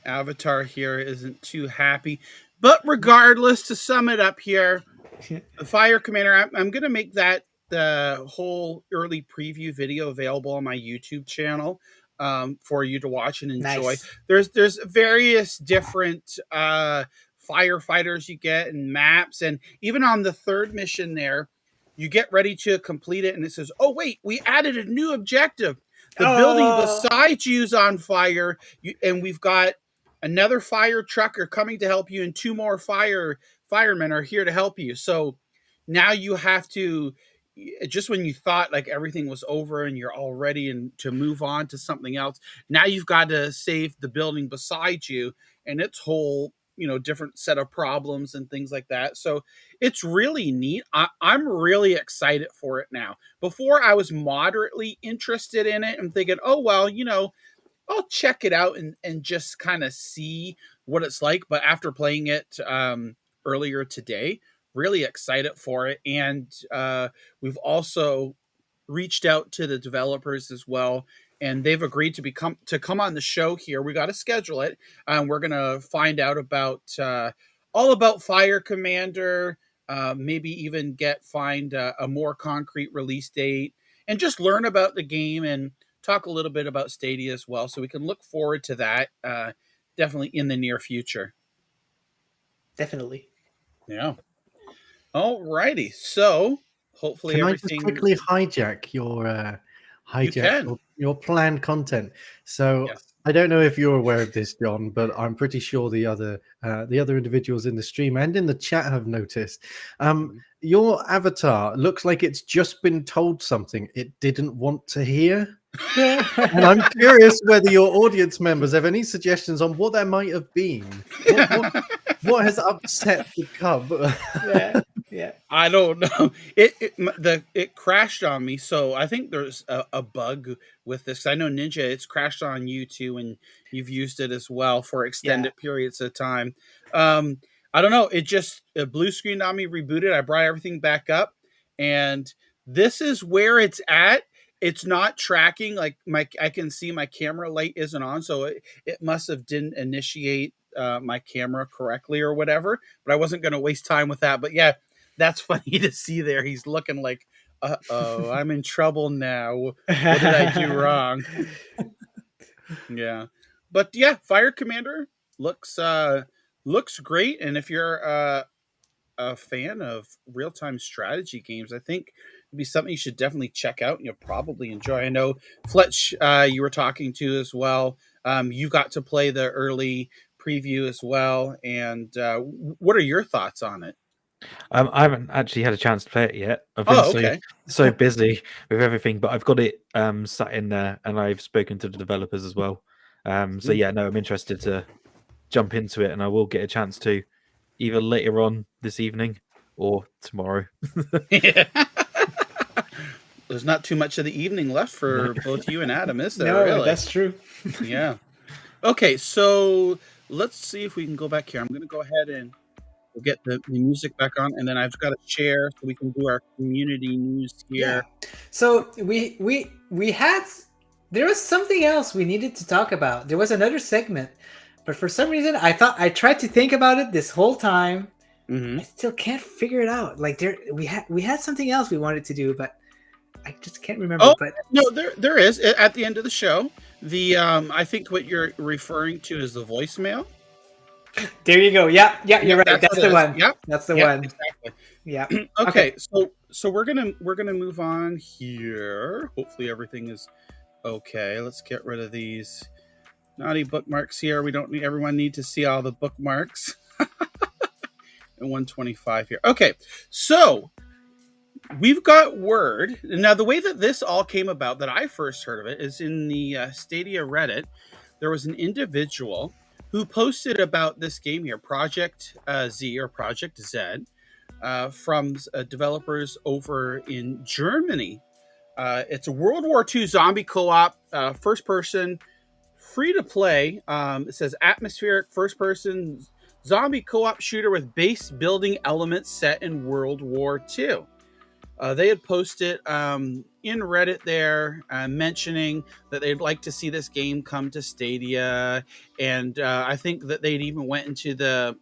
avatar here isn't too happy. But regardless, to sum it up here, Fire Commander, I'm going to make that the whole early preview video available on my YouTube channel for you to watch and enjoy. Nice. There's various different firefighters you get and maps, and even on the third mission there, you get ready to complete it, and it says, "Oh wait, we added a new objective. The building beside you's on fire, and we've got another fire trucker coming to help you, and 2 more firemen are here to help you." So now you have to, just when you thought like everything was over and you're all ready to move on to something else, now you've got to save the building beside you and its whole different set of problems and things like that. So it's really neat. I'm really excited for it now. Before, I was moderately interested in it and thinking, oh well, I'll check it out and just kind of see what it's like. But after playing it earlier today, really excited for it. And we've also reached out to the developers as well, and they've agreed to come on the show here. We got to schedule it. We're going to find out about all about Fire Commander, maybe even find a more concrete release date, and just learn about the game and talk a little bit about Stadia as well. So we can look forward to that definitely in the near future. Definitely. Yeah. All righty. So hopefully Can everything... I just quickly hijack your planned content? So Yes. I don't know if you're aware of this, John, but I'm pretty sure the other individuals in the stream and in the chat have noticed. Your avatar looks like it's just been told something it didn't want to hear. And I'm curious whether your audience members have any suggestions on what that might have been. What has upset the cub? Yeah. I don't know. It crashed on me, so I think there's a bug with this. I know Ninja, it's crashed on you too, and you've used it as well for extended periods of time. I don't know. It just blue screened on me, rebooted. I brought everything back up, and this is where it's at. It's not tracking. Like I can see my camera light isn't on, so it must have didn't initiate my camera correctly or whatever. But I wasn't going to waste time with that. But yeah, that's funny to see there. He's looking like, uh-oh, I'm in trouble now. What did I do wrong? Yeah. But yeah, Fire Commander looks great. And if you're a fan of real-time strategy games, I think it'd be something you should definitely check out and you'll probably enjoy. I know Fletch, you were talking to as well. You got to play the early preview as well. And what are your thoughts on it? I haven't actually had a chance to play it yet. I've been so busy with everything, but I've got it sat in there, and I've spoken to the developers as well. So yeah, no, I'm interested to jump into it, and I will get a chance to either later on this evening or tomorrow. There's not too much of the evening left for both you and Adam, is there? No, really? That's true. Yeah. Okay, so let's see if we can go back here. I'm going to go ahead and we'll get the music back on, and then I've got to share so we can do our community news here. Yeah. So we had, there was something else we needed to talk about. There was another segment, but for some reason I tried to think about it this whole time, Mhm. I still can't figure it out. Like we had something else we wanted to do, but I just can't remember. Oh, But no, there is at the end of the show. The I think what you're referring to is the voicemail. there you go. Yeah, you're Yep, right. That's what the it is. one. Yep, That's the yep, one. exactly. Yeah. Okay, so we're gonna move on here. Hopefully everything is okay. Let's get rid of these naughty bookmarks here. We don't need everyone need to see all the bookmarks. And 125 here. Okay, so we've got word now. The way that this all came about, that I first heard of it, is in the Stadia Reddit. There was an individual who posted about this game here, Projekt Z or Projekt Z, from developers over in Germany. It's a World War II zombie co-op, first person, free to play. It says atmospheric first person zombie co-op shooter with base building elements set in World War II. They had posted in Reddit there, mentioning that they'd like to see this game come to Stadia, and I think that they'd even went into the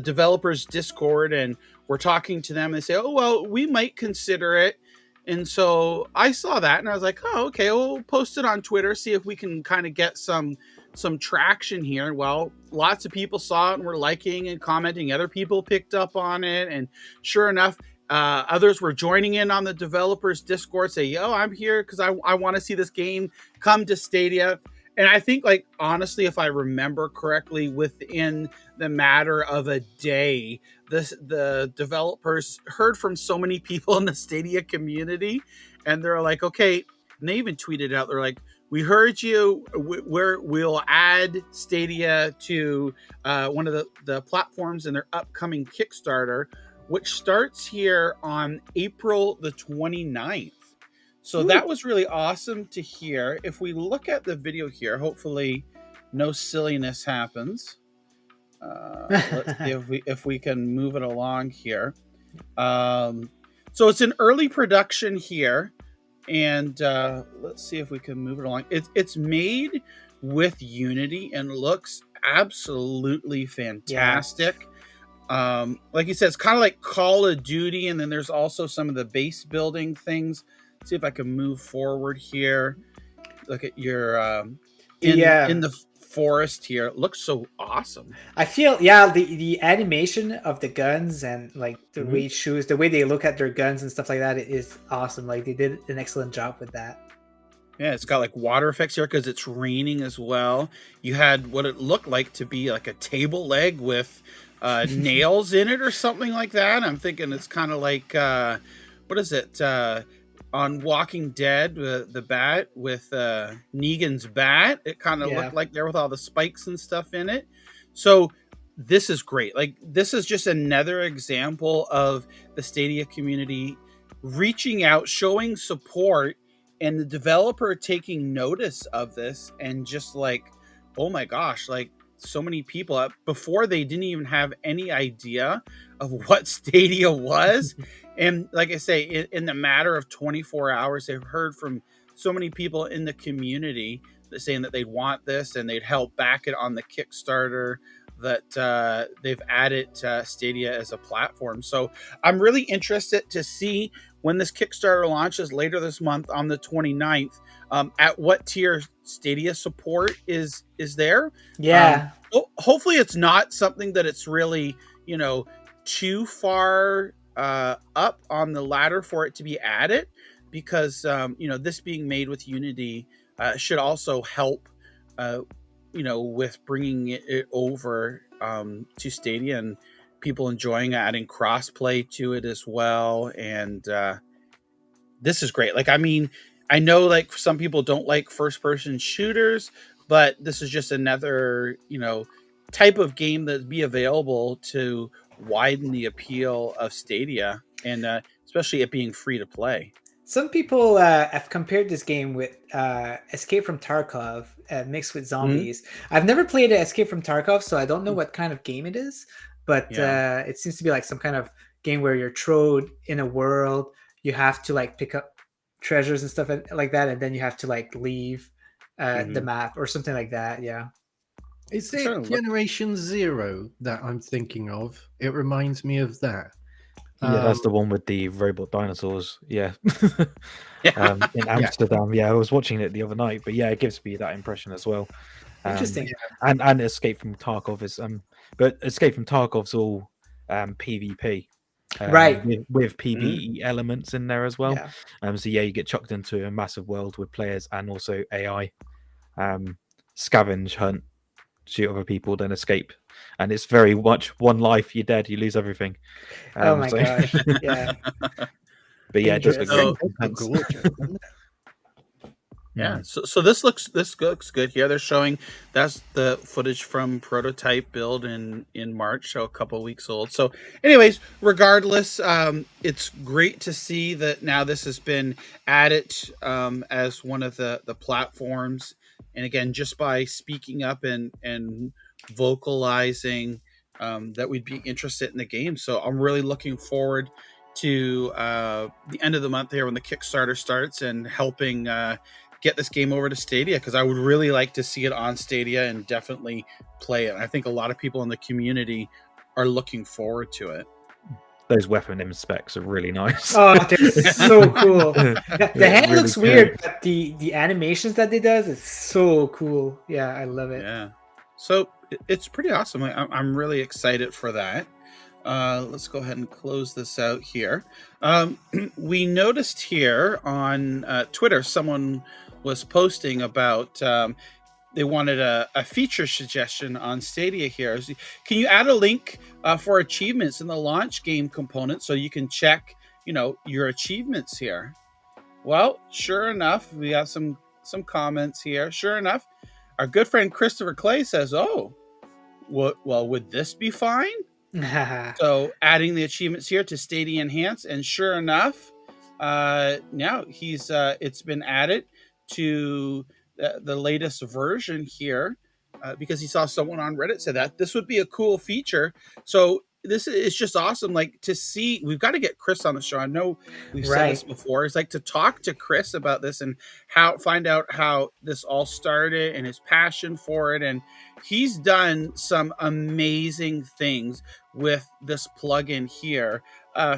developers Discord and were talking to them. And they say, oh well, we might consider it. And so I saw that and I was like, oh, okay, we'll post it on Twitter, see if we can kind of get some traction here. Well, lots of people saw it and were liking and commenting. Other people picked up on it, and sure enough, others were joining in on the developers Discord, say, yo, I'm here because I want to see this game come to Stadia. And I think, like, honestly, if I remember correctly, within the matter of a day, the developers heard from so many people in the Stadia community, and they're like, okay, and they even tweeted out, they're like, we heard you, we'll add Stadia to one of the platforms in their upcoming Kickstarter, which starts here on April the 29th. So that was really awesome to hear. If we look at the video here, hopefully no silliness happens. Let's see if we can move it along here. So it's in early production here, and let's see if we can move it along. It's made with Unity and looks absolutely fantastic. Like you said, it's kind of like Call of Duty, and then there's also some of the base building things. See if I can move forward here. Look at your in the forest here. It looks so awesome. I feel the animation of the guns and like the way it shoots, the way they look at their guns and stuff like that is awesome. Like they did an excellent job with that. Yeah, it's got like water effects here because it's raining as well. You had what it looked like to be like a table leg with nails in it or something like that. I'm thinking it's kind of like what is it? On Walking Dead, the bat with Negan's bat. It kind of looked like there with all the spikes and stuff in it. So this is great. Like, this is just another example of the Stadia community reaching out, showing support, and the developer taking notice of this, and just like, oh my gosh, like so many people before they didn't even have any idea of what Stadia was. And like I say, in the matter of 24 hours, they've heard from so many people in the community that saying that they'd want this and they'd help back it on the Kickstarter, that they've added Stadia as a platform. So I'm really interested to see when this Kickstarter launches later this month on the 29th, at what tier Stadia support is there. Yeah. Hopefully it's not something that it's really, too far up on the ladder for it to be added, because this being made with Unity should also help with bringing it over to Stadia and people enjoying adding crossplay to it as well. And this is great. Like, I mean, I know like some people don't like first person shooters, but this is just another type of game that'd be available to widen the appeal of Stadia, and especially it being free to play. Some people have compared this game with Escape from Tarkov mixed with zombies. I've never played Escape from Tarkov, so I don't know what kind of game it is, but it seems to be like some kind of game where you're thrown in a world. You have to like pick up treasures and stuff like that, and then you have to like leave the map or something like that. Yeah. Is I'm trying it to look. Generation Zero that I'm thinking of? It reminds me of that. Yeah, that's the one with the robot dinosaurs. Yeah. In Yeah. Amsterdam. Yeah, I was watching it the other night, but yeah, it gives me that impression as well. Interesting. And Escape from Tarkov is but Escape from Tarkov's all PvP. Right. With PvE elements in there as well. Yeah. So yeah, you get chucked into a massive world with players and also AI. Scavenge, hunt, shoot other people, then escape. And it's very much one life, you're dead, you lose everything. Oh my so- gosh. Yeah. But yeah, it does look Dangerous. very intense. Gorgeous, isn't it? Yeah, so this looks good here. They're showing that's the footage from prototype build in March, so a couple weeks old. So, anyways, regardless, it's great to see that now this has been added as one of the platforms. And again, just by speaking up and vocalizing that we'd be interested in the game. So I'm really looking forward to the end of the month here when the Kickstarter starts and helping get this game over to Stadia, because I would really like to see it on Stadia and definitely play it. I think a lot of people in the community are looking forward to it. Those weapon im specs are really nice. Oh, they're so cool. The Yeah, head really looks good. weird, but the animations that they does is so cool. Yeah, I love it. Yeah, so it's pretty awesome. I'm really excited for that. Let's go ahead and close this out here. We noticed here on Twitter, someone was posting about they wanted a feature suggestion on Stadia here. Can you add a link for achievements in the launch game component so you can check, your achievements here? Well, sure enough, we have some comments here. Sure enough, our good friend Christopher Clay says, "Oh, well, would this be fine?" So adding the achievements here to Stadia Enhance, and sure enough, now it's been added to the latest version here because he saw someone on Reddit say that this would be a cool feature. So this is just awesome. Like to see, we've got to get Chris on the show. I know we've said this before. It's like to talk to Chris about this and find out how this all started and his passion for it. And he's done some amazing things with this plugin here,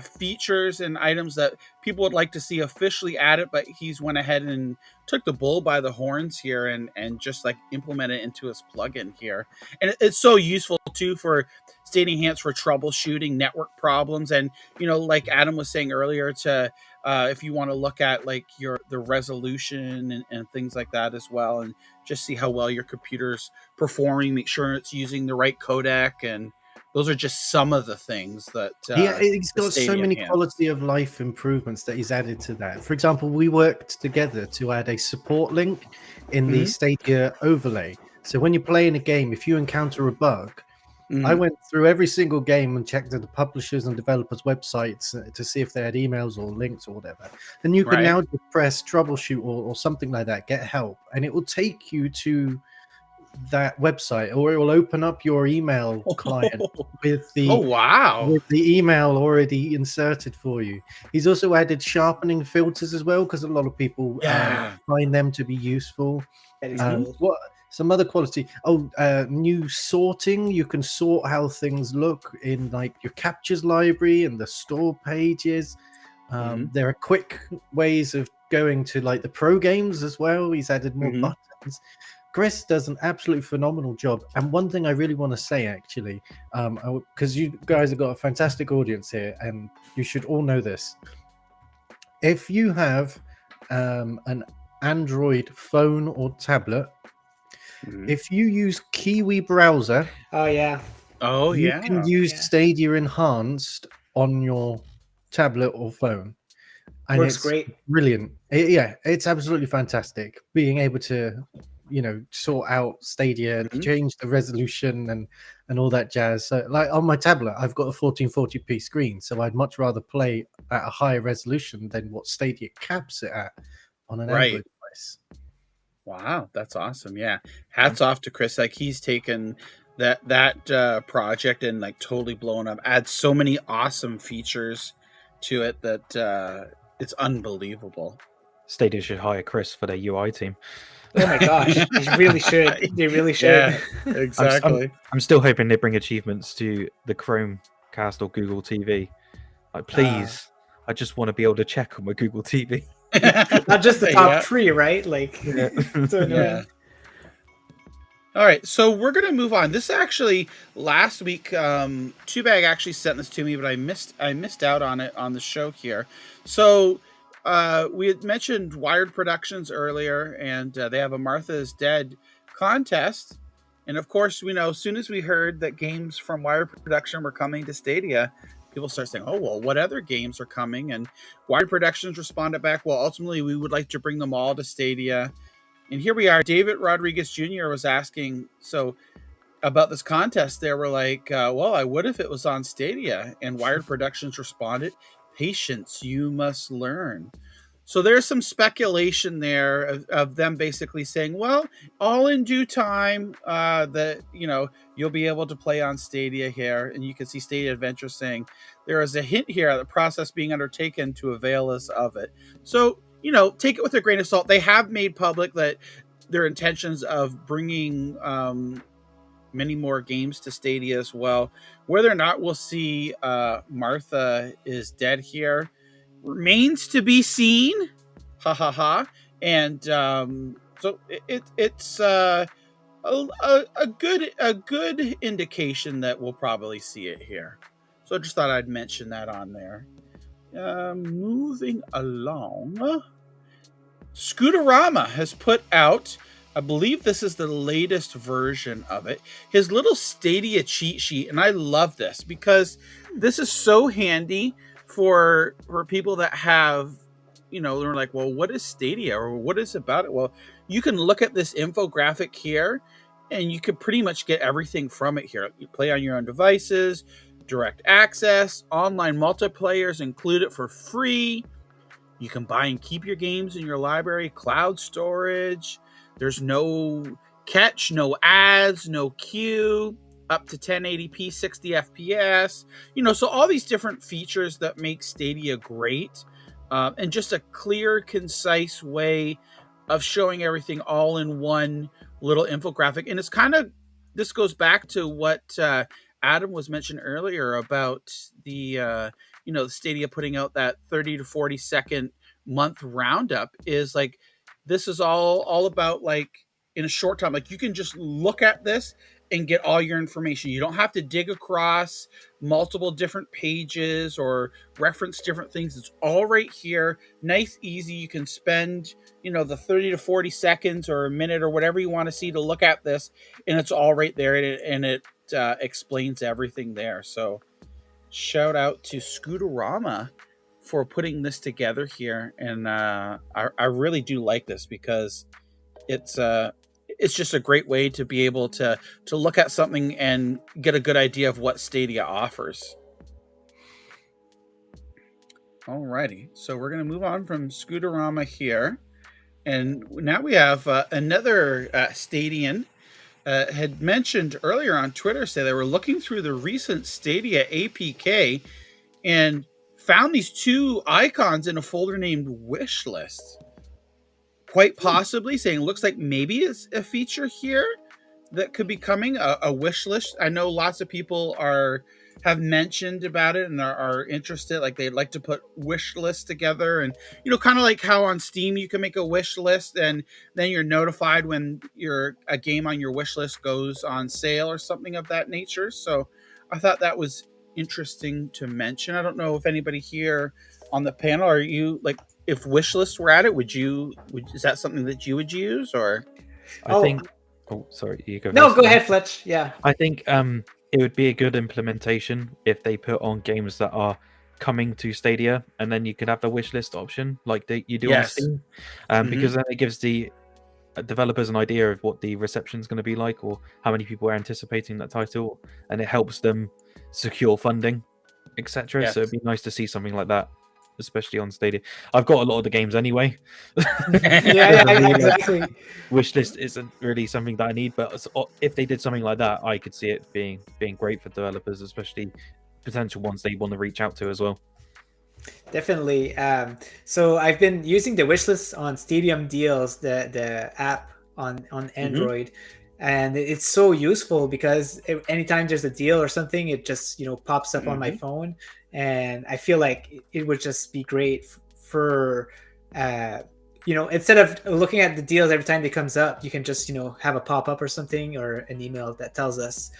features and items that people would like to see officially added, but he's went ahead and took the bull by the horns here and just like implement it into his plugin here. And it's so useful too for Stadia Enhance for troubleshooting network problems. And like Adam was saying earlier, to if you want to look at like the resolution and things like that as well, and just see how well your computer's performing, make sure it's using the right codec. And those are just some of the things that he's got so Stadia many Enhance. quality of life improvements that he's added to that. For example, we worked together to add a support link in the Stadia overlay. So when you're playing a game, if you encounter a bug, I went through every single game and checked the publishers and developers' websites to see if they had emails or links or whatever. And you can now just press troubleshoot or something like that, get help, and it will take you to that website, or it will open up your email client with the with the email already inserted for you. He's also added sharpening filters as well, because a lot of people find them to be useful. What some other quality? New sorting. You can sort how things look in like your captures library and the store pages. There are quick ways of going to like the pro games as well. He's added more buttons. Chris does an absolutely phenomenal job. And one thing I really want to say, actually, because you guys have got a fantastic audience here, and you should all know this. If you have an Android phone or tablet, if you use Kiwi browser, you can use Stadia Enhanced on your tablet or phone. And Works it's great. Brilliant. It's absolutely fantastic being able to sort out Stadia, change the resolution and all that jazz. So like on my tablet, I've got a 1440p screen, so I'd much rather play at a higher resolution than what Stadia caps it at on an Android device. Wow, that's awesome. Yeah, hats off to Chris. Like he's taken that project and like totally blown up, adds so many awesome features to it that it's unbelievable. Stadia should hire Chris for their UI team. Oh my gosh, they really should. They really should. Yeah, exactly. I'm still hoping they bring achievements to the Chromecast or Google TV. Like, please, I just want to be able to check on my Google TV. Not just the top Yeah. 3, right? Like, Yeah. so annoying. Yeah. All right, so we're gonna move on. This actually last week, Two Bag actually sent this to me, but I missed out on it on the show here. So we had mentioned Wired Productions earlier, and they have a Martha is Dead contest. And of course, we know as soon as we heard that games from Wired Production were coming to Stadia, people start saying, "Oh well, what other games are coming?" And Wired Productions responded back, "Well, ultimately, we would like to bring them all to Stadia." And here we are. David Rodriguez Jr. was asking about this contest. They were like, well, I would if it was on Stadia. And Wired Productions responded, patience, you must learn. So there's some speculation there of them basically saying, well, all in due time, that, you'll be able to play on Stadia here. And you can see Stadia Adventure saying there is a hint here of the process being undertaken to avail us of it. So, take it with a grain of salt. They have made public that their intentions of bringing many more games to Stadia as well. Whether or not we'll see Martha is Dead here remains to be seen. Ha ha ha. And so it's a good indication that we'll probably see it here. So I just thought I'd mention that on there. Moving along. Scooterama has put out, I believe this is the latest version of it, his little Stadia cheat sheet. And I love this because this is so handy for people that have, they're like, well, what is Stadia or what is about it? Well, you can look at this infographic here and you can pretty much get everything from it here. You play on your own devices, direct access, online multiplayers included for free. You can buy and keep your games in your library, cloud storage. There's no catch, no ads, no queue, up to 1080p, 60 FPS. So all these different features that make Stadia great, and just a clear, concise way of showing everything all in one little infographic. And it's this goes back to what Adam was mentioning earlier about the Stadia putting out that 30 to 40 second month roundup. Is like, this is all about, like, in a short time, like, you can just look at this and get all your information. You don't have to dig across multiple different pages or reference different things. It's all right here. Nice, easy. You can spend, the 30 to 40 seconds or a minute or whatever you want to see to look at this, and it's all right there, and it explains everything there. So shout out to Scooterama for putting this together here. And I really do like this because it's just a great way to be able to look at something and get a good idea of what Stadia offers. Alrighty, so we're going to move on from Scooterama here. And now we have another Stadian had mentioned earlier on Twitter, say they were looking through the recent Stadia APK and found these two icons in a folder named Wishlist. Quite possibly saying, looks like maybe it's a feature here that could be coming, a wish list. I know lots of people have mentioned about it and are interested, like they'd like to put wish lists together, and kind of like how on Steam you can make a wish list and then you're notified when a game on your wish list goes on sale or something of that nature. So I thought that was interesting to mention. I don't know if anybody here on the panel, are you like, if wish lists were at it, is that something that you would use? Or I think. Oh, sorry, you go. No, first. go ahead, Fletch. Yeah. I think it would be a good implementation if they put on games that are coming to Stadia, and then you could have the wish list option like you do on Steam, because then it gives the developers an idea of what the reception is going to be like, or how many people are anticipating that title, and it helps them secure funding, etc. Yes. So it'd be nice to see something like that, especially on Stadia. I've got a lot of the games anyway. yeah, exactly. Wishlist isn't really something that I need, but if they did something like that, I could see it being great for developers, especially potential ones they want to reach out to as well. Definitely. So I've been using the wishlist on Stadium Deals, the app on Android, and it's so useful because anytime there's a deal or something, it just pops up on my phone, and I feel like it would just be great for instead of looking at the deals every time they comes up, you can just have a pop up or something or an email that tells us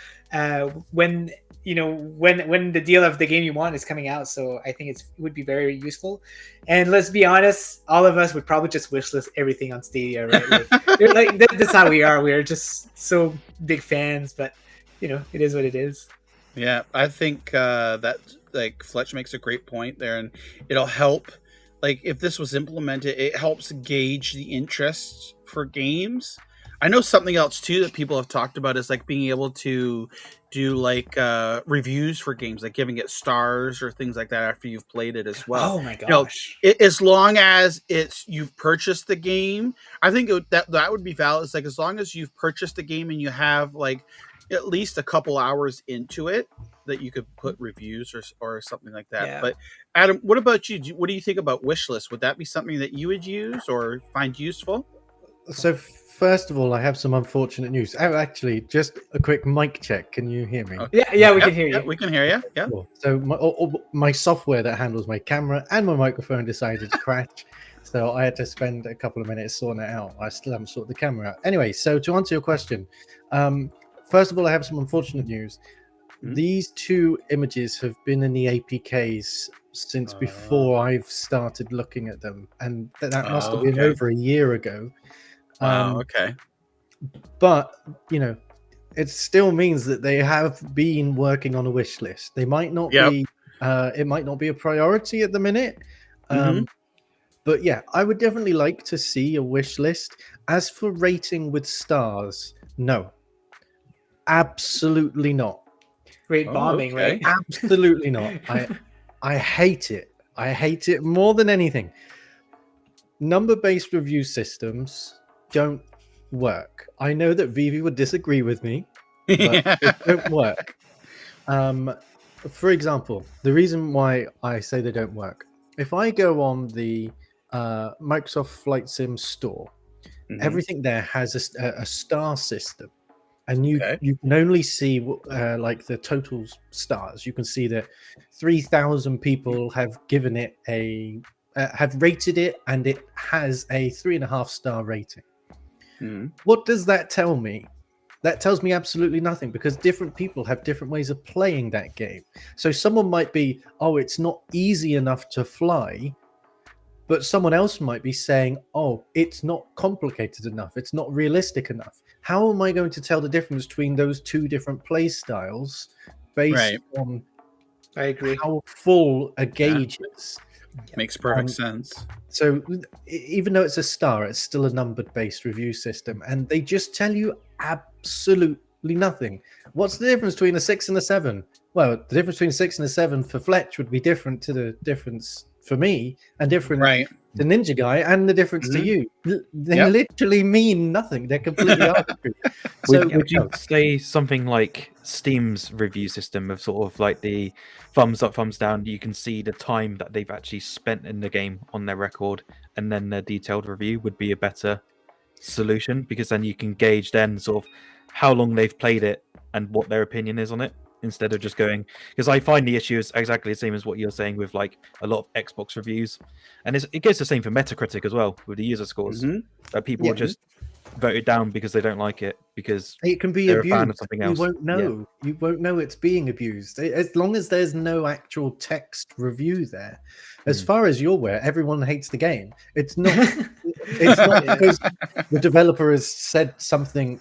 when when the deal of the game you want is coming out. So I think it would be very useful. And let's be honest, all of us would probably just wishlist everything on Stadia, right? That's how we are. We're just so big fans, but it is what it is. Yeah, I think that like Fletch makes a great point there, and it'll help. Like if this was implemented, it helps gauge the interest for games. I know something else too that people have talked about is like being able to do like reviews for games, like giving it stars or things like that after you've played it as well. Oh my gosh! As long as you've purchased the game, I think that would be valid. It's like as long as you've purchased the game and you have like at least a couple hours into it, that you could put reviews or something like that. Yeah. But Adam, what about you? What do you think about wishlist? Would that be something that you would use or find useful? So first of all, I have some unfortunate news. Oh, actually, just a quick mic check. Can you hear me? Yeah, we can hear you. We can hear you. Yeah. Cool. So my software that handles my camera and my microphone decided to crash. So I had to spend a couple of minutes sorting it out. I still haven't sorted the camera out. Anyway, so to answer your question, first of all, I have some unfortunate news. These two images have been in the APKs since before I've started looking at them, and that must have been over a year ago. Wow. Okay. But it still means that they have been working on a wish list. They might not be. It might not be a priority at the minute. But yeah, I would definitely like to see a wish list. As for rating with stars, no, absolutely not. Great bombing, right? Absolutely not. I hate it. I hate it more than anything. Number-based review systems don't work. I know that Vivi would disagree with me, but it don't work. For example, the reason why I say they don't work, if I go on the Microsoft Flight Sim store, everything there has a star system. And you can only see like the total stars. You can see that 3,000 people have given it have rated it, and it has a 3.5 star rating. What does that tell me? That tells me absolutely nothing, because different people have different ways of playing that game. So someone might be, oh, it's not easy enough to fly. But someone else might be saying, oh, it's not complicated enough. It's not realistic enough. How am I going to tell the difference between those two different play styles based on I agree. how full a gauge is? Makes perfect sense. So even though it's a star, it's still a numbered-based review system. And they just tell you absolutely nothing. What's the difference between a 6 and a 7? Well, the difference between a 6 and a 7 for Fletch would be different to the difference for me, and different to NinjaGuy, and the difference to you. They literally mean nothing. They're completely arbitrary. So would you say something like Steam's review system of sort of like the thumbs up, thumbs down? You can see the time that they've actually spent in the game on their record, and then their detailed review would be a better solution, because then you can gauge then sort of how long they've played it and what their opinion is on it, instead of just going, because I find the issue is exactly the same as what you're saying with like a lot of Xbox reviews, and it goes the same for Metacritic as well with the user scores, that people just vote it down because they don't like it, because it can be they're abused. a fan of something else. You won't know. You won't know it's being abused as long as there's no actual text review there. As far as you're aware, everyone hates the game. It's not. It's not because the developer has said something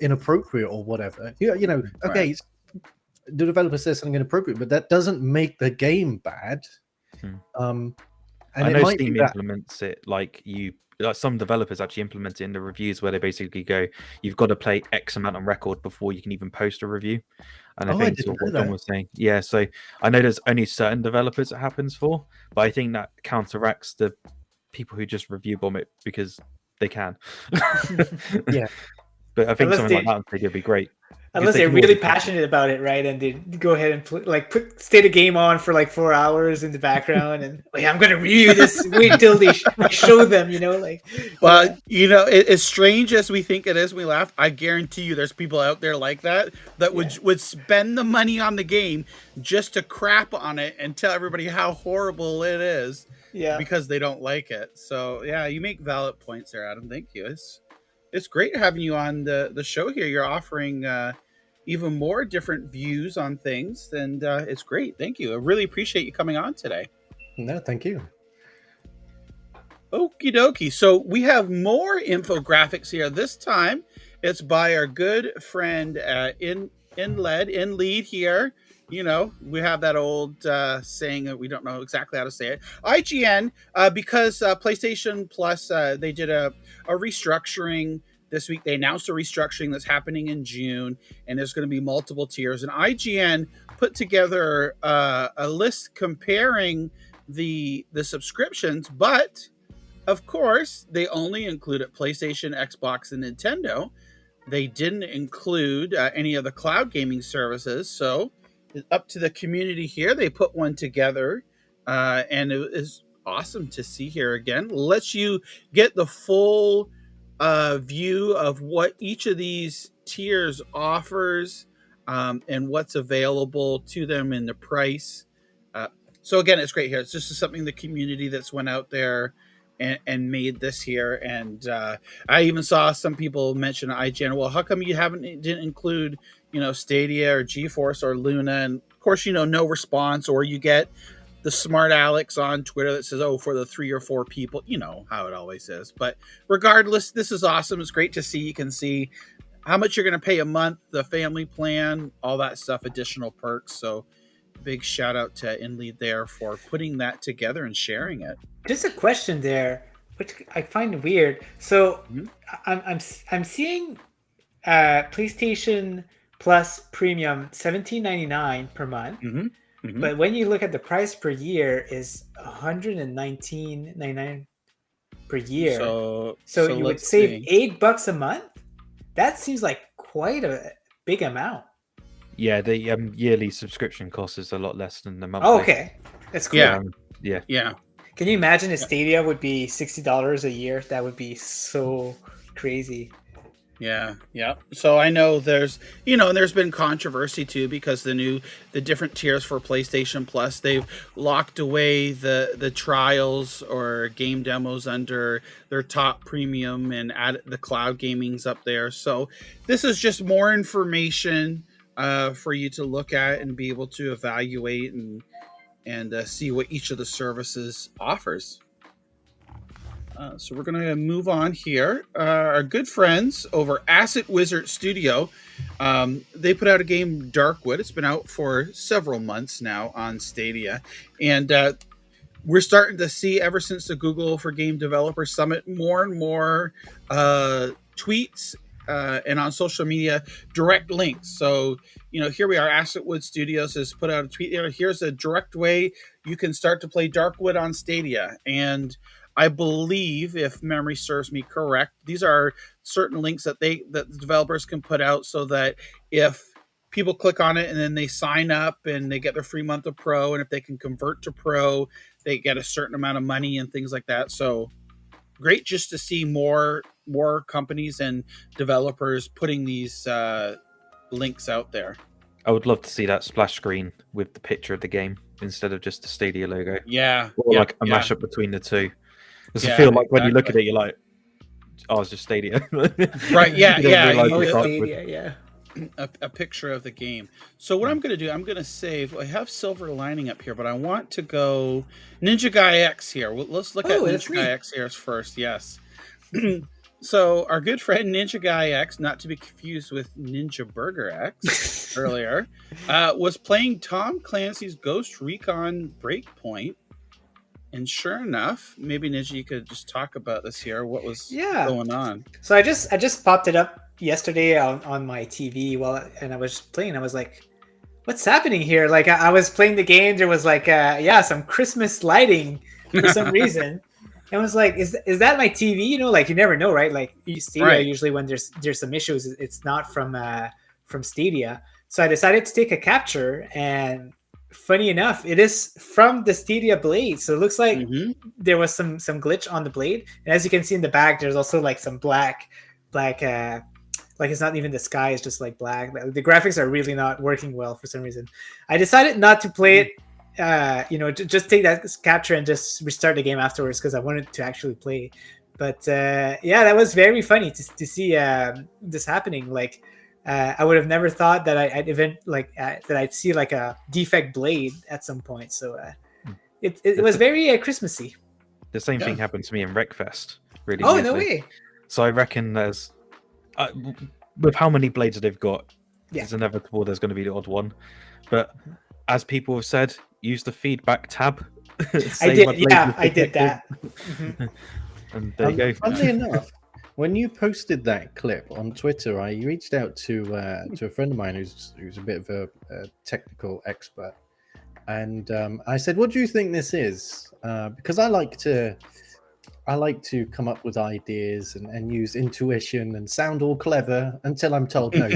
inappropriate or whatever. Okay. The developer says something inappropriate, but that doesn't make the game bad. And I know Steam implements it like some developers actually implement it in the reviews, where they basically go, you've got to play X amount on record before you can even post a review. And I think what John was saying. Yeah, so I know there's only certain developers it happens for, but I think that counteracts the people who just review bomb it because they can. Yeah. But I think something like that would be great. Unless they they're can really already- passionate about it, right? And they go ahead and put stay the game on for like 4 hours in the background, and like I'm gonna review this. Wait till I show them, like. Well, as strange as we think it is, we laugh. I guarantee you, there's people out there like that would spend the money on the game just to crap on it and tell everybody how horrible it is, because they don't like it. So yeah, you make valid points there, Adam. Thank you. It's great having you on the show here. You're offering even more different views on things, and it's great. Thank you. I really appreciate you coming on today. No, thank you. Okie dokie. So we have more infographics here. This time it's by our good friend in lead here. We have that old saying that we don't know exactly how to say it. IGN, because PlayStation Plus, they did a restructuring this week. They announced a restructuring that's happening in June, and there's going to be multiple tiers. And IGN put together a list comparing the subscriptions, but of course, they only included PlayStation, Xbox, and Nintendo. They didn't include any of the cloud gaming services. So it's up to the community here. They put one together, and it is awesome to see here again. Lets you get the full view of what each of these tiers offers, and what's available to them in the price. So again, it's great here. It's just something the community that's went out there and made this here. And I even saw some people mention IGN. Well, how come you didn't include, Stadia or GeForce or Luna? And of course, no response, or you get the smart Alex on Twitter that says, oh, for the 3 or 4 people, how it always is. But regardless, this is awesome. It's great to see. You can see how much you're going to pay a month, the family plan, all that stuff, additional perks. So big shout out to InLead there for putting that together and sharing it. Just a question there, which I find weird. So I'm seeing PlayStation Plus Premium $17.99 per month, but when you look at the price per year is $119.99 per year. So you would save $8 a month. That seems like quite a big amount. Yeah, the yearly subscription cost is a lot less than the monthly. Oh, okay, that's cool. Yeah. Can you imagine if Stadia would be $60 a year? That would be so crazy. Yeah. So I know there's, and there's been controversy too, because the different tiers for PlayStation Plus, they've locked away the trials or game demos under their top premium and added the cloud gaming's up there. So this is just more information for you to look at and be able to evaluate and see what each of the services offers. So we're going to move on here. Our good friends over Asset Wizard Studio, they put out a game, Darkwood. It's been out for several months now on Stadia. And we're starting to see, ever since the Google for Game Developer Summit, more and more tweets and on social media, direct links. So, here we are. Assetwood Studios has put out a tweet there. Here's a direct way you can start to play Darkwood on Stadia. And I believe, if memory serves me correct, these are certain links that the developers can put out so that if people click on it and then they sign up and they get their free month of Pro, and if they can convert to Pro, they get a certain amount of money and things like that. So great just to see more companies and developers putting these links out there. I would love to see that splash screen with the picture of the game instead of just the Stadia logo. Yeah. Or like a mashup between the two. Because Yeah, I feel like when you look exactly. at it, you're like, oh, it's just Stadia. Right, yeah, You don't yeah. realise Oh, it's Stadia, yeah. A picture of the game. So what I'm going to do, I'm going to save. I have Silver Lining up here, but I want to go NinjaGuy X here. Let's look at that's me. NinjaGuy X here first. Yes. So our good friend NinjaGuy X, not to be confused with Ninja Burger X earlier, was playing Tom Clancy's Ghost Recon Breakpoint. And sure enough, maybe Ninja, you could just talk about this here. What was going on? So I just popped it up yesterday on my TV and I was playing. I was like, what's happening here? Like I was playing the game. There was like some Christmas lighting for some reason. And I was like, is that my TV? Like you never know, right? Like Stadia, usually when there's some issues, it's not from from Stadia. So I decided to take a capture, and funny enough, it is from the Stadia blade. So it looks like there was some glitch on the blade, and as you can see in the back, there's also like some black like it's not even the sky, it's just like black. The graphics are really not working well for some reason. I decided not to play it, just take that capture and just restart the game afterwards because I wanted to actually play. But yeah, that was very funny to see this happening. Like I would have never thought that that I'd see like a defect blade at some point. So it was very Christmassy. The same thing happened to me in Wreckfest. Really. Oh, no way. So I reckon there's with how many blades they've got, it's inevitable there's going to be the odd one. But as people have said, use the feedback tab. I did that. And there you go. Funnily enough, when you posted that clip on Twitter, I reached out to a friend of mine who's a bit of a technical expert, and I said, "What do you think this is?" Because I like to come up with ideas and use intuition and sound all clever until I'm told no.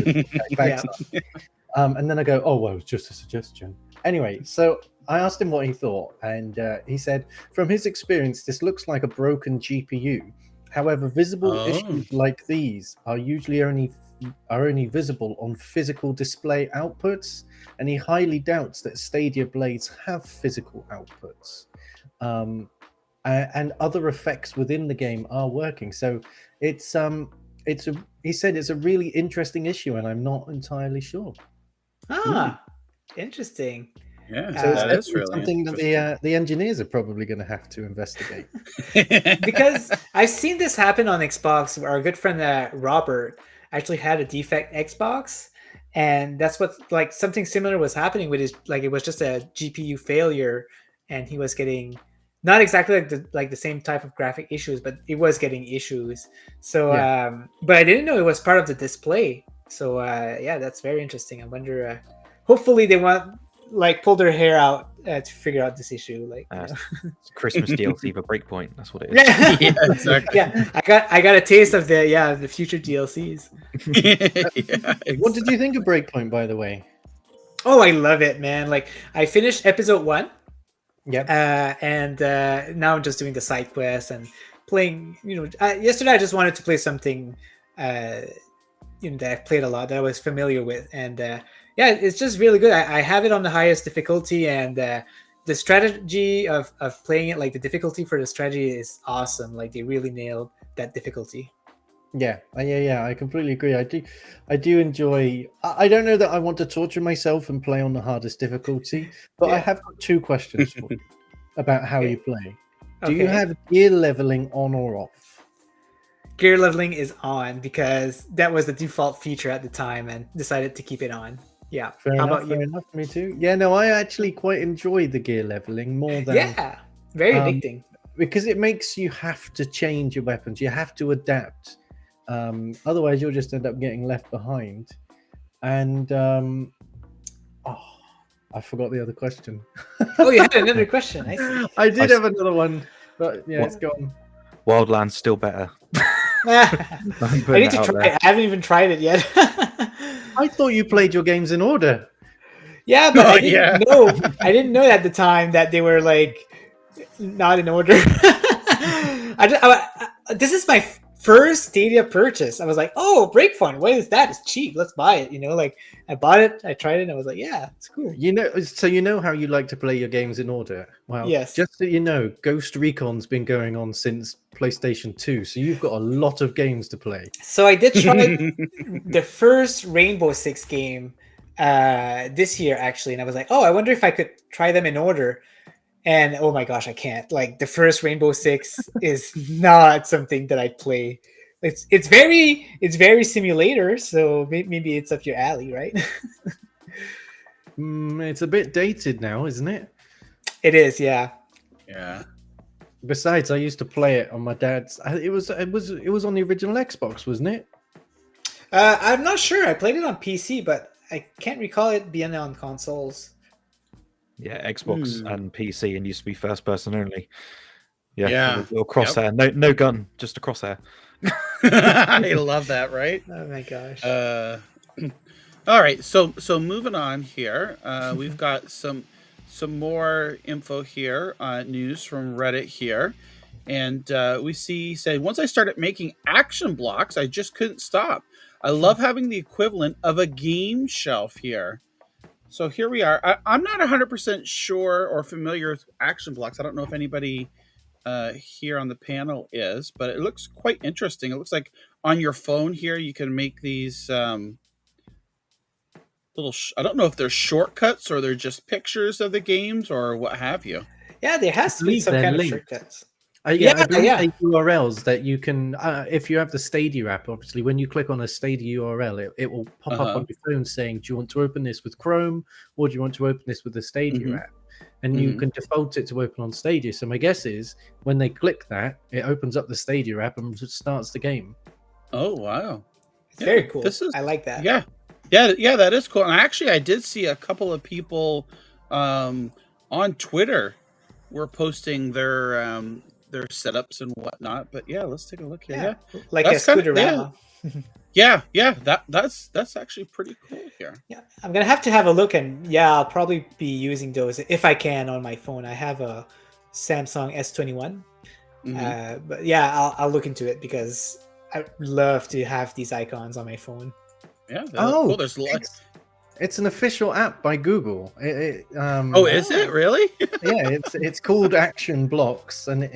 And then I go, "Oh well, it's just a suggestion." Anyway, so I asked him what he thought, and he said, from his experience, this looks like a broken GPU. However, visible issues like these are usually only visible on physical display outputs, and he highly doubts that Stadia blades have physical outputs. And other effects within the game are working. So he said it's a really interesting issue, and I'm not entirely sure. Interesting. Yeah, so that's really something that the engineers are probably going to have to investigate. Because I've seen this happen on Xbox. Our good friend Robert actually had a defect Xbox, and that's what like something similar was happening with his. Like it was just a GPU failure, and he was getting not exactly like the same type of graphic issues, but it was getting issues. So, but I didn't know it was part of the display. So yeah, that's very interesting. I wonder. Hopefully, they pull their hair out to figure out this issue. Like it's Christmas DLC for Breakpoint. That's what it is. Yeah, exactly. Yeah, I got a taste of the future DLCs. What did you think of Breakpoint, by the way? Oh, I love it, man! Like I finished episode 1. Yep. And now I'm just doing the side quests and playing. Yesterday I just wanted to play something that I've played a lot, that I was familiar with, and yeah, it's just really good. I have it on the highest difficulty, and the strategy of playing it, like the difficulty for the strategy is awesome. Like they really nailed that difficulty. Yeah, I completely agree. I do enjoy. I don't know that I want to torture myself and play on the hardest difficulty, but I have got 2 questions for you about how you play. Do you have gear leveling on or off? Gear leveling is on because that was the default feature at the time, and decided to keep it on. Yeah. Fair enough. Me too. Yeah, no, I actually quite enjoy the gear leveling more than very addicting because it makes you have to change your weapons. You have to adapt. Otherwise, you'll just end up getting left behind. And I forgot the other question. Oh, you had another question. I see. I did have another one, but yeah, it's gone. Wildlands still better. I need to try it. I haven't even tried it yet. I thought you played your games in order. Yeah, but I didn't know at the time that they were like not in order. This is my first Stadia purchase. I was like, oh, Breakpoint, what is that? It's cheap. Let's buy it. Like I bought it, I tried it, and I was like, yeah, it's cool. So you know how you like to play your games in order. Well, yes. Just so you know, Ghost Recon's been going on since PlayStation 2, so you've got a lot of games to play. So I did try the first Rainbow Six game this year, actually, and I was like, oh, I wonder if I could try them in order. And oh my gosh, I can't. Like the first Rainbow Six is not something that I play. It's very simulator, so maybe it's up your alley, right? It's a bit dated now, isn't it? It is, yeah. Yeah. Besides, I used to play it on my dad's. It was on the original Xbox, wasn't it? I'm not sure. I played it on PC, but I can't recall it being on consoles. Yeah, Xbox and PC, and used to be first person only. Yeah. Or crosshair. Yep. No gun, just a crosshair. I love that, right? Oh my gosh. All right, so moving on here, we've got some more info here, news from Reddit here, and we say once I started making action blocks, I just couldn't stop. I love having the equivalent of a game shelf here. So here we are. I'm not 100% sure or familiar with action blocks. I don't know if anybody here on the panel is, but it looks quite interesting. It looks like on your phone here you can make these. I don't know if they're shortcuts or they're just pictures of the games or what have you. Yeah, there has to be believe some they're kind of linked. shortcuts. Yeah, I believe they URLs that you can, if you have the Stadia app, obviously, when you click on a Stadia URL, it will pop up on your phone saying, do you want to open this with Chrome or do you want to open this with the Stadia app? And you can default it to open on Stadia. So my guess is when they click that, it opens up the Stadia app and just starts the game. Oh, wow. It's very cool. I like that. Yeah, that is cool. And actually, I did see a couple of people on Twitter were posting their setups and whatnot. But yeah, let's take a look here. Yeah, like a Scooterama. Yeah, that's actually pretty cool here. Yeah, I'm gonna have to have a look, and yeah, I'll probably be using those if I can on my phone. I have a Samsung S21, but yeah, I'll look into it because I love to have these icons on my phone. Yeah. Cool. There's it's an official app by Google. Is it really? Yeah, it's called Action Blocks, and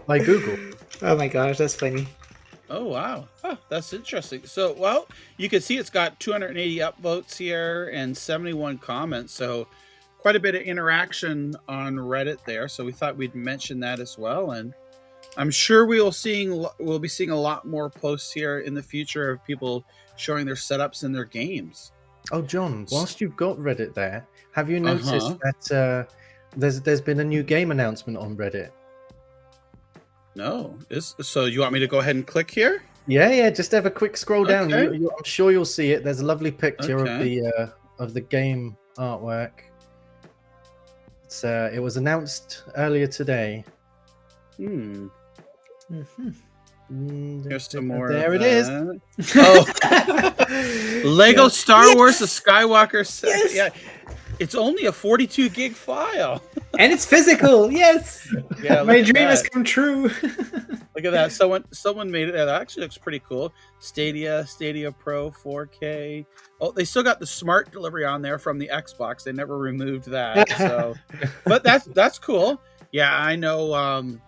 by Google. Oh my gosh, that's funny. Oh wow, that's interesting. So, well, you can see it's got 280 upvotes here and 71 comments. So, quite a bit of interaction on Reddit there. So we thought we'd mention that as well, and I'm sure we'll be seeing a lot more posts here in the future of people showing their setups and their games. Oh, John, whilst you've got Reddit there, have you noticed that there's been a new game announcement on Reddit? No. So you want me to go ahead and click here? Yeah. Just have a quick scroll down. I'm sure you'll see it. There's a lovely picture of the game artwork. It was announced earlier today. Here's some more. There it is. Oh, Lego Star Wars: The Skywalker set. Yes. Yeah, it's only a 42 gig file, and it's physical. Yes. Yeah, my dream has come true. Look at that. Someone made it. That actually looks pretty cool. Stadia Pro 4K. Oh, they still got the smart delivery on there from the Xbox. They never removed that. So, but that's cool. Yeah, I know.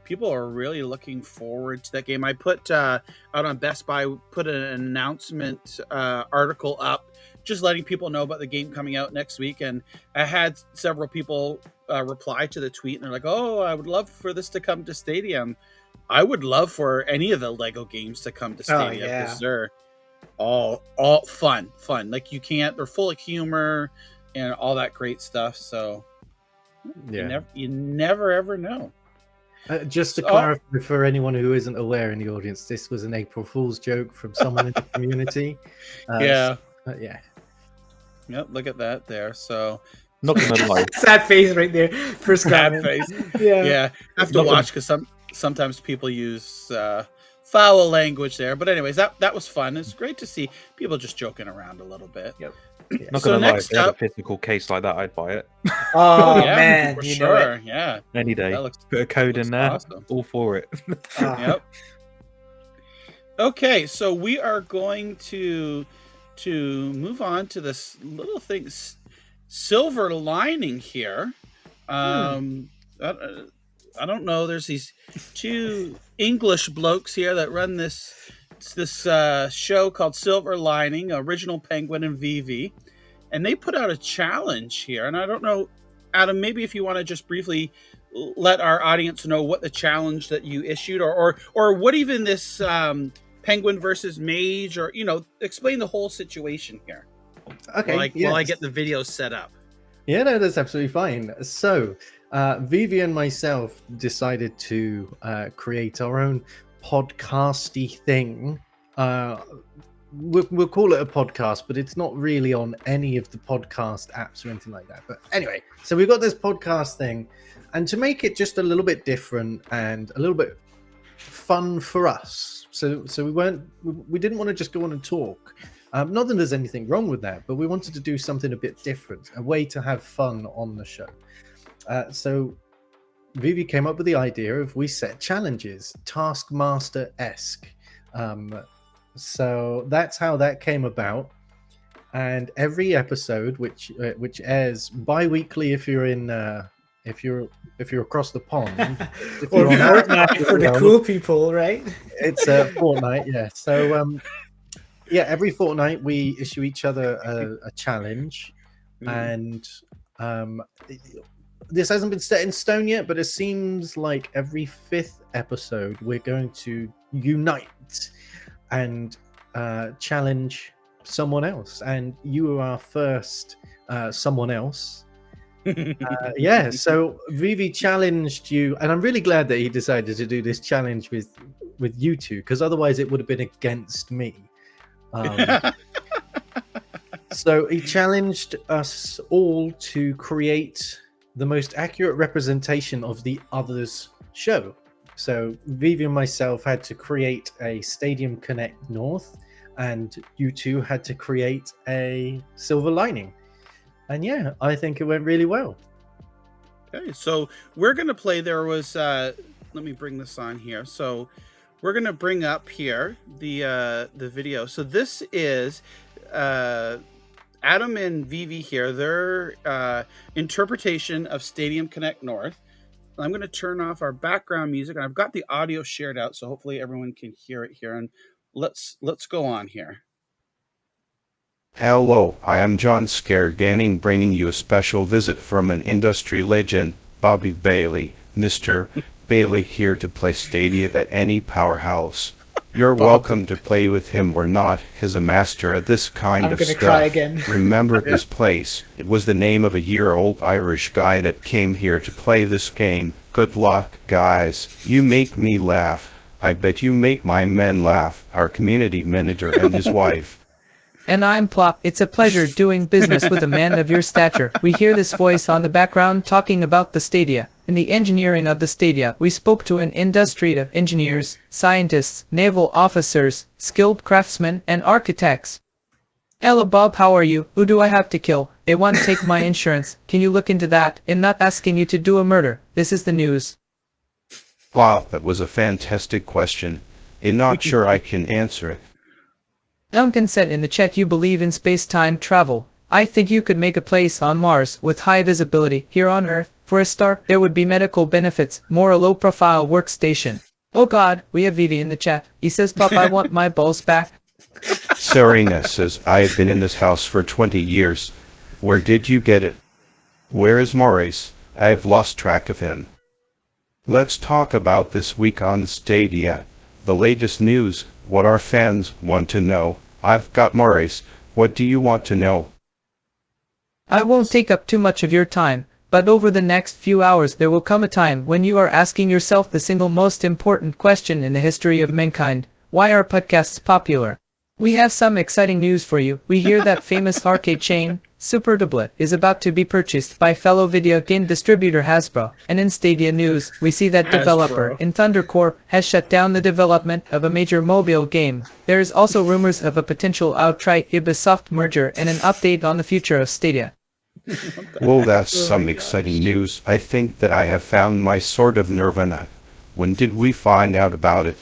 People are really looking forward to that game. I put out on Best Buy, put an announcement article up, just letting people know about the game coming out next week. And I had several people reply to the tweet, and they're like, "Oh, I would love for this to come to Stadia." I would love for any of the Lego games to come to Stadia because they're all fun. Like they're full of humor and all that great stuff. So you never ever know. Just to clarify for anyone who isn't aware in the audience, this was an April Fool's joke from someone in the community. Yeah. Yep, look at that there. So, not gonna lie, sad face right there. First sad face. Yeah. I have to watch because sometimes people use foul language there. But anyways, that was fun. It's great to see people just joking around a little bit. Yep. Not gonna lie, if they had a physical case like that, I'd buy it. Oh man, for you sure. know it. Yeah, any day. Put a code in there. Awesome. All for it. Yep. Okay, so we are going to move on to this little thing, silver lining here. I don't know. There's these two English blokes here that run this show called Silver Lining, Original Penguin and Vivi, and they put out a challenge here. And I don't know, Adam, maybe if you want to just briefly let our audience know what the challenge that you issued, or what even this Penguin versus Mage, or explain the whole situation here. Okay, while I get the video set up. Yeah, no, that's absolutely fine. So, Vivi and myself decided to create our own podcasty thing. We'll call it a podcast, but it's not really on any of the podcast apps or anything like that. But anyway, so we've got this podcast thing, and to make it just a little bit different and a little bit fun for us, so we didn't want to just go on and talk. Not that there's anything wrong with that, but we wanted to do something a bit different, a way to have fun on the show. So Vivi came up with the idea of we set challenges, Taskmaster-esque. So that's how that came about. And every episode, which airs bi-weekly if you're in if you're across the pond, if Or you're on Fortnite for the cool people, right? it's a fortnight, yeah. So yeah, every fortnight we issue each other a challenge, and this hasn't been set in stone yet, but it seems like every 5th episode we're going to unite and challenge someone else, and you are our first someone else. Yeah, so Vivi challenged you, and I'm really glad that he decided to do this challenge with you two, because otherwise it would have been against me. So he challenged us all to create the most accurate representation of the other's show. So Vivi and myself had to create a Stadium Connect North, and you two had to create a Silver Lining. And yeah, I think it went really well. Okay, so we're gonna play. There was let me bring this on here. So we're gonna bring up here the video. So this is Adam and Vivi here, their interpretation of Stadium Connect North. I'm gonna turn off our background music, and I've got the audio shared out, so hopefully everyone can hear it here. And let's go on here. Hello, I am John Scareganning, bringing you a special visit from an industry legend, Bobby Bailey. Mr. Bailey here to play Stadia at any powerhouse. You're welcome to play with him or not. He's a master at this kind I'm of gonna stuff. cry again. Remember this place. It was the name of a year-old Irish guy that came here to play this game. Good luck, guys. You make me laugh. I bet you make my men laugh, our community manager and his wife. And I'm Plop. It's a pleasure doing business with a man of your stature. We hear this voice on the background talking about the Stadia. In the engineering of the Stadia, we spoke to an industry of engineers, scientists, naval officers, skilled craftsmen, and architects. Ella Bob, how are you? Who do I have to kill? They want to take my insurance. Can you look into that? I'm not asking you to do a murder. This is the news. Wow, that was a fantastic question. I'm not sure I can answer it. Duncan said in the chat you believe in space-time travel. I think you could make a place on Mars with high visibility. Here on Earth, for a start, there would be medical benefits, more a low-profile workstation. Oh god, we have Vivi in the chat. He says, Pop, I want my balls back. Serena says, I have been in this house for 20 years. Where did you get it? Where is Maurice? I've lost track of him. Let's talk about this week on Stadia. The latest news, what our fans want to know. I've got Maurice. What do you want to know? I won't take up too much of your time, but over the next few hours there will come a time when you are asking yourself the single most important question in the history of mankind. Why are podcasts popular? We have some exciting news for you. We hear that famous arcade chain, Super Dublet, is about to be purchased by fellow video game distributor Hasbro. And in Stadia news, we see that developer in Thunder Corp has shut down the development of a major mobile game. There is also rumors of a potential outright Ubisoft merger and an update on the future of Stadia. Well, that's some exciting news. I think that I have found my sort of nirvana. When did we find out about it?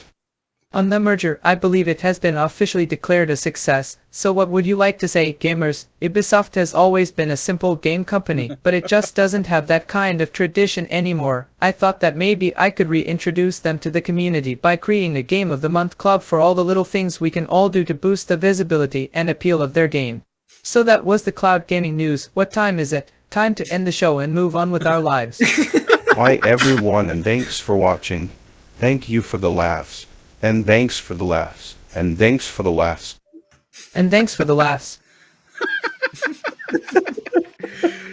On the merger, I believe it has been officially declared a success. So what would you like to say, gamers? Ubisoft has always been a simple game company, but it just doesn't have that kind of tradition anymore. I thought that maybe I could reintroduce them to the community by creating a Game of the Month club for all the little things we can all do to boost the visibility and appeal of their game. So that was the cloud gaming news. What time is it? Time to end the show and move on with our lives. Why, everyone, and thanks for watching. Thank you for the laughs. And thanks for the laughs. And thanks for the laughs. And thanks for the laughs.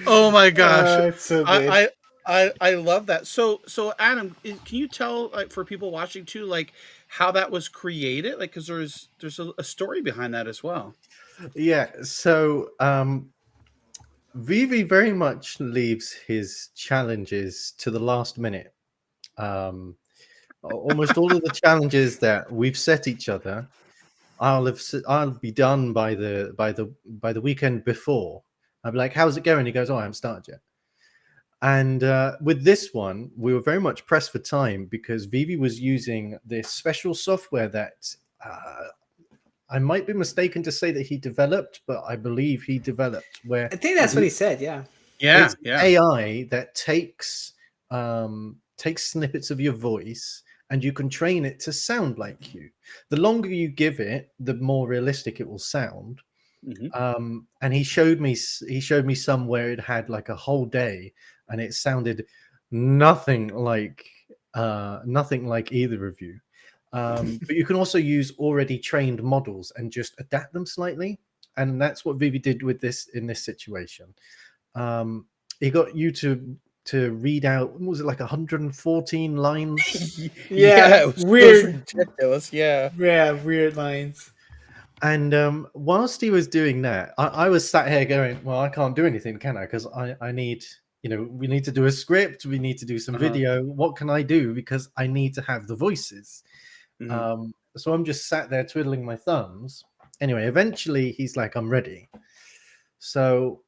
Oh my gosh, It's so good. I love that. So Adam, can you tell, like, for people watching too, like, how that was created? Like, because there's a story behind that as well. Yeah, so Vivi very much leaves his challenges to the last minute. Almost all of the challenges that we've set each other, I'll be done by the weekend before. I'll be like, how's it going? He goes, oh, I haven't started yet. And with this one, we were very much pressed for time because Vivi was using this special software that I might be mistaken to say that he developed, but I believe he developed. Where I think that's what he said. Yeah. Yeah, it's yeah. AI that takes snippets of your voice and you can train it to sound like you. The longer you give it, the more realistic it will sound. Mhm. And he showed me some where it had like a whole day and it sounded nothing like either of you. But you can also use already trained models and just adapt them slightly, and that's what Vivi did with this in this situation. He got you to read out, what was it, like 114 lines? Yeah, it was weird. ridiculous. Yeah. Yeah, weird lines. And whilst he was doing that, I was sat here going, well, I can't do anything, can I? Because I need, we need to do a script, we need to do some video. What can I do? Because I need to have the voices. So I'm just sat there twiddling my thumbs. Anyway, eventually he's like, I'm ready. So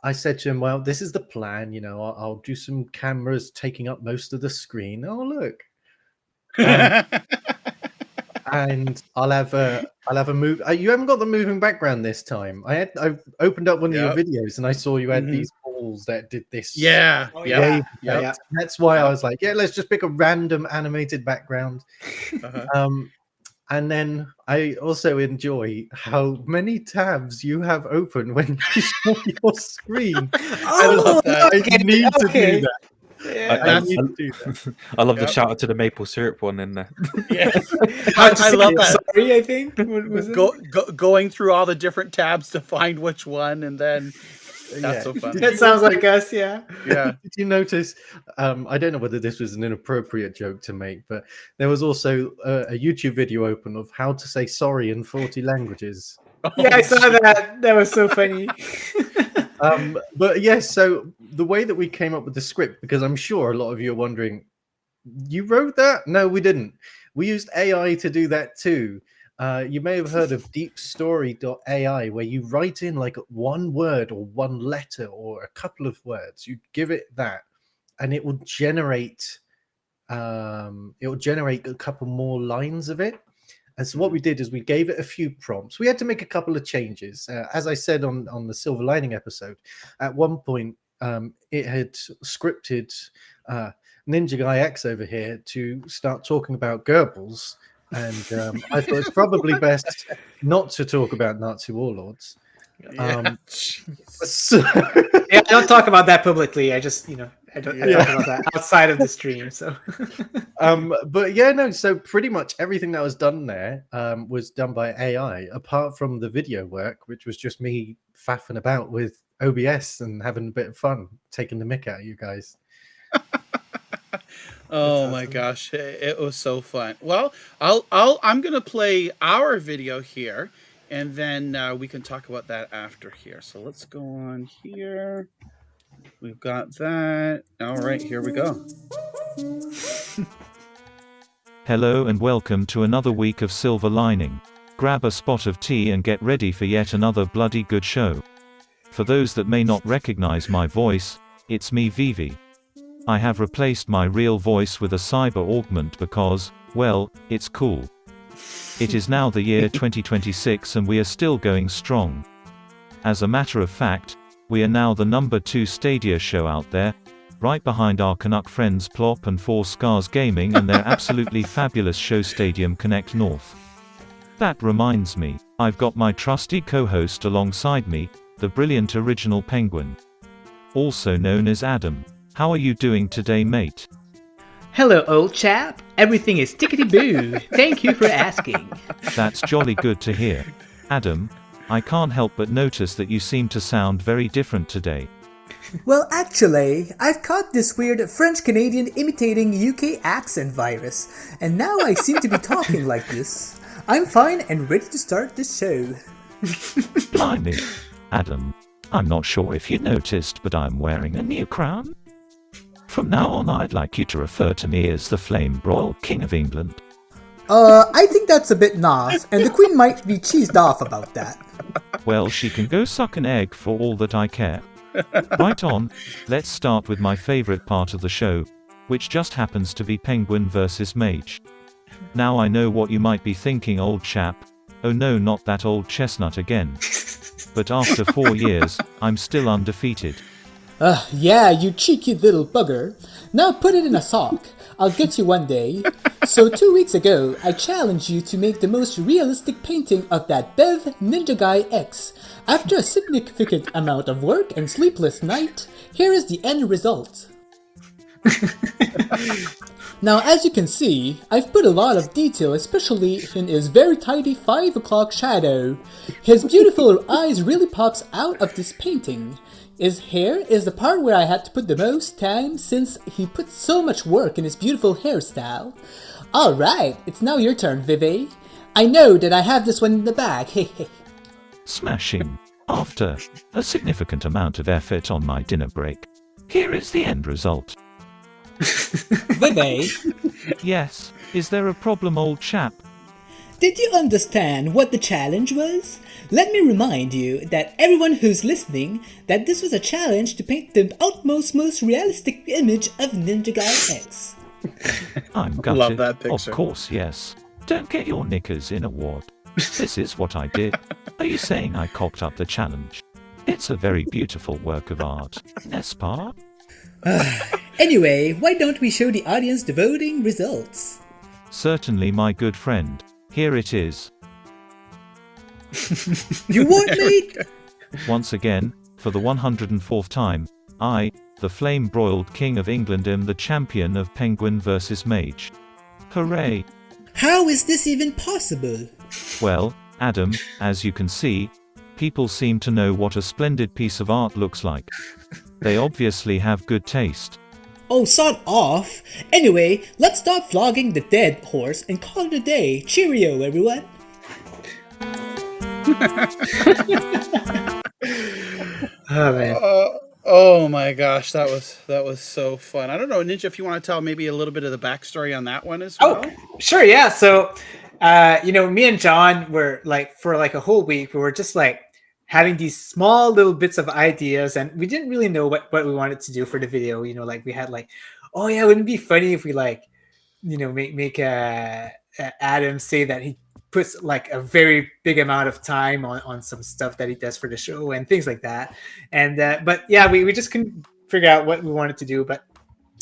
I said to him, well, this is the plan. I'll do some cameras taking up most of the screen. Oh, look. And I'll have a move. You haven't got the moving background this time. I opened up one of your videos and I saw you had these balls that did this. Yeah. Wave Yeah. effect. That's why I was like, yeah, let's just pick a random animated background. And then I also enjoy how many tabs you have open when you show your screen. I love that. I need to do that. Yeah. I need to do that. I love the shout out to the maple syrup one in there. Yeah. I love that. Sorry, I think. What was it? Going through all the different tabs to find which one, and then that's so funny. That sounds like us, yeah. Yeah. Did you notice? I don't know whether this was an inappropriate joke to make, but there was also a YouTube video open of how to say sorry in 40 languages. Yeah, I saw that. That was so funny. But yes, so the way that we came up with the script, because I'm sure a lot of you are wondering, you wrote that? No, we didn't. We used AI to do that too. You may have heard of deepstory.ai, where you write in like one word or one letter or a couple of words. You give it that, and it will generate a couple more lines of it. And so what we did is we gave it a few prompts. We had to make a couple of changes. As I said on the Silver Lining episode, at one point it had scripted NinjaGuy X over here to start talking about Goebbels. And I thought it's probably best not to talk about Nazi warlords. So... Yeah, I don't talk about that publicly. I just, I talk about that outside of the stream. So, but yeah, no. So pretty much everything that was done there was done by AI, apart from the video work, which was just me faffing about with OBS and having a bit of fun, taking the mick out of you guys. Oh my gosh, it was so fun. Well, I'm gonna play our video here, and then we can talk about that after here. So let's go on here. We've got that. All right, here we go. Hello and welcome to another week of Silver Lining. Grab a spot of tea and get ready for yet another bloody good show. For those that may not recognize my voice, it's me, Vivi. I have replaced my real voice with a cyber augment because, well, it's cool. It is now the year 2026 and we are still going strong. As a matter of fact, we are now the #2 Stadia show out there, right behind our Canuck friends Plop and 4 Scars Gaming and their absolutely fabulous show Stadium Connect North. That reminds me, I've got my trusty co-host alongside me, the brilliant original Penguin. Also known as Adam. How are you doing today, mate? Hello, old chap. Everything is tickety-boo. Thank you for asking. That's jolly good to hear. Adam, I can't help but notice that you seem to sound very different today. Well, actually, I've caught this weird French-Canadian imitating UK accent virus, and now I seem to be talking like this. I'm fine and ready to start the show. Blimey. Adam, I'm not sure if you noticed, but I'm wearing a new crown. From now on, I'd like you to refer to me as the Flame Broiled King of England. I think that's a bit naff, and the queen might be cheesed off about that. Well, she can go suck an egg for all that I care. Right on, let's start with my favorite part of the show, which just happens to be Penguin versus Mage. Now I know what you might be thinking, old chap. Oh no, not that old chestnut again. But after 4 years, I'm still undefeated. Yeah, you cheeky little bugger. Now put it in a sock. I'll get you one day. So 2 weeks ago, I challenged you to make the most realistic painting of that Bev NinjaGuy X. After a significant amount of work and sleepless night, here is the end result. Now, as you can see, I've put a lot of detail, especially in his very tidy 5 o'clock shadow. His beautiful eyes really pops out of this painting. His hair is the part where I had to put the most time since he put so much work in his beautiful hairstyle. Alright, it's now your turn, Vivi. I know that I have this one in the bag, hehe. Smashing. After a significant amount of effort on my dinner break, here is the end result. Vivi, Yes, is there a problem, old chap? did you understand what the challenge was? Let me remind you that everyone who's listening that this was a challenge to paint the utmost most realistic image of NinjaGuy X. I'm gutted. Love that picture. Of course, yes. Don't get your knickers in a wad. This is what I did. Are you saying I cocked up the challenge? It's a very beautiful work of art, n'est-ce pas? Anyway, why don't we show the audience the voting results? Certainly, my good friend. Here it is. You what, mate? Once again, for the 104th time, I, the flame-broiled King of England, am the champion of Penguin versus Mage. Hooray! How is this even possible? Well, Adam, as you can see, people seem to know what a splendid piece of art looks like. They obviously have good taste. Oh, sod off! Anyway, let's stop flogging the dead horse and call it a day. Cheerio, everyone! Oh man. Oh my gosh, that was so fun. I don't know, Ninja, if you want to tell maybe a little bit of the backstory on that one as well. Oh, sure, yeah. So, me and John were like, for like a whole week, we were just like having these small little bits of ideas, and we didn't really know what we wanted to do for the video. Like we had like, oh yeah, wouldn't it be funny if we like, make Adam say that he puts like a very big amount of time on some stuff that he does for the show and things like that. And but yeah, we just couldn't figure out what we wanted to do. But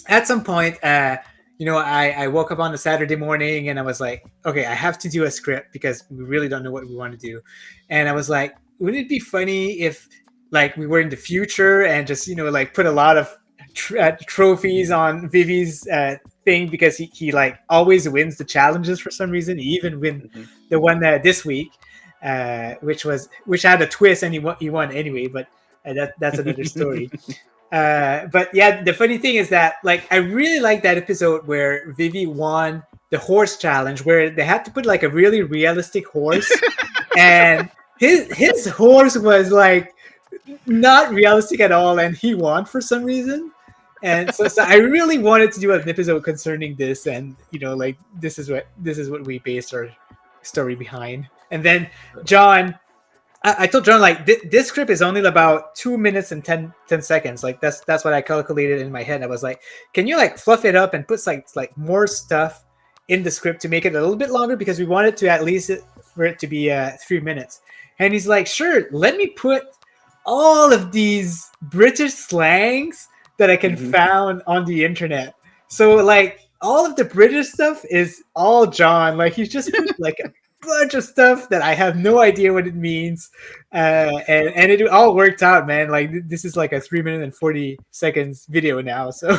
at some point, I woke up on a Saturday morning and I was like, okay, I have to do a script because we really don't know what we want to do. And I was like, wouldn't it be funny if like we were in the future and just like put a lot of trophies on Vivi's thing, because he like always wins the challenges for some reason. He even win the one this week, which had a twist, and he won anyway. But that's another story. But yeah, the funny thing is that like I really like that episode where Vivi won the horse challenge, where they had to put like a really realistic horse, and his horse was like not realistic at all, and he won for some reason. And so I really wanted to do an episode concerning this, and like this is what we based our story behind. And then John, I told John like this script is only about 2 minutes and 10 seconds. Like that's what I calculated in my head. I was like, can you like fluff it up and put like more stuff in the script to make it a little bit longer, because we wanted to at least for it to be 3 minutes. And he's like, sure, let me put all of these British slangs that I can found on the internet. So like all of the British stuff is all John. Like he's just put like a bunch of stuff that I have no idea what it means. And it all worked out, man. Like this is like a 3 minute and 40 seconds video now. So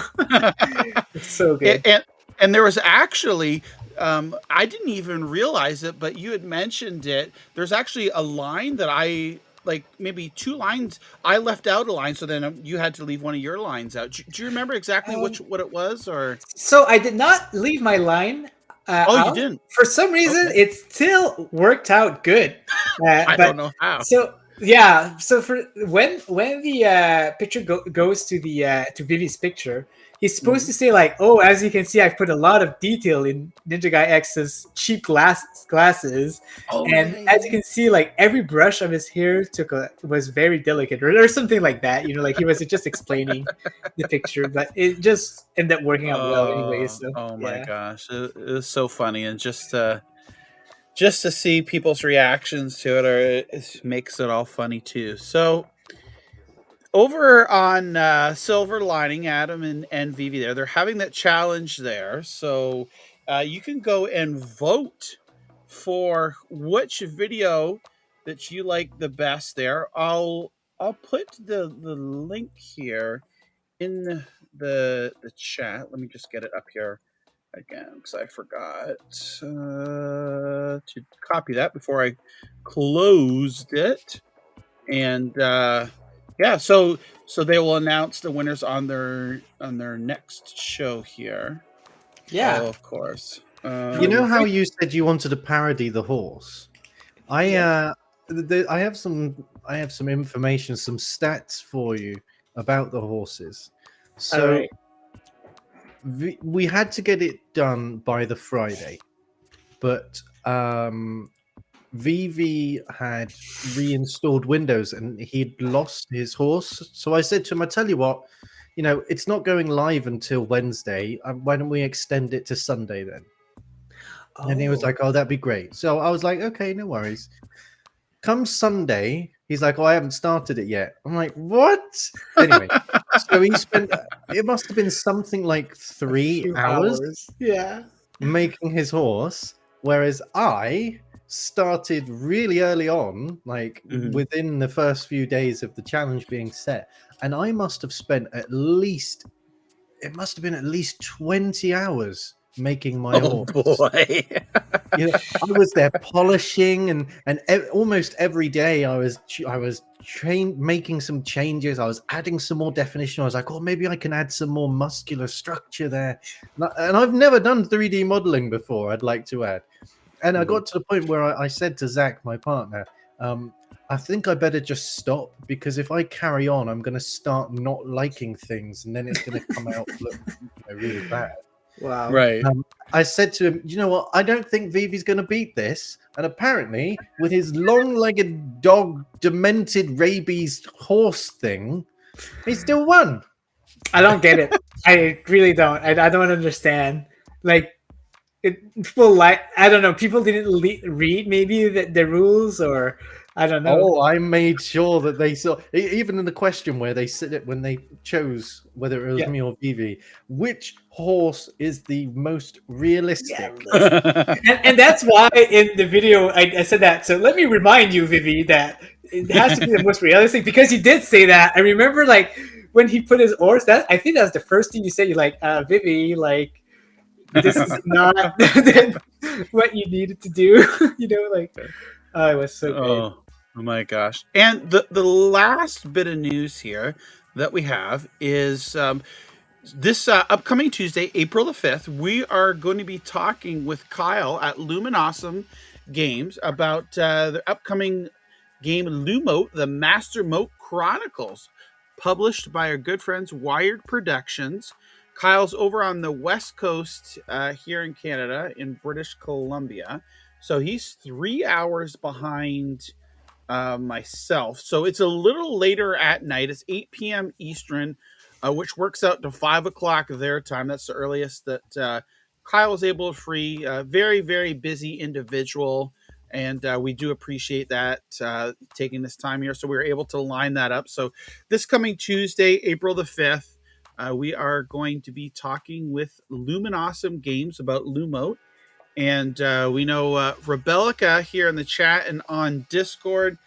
it's so good. And there was actually, I didn't even realize it, but you had mentioned it. There's actually a line that I, like maybe 2 lines, I left out a line, so then you had to leave one of your lines out. Do you remember exactly what it was? Or so I did not leave my line out. You didn't? For some reason, Okay. it still worked out good. I don't know how. So Yeah. So for when the picture goes to Vivi's picture, he's supposed to say like, "Oh, as you can see, I've put a lot of detail in NinjaGuy X's cheap glasses." Oh And yeah, as you yeah. can see, like every brush of his hair was very delicate, or something like that. Like he was just explaining the picture, but it just ended up working out well anyway. Oh, So oh my yeah. gosh, it was so funny, and just to see people's reactions to it, or it makes it all funny too. So over on Silver Lining, Adam and Vivi there, they're having that challenge there. So you can go and vote for which video that you like the best there. I'll put the link here in the chat. Let me just get it up here again because I forgot to copy that before I closed it. And yeah, so they will announce the winners on their next show here. Yeah. Oh, of course. You know how you said you wanted to parody the horse? Yeah. I have some information, some stats for you about the horses. All So right. we had to get it done by the Friday, but VV had reinstalled Windows and he'd lost his horse. So I said to him, I tell you what, it's not going live until Wednesday. Why don't we extend it to Sunday then? And he was like, oh, that'd be great. So I was like, okay, no worries. Come Sunday, he's like, oh, I haven't started it yet. I'm like, what? Anyway, so he spent, it must have been something like 3 hours Yeah. making his horse, whereas I started really early on, like within the first few days of the challenge being set, and I must have spent at least 20 hours making my Oh horse. boy. I was there polishing and almost every day I was making some changes. I was adding some more definition. I was like, oh, maybe I can add some more muscular structure there. And I've never done 3D modeling before, I'd like to add. And I got to the point where I said to Zach, my partner, I think I better just stop, because if I carry on, I'm going to start not liking things, and then it's going to come out look really bad. Wow. Right. I said to him, you know what? I don't think Vivi's going to beat this. And apparently, with his long-legged dog, demented rabies horse thing, he still won. I don't get it. I really don't. I don't understand. Like, people I don't know. People didn't read maybe the rules, or I don't know. Oh, I made sure that they saw, even in the question where they said it when they chose whether it was me or Vivi, which horse is the most realistic? And that's why in the video I said that. So let me remind you, Vivi, that it has to be the most realistic, because you did say that. I remember, like, when he put his horse. I think that's the first thing you said. You're like, Vivi, like, this is not what you needed to do. Like, oh, it was so great. Oh my gosh. And the last bit of news here that we have is this upcoming Tuesday, April the 5th, we are going to be talking with Kyle at Luminosum Games about the upcoming game Lumote, the Master Moat Chronicles, published by our good friends Wired Productions. Kyle's over on the West Coast here in Canada, in British Columbia. So he's 3 hours behind myself. So it's a little later at night. It's 8 p.m. Eastern, which works out to 5 o'clock their time. That's the earliest that Kyle was able to free. Very, very busy individual. And we do appreciate that, taking this time here. So we were able to line that up. So this coming Tuesday, April the 5th, we are going to be talking with Luminosum Games about Lumote. And we know Rebellica here in the chat and on Discord,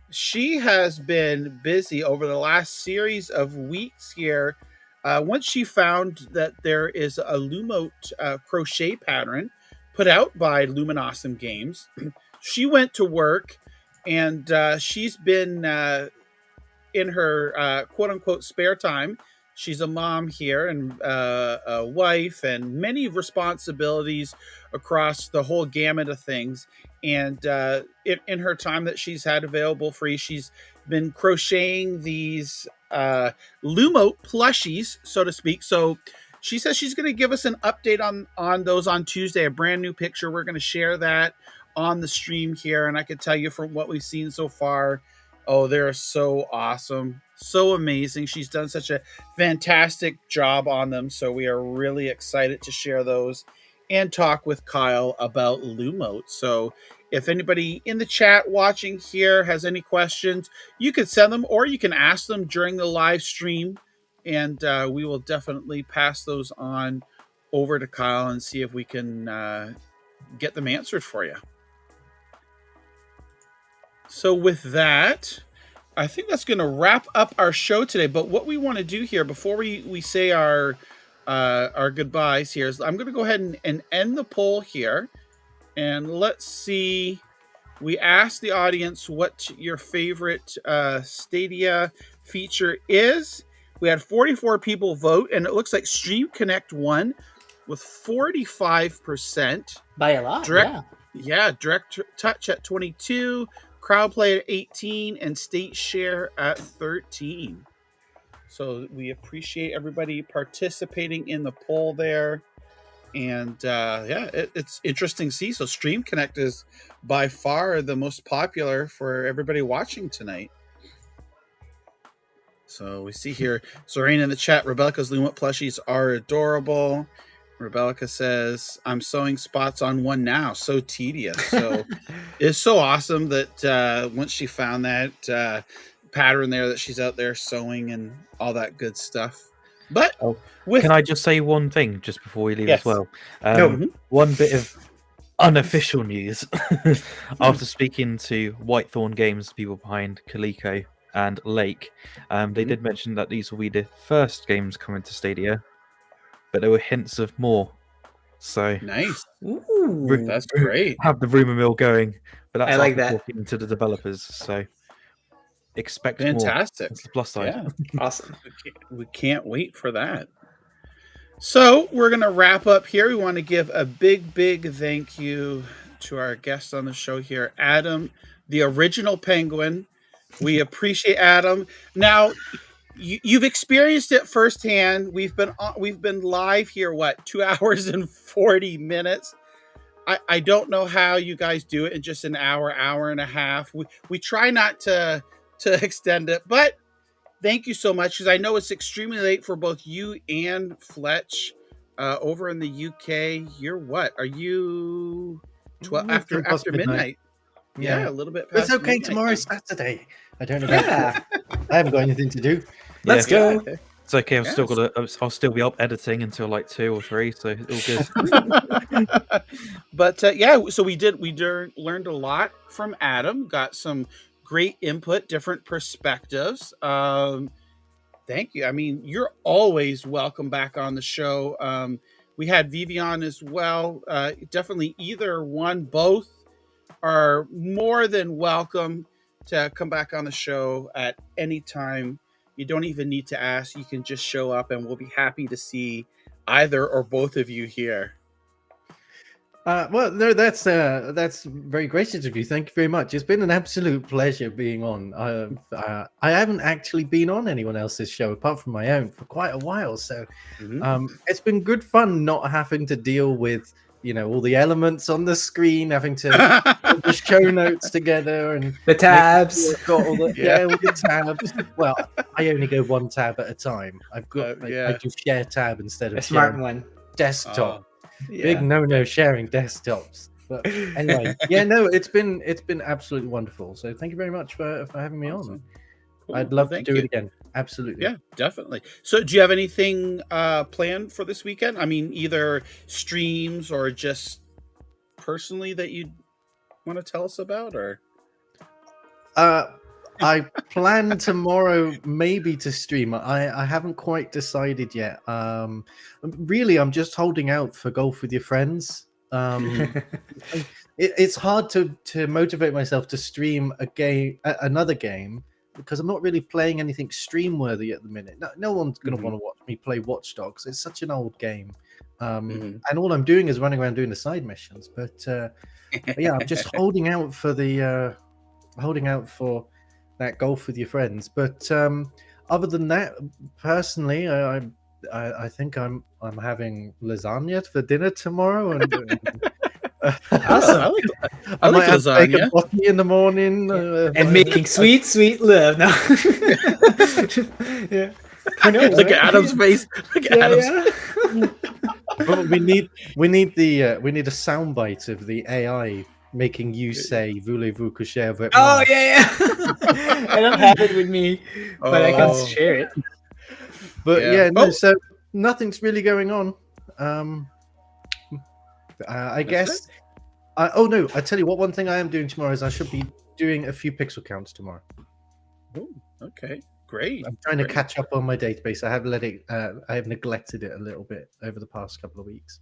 she has been busy over the last series of weeks here. Once she found that there is a Lumote crochet pattern put out by Luminosum Games, she went to work, and she's been in her quote-unquote spare time. She's a mom here and a wife and many responsibilities across the whole gamut of things. And in her time that she's had available free, she's been crocheting these Lumo plushies, so to speak. So she says she's going to give us an update on those on Tuesday, a brand new picture. We're going to share that on the stream here. And I can tell you from what we've seen so far, oh, they're so awesome. So amazing. She's done such a fantastic job on them. So we are really excited to share those and talk with Kyle about Lumote. So if anybody in the chat watching here has any questions, you can send them or you can ask them during the live stream. And we will definitely pass those on over to Kyle and see if we can get them answered for you. So with that, I think that's going to wrap up our show today. But what we want to do here before we say our goodbyes here is I'm going to go ahead and end the poll here. And let's see. We asked the audience what your favorite Stadia feature is. We had 44 people vote, and it looks like Stream Connect won with 45%. By a lot, Direct Touch at 22%. Crowdplay at 18% and State Share at 13%. So we appreciate everybody participating in the poll there. And it's interesting to see. So Stream Connect is by far the most popular for everybody watching tonight. So we see here, Zorain in the chat, Rebecca's Lumo plushies are adorable. Rebecca says, I'm sewing spots on one now. So tedious. So it's so awesome that once she found that pattern there, that she's out there sewing and all that good stuff. But can I just say one thing just before we leave as well? No. One bit of unofficial news. After speaking to Whitethorn Games, people behind Coleco and Lake, they did mention that these will be the first games coming to Stadia, but there were hints of more. So nice. Ooh, that's great. Have the rumor mill going, but that's I like that. talking to the developers. So expect fantastic. More. That's the plus side. Yeah. Awesome. We can't wait for that. So we're going to wrap up here. We want to give a big thank you to our guest on the show here, Adam, the original Penguin. We appreciate Adam. Now, you've experienced it firsthand. We've been live here, 2 hours and 40 minutes. I don't know how you guys do it in just an hour and a half. We try not to extend it, but thank you so much, because I know it's extremely late for both you and Fletch over in the UK. You're what? Are you 12 after midnight? Yeah, a little bit past. It's okay. Midnight. Tomorrow's Saturday. I don't know. I haven't got anything to do. Let's go. Okay. It's okay. I'll still be up editing until like 2 or 3, so it's all good. But so we learned a lot from Adam. Got some great input, different perspectives. Thank you. I mean, you're always welcome back on the show. We had Vivian as well. Definitely either one, both are more than welcome to come back on the show at any time. You don't even need to ask. You can just show up, and we'll be happy to see either or both of you here. Well, no, that's very gracious of you. Thank you very much. It's been an absolute pleasure being on. I haven't actually been on anyone else's show apart from my own for quite a while, so it's been good fun not having to deal with all the elements on the screen, having to put the show notes together and the tabs. Got all the, all the tabs. Well, I only go one tab at a time. I've got I do share tab instead of a smart one. Desktop. Big no sharing desktops. But anyway, it's been absolutely wonderful. So thank you very much for having me on. Cool. I'd love to do it again. Absolutely. Yeah, definitely. So do you have anything planned for this weekend? I mean, either streams or just personally that you want to tell us about, or? I plan tomorrow maybe to stream. I haven't quite decided yet. Really, I'm just holding out for golf with your friends. It's hard to motivate myself to stream another game because I'm not really playing anything stream worthy at the minute. No one's going to Mhm. want to watch me play Watch Dogs. It's such an old game. Mhm. And all I'm doing is running around doing the side missions. But yeah, I'm just holding out for that golf with your friends. But other than that, personally, I think I'm having lasagna for dinner tomorrow, and Awesome. I like might have lasagna. bacon butty in the morning, And making sweet, sweet love. No. Yeah. I know, Look right? at Adam's face. Look at Adam's. Yeah. But we need a soundbite of the AI making you say "Voulez-vous coucher avec Oh moi?" yeah. I don't have it with me, but I can Oh. share it. But Yeah. yeah, no, Oh. so nothing's really going on. I That's guess. Oh no! I tell you what. One thing I am doing tomorrow is I should be doing a few pixel counts tomorrow. Oh, okay. Great. I'm trying to Great. catch up on my database. I have I have neglected it a little bit over the past couple of weeks.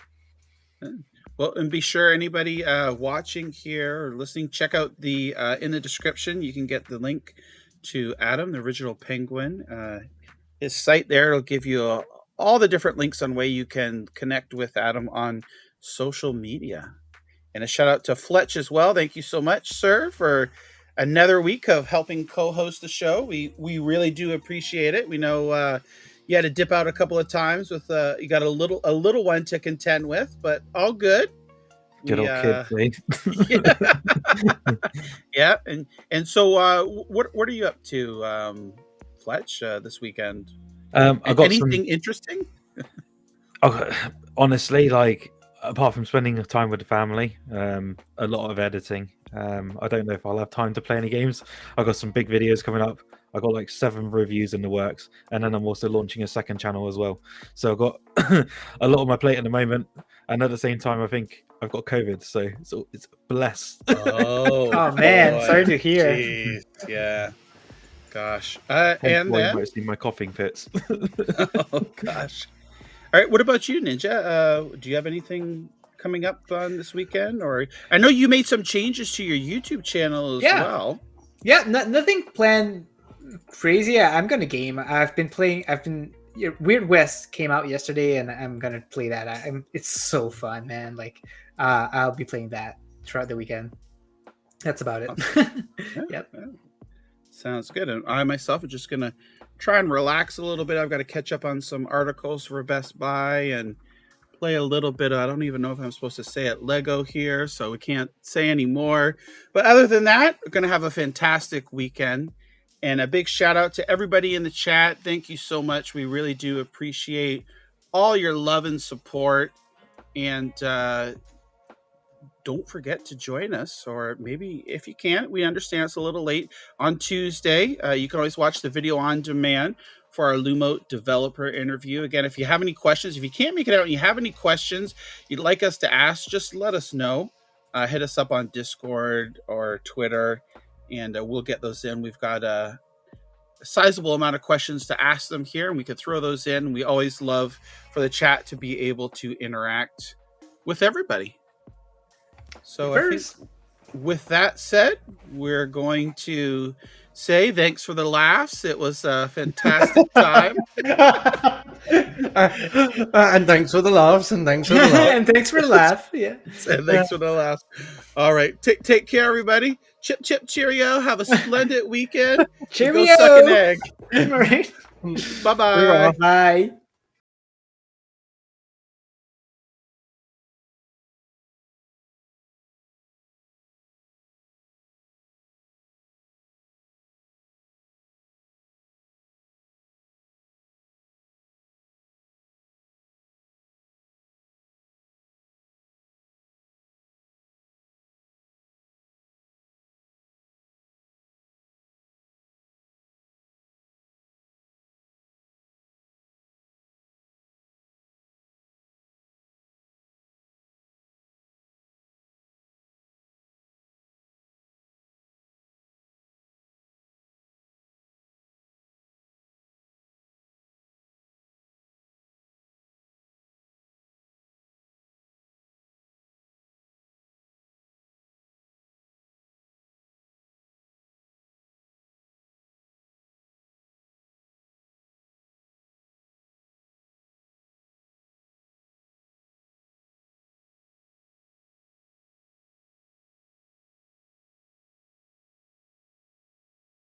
Well, and be sure anybody watching here or listening, check out the in the description. You can get the link to Adam, the original Penguin. His site there will give you all the different links on way you can connect with Adam on social media. And a shout out to Fletch as well. Thank you so much, sir, for another week of helping co-host the show. We really do appreciate it. We know you had to dip out a couple of times with you got a little one to contend with, but all good. Good old kid, please. Yeah, and so what are you up to, Fletch, this weekend? I got anything interesting? Honestly, like apart from spending time with the family, a lot of editing. I don't know if I'll have time to play any games. I've got some big videos coming up. I got like 7 reviews in the works, and then I'm also launching a second channel as well. So I've got a lot on my plate at the moment, and at the same time, I think I've got COVID, so it's blessed. Oh man, boy. sorry to hear. Jeez, yeah. Gosh. Hence And why you then, might see my coughing fits. oh gosh. All right. What about you, Ninja? Do you have anything coming up on this weekend? Or I know you made some changes to your YouTube channel as Yeah. well. Yeah, nothing planned crazy. I'm gonna game. Weird West came out yesterday, and I'm gonna play that. It's so fun, man. Like, I'll be playing that throughout the weekend. That's about it. Yeah, Yep. yeah. Sounds good. And I myself are just gonna try and relax a little bit. I've got to catch up on some articles for Best Buy and play a little bit. I don't even know if I'm supposed to say it Lego here, so we can't say any more. But other than that, we're gonna have a fantastic weekend. And a big shout out to everybody in the chat. Thank you so much. We really do appreciate all your love and support. And don't forget to join us, or maybe if you can't, we understand it's a little late, on Tuesday. You can always watch the video on demand for our Lumo developer interview. Again, if you have any questions, if you can't make it out and you have any questions you'd like us to ask, just let us know. Hit us up on Discord or Twitter, and we'll get those in. We've got a sizable amount of questions to ask them here, and we can throw those in. We always love for the chat to be able to interact with everybody. So I think with that said, we're going to say thanks for the laughs. It was a fantastic time. And thanks for the laughs, and thanks for the laughs. And thanks for the laugh. Yeah. And thanks for the laughs. All right. Take care, everybody. Chip, chip, cheerio. Have a splendid weekend. Cheerio. Go suck an egg. All right. Bye-bye. Bye.